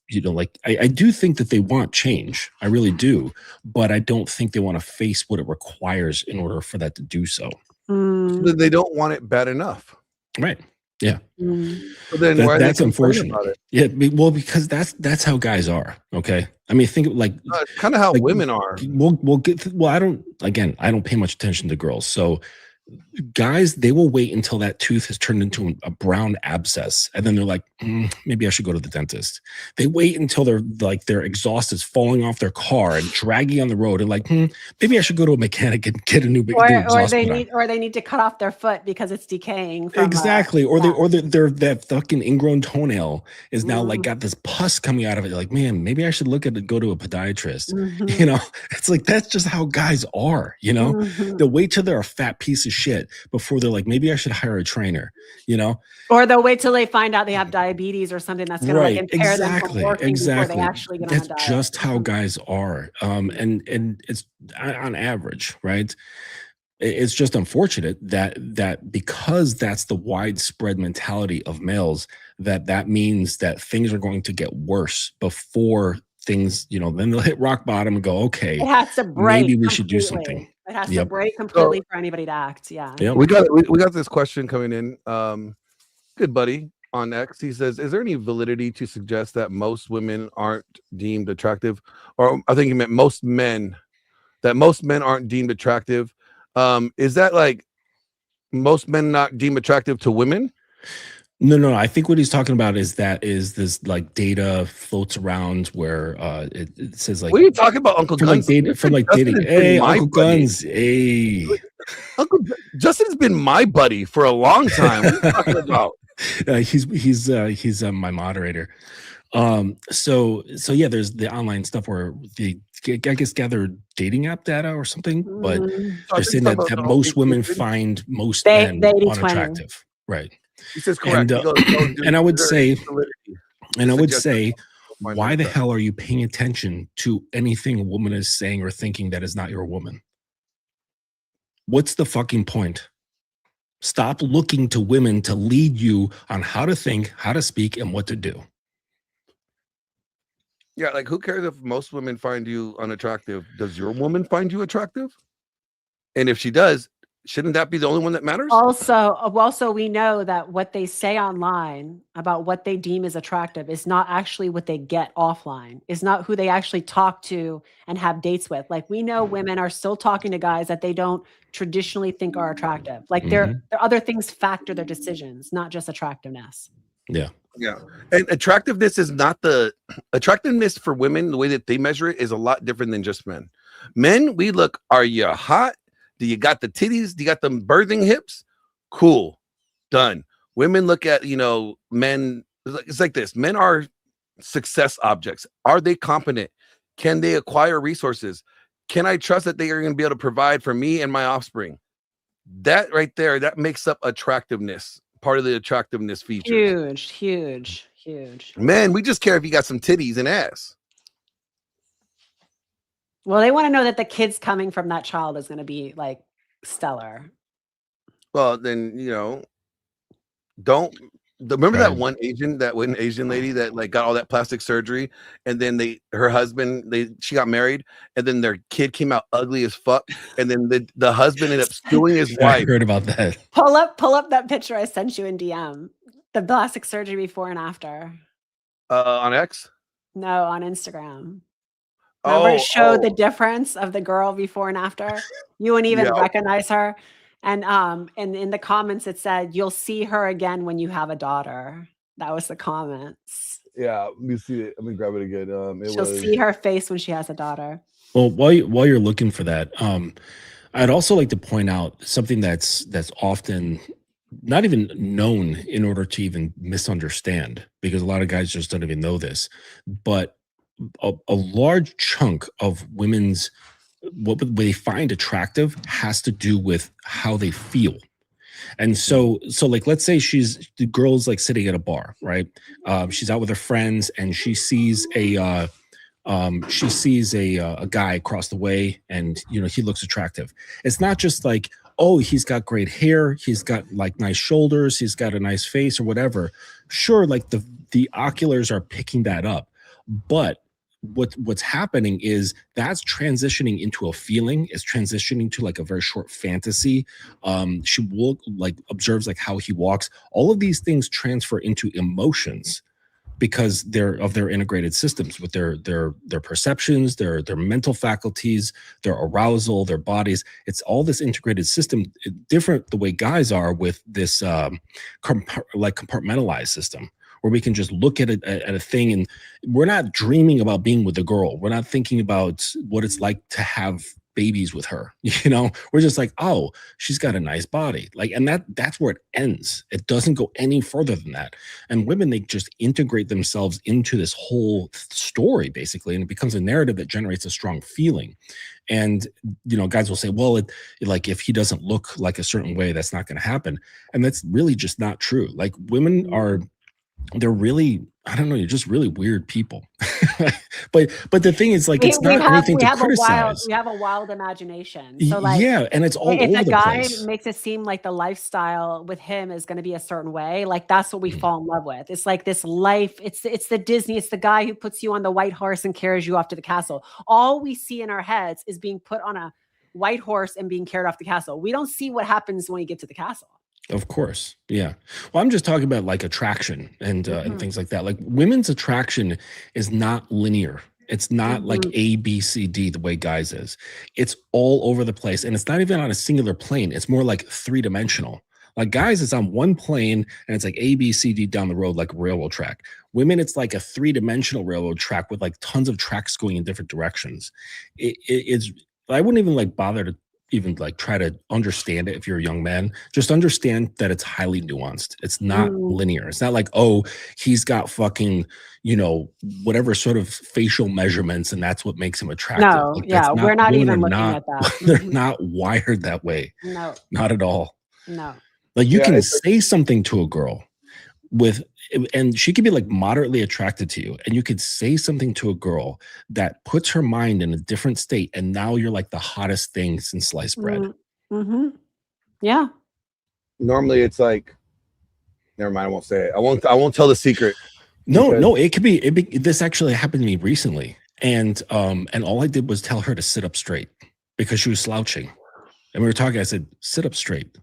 I do think that they want change. I really do. But I don't think they want to face what it requires in order for that to do so. They don't want it bad enough. Right. Yeah. So then that's unfortunate. About it? Yeah. Well, because that's how guys are. Okay. I mean, think like kind of how women are. We'll get. I don't pay much attention to girls. So guys, they will wait until that tooth has turned into a brown abscess, and then they're like, maybe I should go to the dentist. They wait until their exhaust is falling off their car and dragging on the road, and like, maybe I should go to a mechanic and get a new exhaust. Or they need to cut off their foot because it's decaying. Exactly. Or that fucking ingrown toenail is now like got this pus coming out of it. You're like, man, maybe I should go to a podiatrist. It's like, that's just how guys are. They'll wait till they're a fat piece of shit before they're like, maybe I should hire a trainer, or they'll wait till they find out they have diabetes or something that's going to impair them from working before they actually get on a diet. That's just how guys are. And it's on average, right? It's just unfortunate that because that's the widespread mentality of males, that means that things are going to get worse before things, then they'll hit rock bottom and go, okay, it has to break. Maybe we should do something. It has to break completely for anybody to act. Yeah. We got this question coming in. Good buddy on X. He says, is there any validity to suggest that most women aren't deemed attractive? Or I think he meant most men aren't deemed attractive. Is that like most men not deemed attractive to women? No. I think what he's talking about is this like data floats around where it says like What are you talking about, Uncle from like Guns? data from like Justin dating. has been Hey, my Uncle buddy. Guns. Hey. Justin's been my buddy for a long time. What are you talking about? He's my moderator. So yeah, there's the online stuff where the I guess gather dating app data or something, but they're saying that most women find most men They 80-20. unattractive, right? He says correct. And, He goes, and I would is there say, any validity and to I would suggest say, that find why the unattractive? hell are you paying attention to anything a woman is saying or thinking that is not your woman? What's the fucking point? Stop looking to women to lead you on how to think, how to speak, and what to do. Yeah, like who cares if most women find you unattractive? Does your woman find you attractive? And if she does, shouldn't that be the only one that matters? Also, we know that what they say online about what they deem as attractive is not actually what they get offline, is not who they actually talk to and have dates with. Like we know women are still talking to guys that they don't traditionally think are attractive. Like their other things factor their decisions, not just attractiveness. Yeah. Yeah. And attractiveness is not the attractiveness for women, the way that they measure it is a lot different than just men. Men, we look, are you hot? Do you got the titties? Do you got them birthing hips? Cool. Done. Women look at, men. It's like this. Men are success objects. Are they competent? Can they acquire resources? Can I trust that they are going to be able to provide for me and my offspring? That right there, that makes up attractiveness. Part of the attractiveness feature. Huge. Man, we just care if you got some titties and ass. Well, they want to know that the kids coming from that child is going to be like stellar. Well, then, don't remember that one Asian lady that like got all that plastic surgery, and then she got married, and then their kid came out ugly as fuck, and then the husband ended up suing his wife. I heard about that. Pull up that picture I sent you in DM. The plastic surgery before and after. On X? No, on Instagram. Remember it showed the difference of the girl before and after? You wouldn't even recognize her. And in the comments it said, "You'll see her again when you have a daughter." That was the comments. Yeah, let me see it. Let me grab it again. She'll see her face when she has a daughter. Well, while you're looking for that, I'd also like to point out something that's often not even known in order to even misunderstand, because a lot of guys just don't even know this. But a large chunk of women's what they find attractive has to do with how they feel. And so like, let's say the girl's like sitting at a bar, right? She's out with her friends and she sees a guy across the way, and he looks attractive. It's not just like, oh, he's got great hair, he's got like nice shoulders, he's got a nice face or whatever. Sure, like the oculars are picking that up, but what's happening is that's transitioning into a feeling, is transitioning to like a very short fantasy. She observes like how he walks. All of these things transfer into emotions because they're of their integrated systems with their perceptions, their mental faculties, their arousal, their bodies. It's all this integrated system, different the way guys are with this compartmentalized system, where we can just look at a thing, and we're not dreaming about being with a girl. We're not thinking about what it's like to have babies with her. We're just like, oh, she's got a nice body. Like, and that's where it ends. It doesn't go any further than that. And women, they just integrate themselves into this whole story, basically, and it becomes a narrative that generates a strong feeling. And guys will say, well, like if he doesn't look like a certain way, that's not going to happen. And that's really just not true. Like, women they're really, I don't know, you're just really weird people. but the thing is, like, it's not anything to criticize. We have a wild imagination. So like, yeah, and it's all over the place. If a guy makes it seem like the lifestyle with him is going to be a certain way, like that's what we fall in love with. It's like this life. It's the Disney. It's the guy who puts you on the white horse and carries you off to the castle. All we see in our heads is being put on a white horse and being carried off the castle. We don't see what happens when you get to the castle. Of course. Yeah. Well, I'm just talking about like attraction and things like that. Like, women's attraction is not linear. It's not like A, B, C, D the way guys is. It's all over the place. And it's not even on a singular plane. It's more like 3-dimensional. Like guys, it's on one plane and it's like A, B, C, D down the road like a railroad track. Women, it's like a 3-dimensional railroad track with like tons of tracks going in different directions. It's I wouldn't even like bother to even like try to understand it if you're a young man. Just understand that it's highly nuanced. It's not linear. It's not like, oh, he's got fucking, whatever sort of facial measurements and that's what makes him attractive. No, Like, yeah, we're not women even are looking not, at that. they're not wired that way. No, Not at all. no. Like you Yeah, can it's say something to a girl and she could be like moderately attracted to you, and you could say something to a girl that puts her mind in a different state, and now you're like the hottest thing since sliced bread. Mm-hmm. Yeah. Normally, it's like, never mind. I won't say it. I won't tell the secret. No, it could be. This actually happened to me recently, and all I did was tell her to sit up straight because she was slouching, and we were talking. I said, "Sit up straight."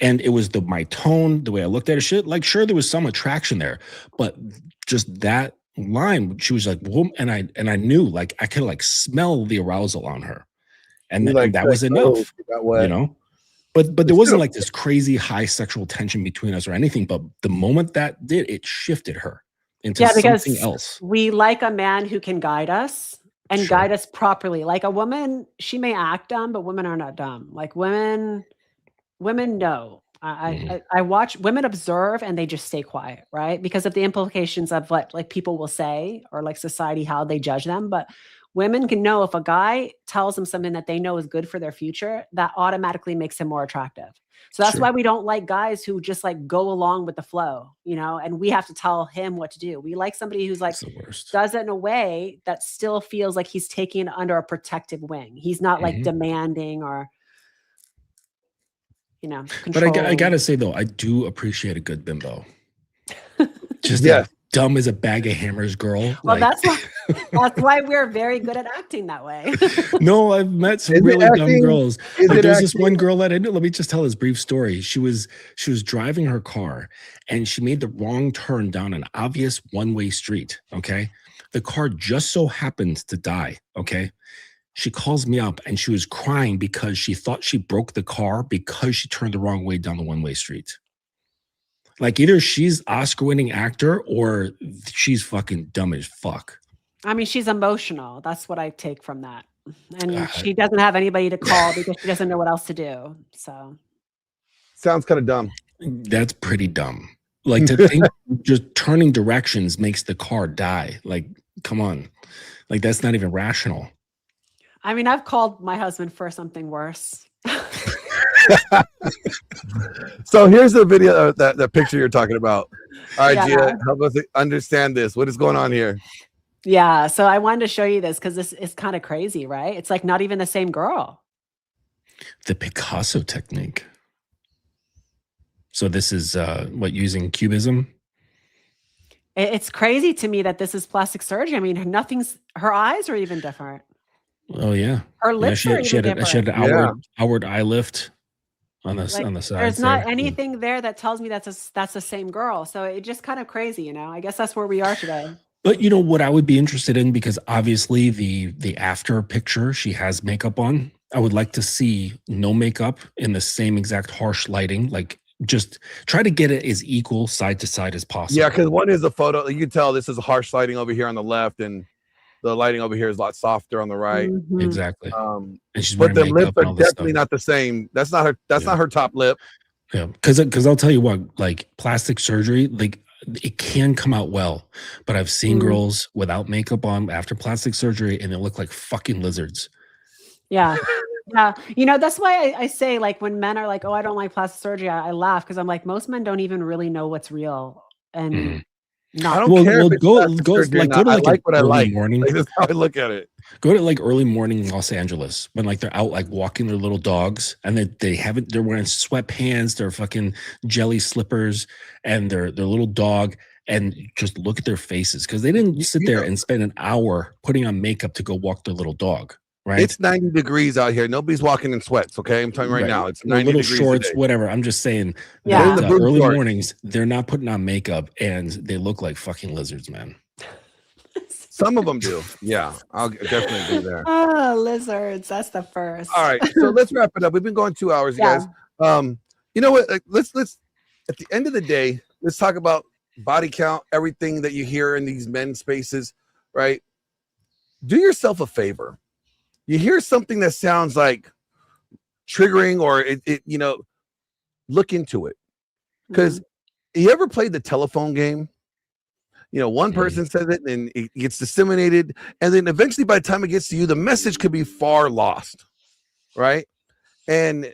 And it was my tone, the way I looked at her shit. Like, sure, there was some attraction there, but just that line, she was like, "Whoa," and I knew, like, I could like smell the arousal on her, and that was enough, But there wasn't like this crazy high sexual tension between us or anything. But the moment that did, it shifted her into something else. We like a man who can guide us and guide us properly. Like a woman, she may act dumb, but women are not dumb. Like women know. I watch women observe and they just stay quiet, right? Because of the implications of what like people will say or like society, how they judge them. But women can know if a guy tells them something that they know is good for their future, that automatically makes him more attractive. So that's why we don't like guys who just like go along with the flow, and we have to tell him what to do. We like somebody who's like does it in a way that still feels like he's taking it under a protective wing. He's not like demanding or But I gotta say though, I do appreciate a good bimbo. Just a dumb as a bag of hammers girl. Well, that's why we're very good at acting that way. No, I've met some really dumb girls. Like, there's this one girl that I knew. Let me just tell this brief story. She was driving her car and she made the wrong turn down an obvious one-way street. Okay. The car just so happened to die. Okay. She calls me up and she was crying because she thought she broke the car because she turned the wrong way down the one-way street. Like either she's Oscar-winning actor or she's fucking dumb as fuck. I mean, she's emotional. That's what I take from that. And she doesn't have anybody to call because she doesn't know what else to do. So sounds kind of dumb. That's pretty dumb. Like to think just turning directions makes the car die. Like, come on. Like that's not even rational. I mean, I've called my husband for something worse. So here's the video, that picture you're talking about. All right, Yeah. Gia, help us understand this. What is going on here? Yeah. So I wanted to show you this because this is kind of crazy, right? It's like not even the same girl. The Picasso technique. So this is using cubism? It's crazy to me that this is plastic surgery. I mean, her eyes are even different. Oh yeah. Her lips she are even had different. an outward eye lift on the Like, on the side. there's not anything there that tells me that's the same girl. So it's just kind of crazy, I guess that's where we are today. But what I would be interested in, because obviously the after picture she has makeup on, I would like to see no makeup in the same exact harsh lighting. Like just try to get it as equal side to side as possible. Yeah, because one is a photo. You can tell this is harsh lighting over here on the left, and the lighting over here is a lot softer on the right. Exactly. And she's but the wearing lips makeup are and all this definitely not the same. That's not her. That's not her top lip. Yeah, because I'll tell you what, like plastic surgery, like it can come out well, but I've seen girls without makeup on after plastic surgery, and they look like fucking lizards. Yeah. Yeah. That's why I say, like, when men are like, oh, I don't like plastic surgery, I laugh because I'm like, most men don't even really know what's real. And I don't care. If it's go plastic surgery or like not. I like what I early like. morning. Like, that's how I look at it. Go to like early morning Los Angeles when like they're out like walking their little dogs, and they're wearing sweatpants, their fucking jelly slippers, and their little dog, and just look at their faces because they didn't sit there and spend an hour putting on makeup to go walk their little dog. Right? It's 90 degrees out here. Nobody's walking in sweats. Okay, I'm telling you right now. It's 90 little degrees shorts, today. whatever. I'm just saying. Yeah. That, early mornings, they're not putting on makeup, and they look like fucking lizards, man. Some of them do. Yeah, I'll definitely be there. Oh, lizards. That's the first. All right, so let's wrap it up. We've been going 2 hours, you guys. You know what? Like, let's at the end of the day, let's talk about body count, everything that you hear in these men's spaces, right? Do yourself a favor. You hear something that sounds like triggering, or it look into it. Because you ever played the telephone game? One person says it and it gets disseminated, and then eventually by the time it gets to you, the message could be far lost, right? And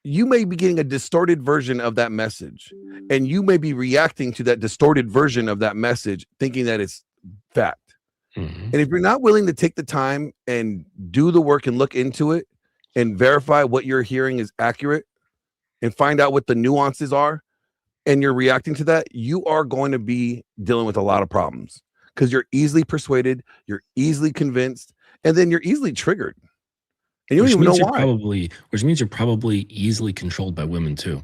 you may be getting a distorted version of that message, and you may be reacting to that distorted version of that message thinking that it's fact. And if you're not willing to take the time and do the work and look into it and verify what you're hearing is accurate and find out what the nuances are, and you're reacting to that, you are going to be dealing with a lot of problems, because you're easily persuaded, you're easily convinced, and then you're easily triggered. And you don't even know why. Which means you're probably easily controlled by women too.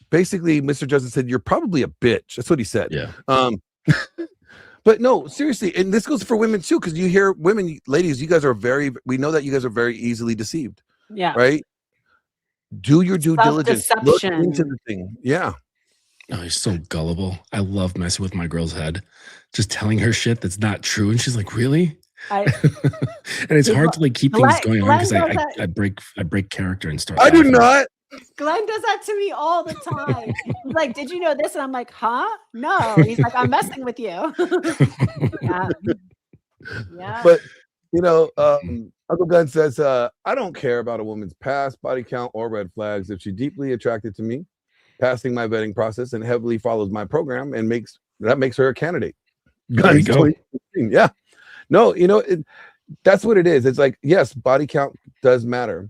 Basically, Mr. Justin said, you're probably a bitch. That's what he said. Yeah. But no, seriously, and this goes for women too, because you hear women, ladies, we know that you guys are very easily deceived. Yeah. Right? Do your due diligence. Look Self-deception. into the thing. Yeah. Oh, he's so gullible. I love messing with my girl's head. Just telling her shit that's not true. And she's like, really? And it's hard to like keep things going on because I break character and start. I do not. Glenn does that to me all the time. He's like, did you know this? And I'm like, huh? No. He's like, I'm messing with you. Yeah. Yeah. But Uncle Gun says, I don't care about a woman's past, body count, or red flags. If she's deeply attracted to me, passing my vetting process, and heavily follows my program, and makes her a candidate. There you go. Yeah. No, that's what it is. It's like, yes, body count does matter,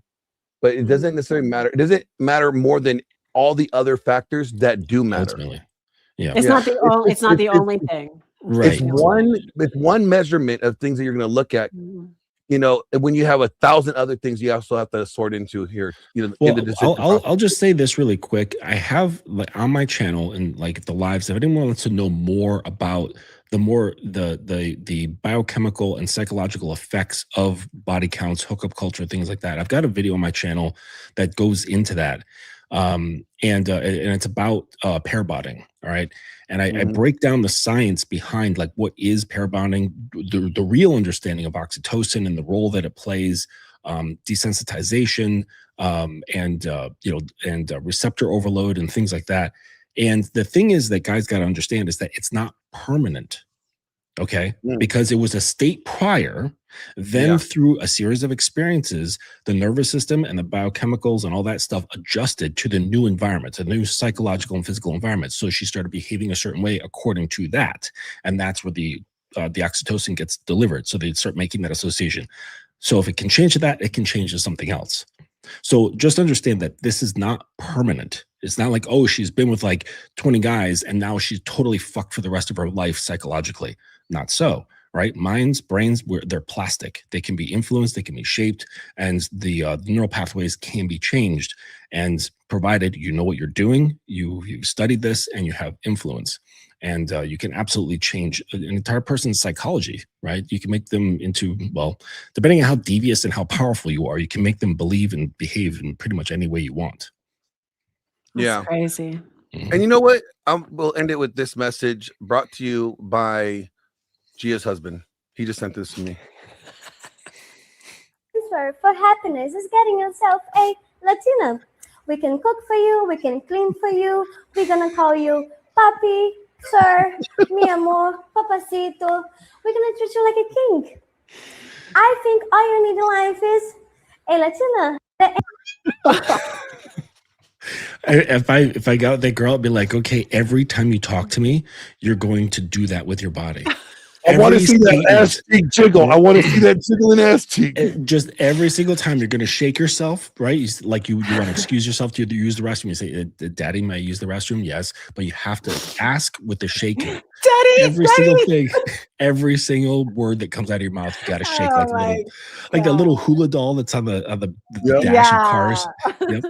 but it doesn't necessarily matter. It doesn't matter more than all the other factors that do matter. Ultimately. Yeah. It's not the only thing. Right. It's one measurement of things that you're going to look at. When you have 1,000 other things, you also have to sort into here. I'll just say this really quick. I have on my channel and like the lives, if anyone wants to know more about the biochemical and psychological effects of body counts, hookup culture, things like that, I've got a video on my channel that goes into that. And it's about pair bonding. All right. And I break down the science behind like what is pair bonding, the real understanding of oxytocin and the role that it plays, desensitization, and receptor overload and things like that. And the thing is that guys got to understand is that it's not permanent. Okay. Because it was a state prior, then through a series of experiences, the nervous system and the biochemicals and all that stuff adjusted to the new environment, the new psychological and physical environment. So she started behaving a certain way according to that. And that's where the oxytocin gets delivered. So they start making that association. So if it can change to that, it can change to something else. So just understand that this is not permanent. It's not like, oh, she's been with like 20 guys and now she's totally fucked for the rest of her life psychologically. Not so, right? Minds, brains, they're plastic. They can be influenced, they can be shaped, and the neural pathways can be changed. And provided you know what you're doing, you've studied this, and you have influence. And you can absolutely change an entire person's psychology, right? You can make them into, well, depending on how devious and how powerful you are, you can make them believe and behave in pretty much any way you want. That's crazy. And you know what? We'll end it with this message brought to you by Gia's husband. He just sent this to me. For happiness is getting yourself a Latina. We can cook for you. We can clean for you. We're going to call you Papi, Sir, Mi Amor, Papacito. We're going to treat you like a king. I think all you need in life is a Latina. If I got that girl, I'd be like, okay, every time you talk to me, you're going to do that with your body. I want to see that ass cheek jiggle. I want to see that jiggling ass cheek. Just every single time you're going to shake yourself, right? You want to excuse yourself to use the restroom. You say, Daddy, may I use the restroom? Yes. But you have to ask with the shaking. Daddy, single thing, every single word that comes out of your mouth, you got to shake like that little hula doll that's on the dash of cars. Yep.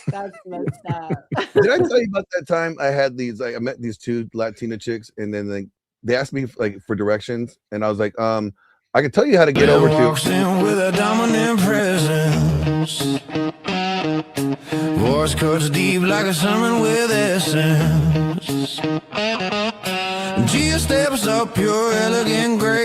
That's messed up. Did I tell you about that time I had I met these two Latina chicks, and then they asked me for directions, and I was like, I can tell you how to get over to. With a dominant presence. Boy, voice cuts deep like a sermon with essence. Gia steps up, pure elegant grace.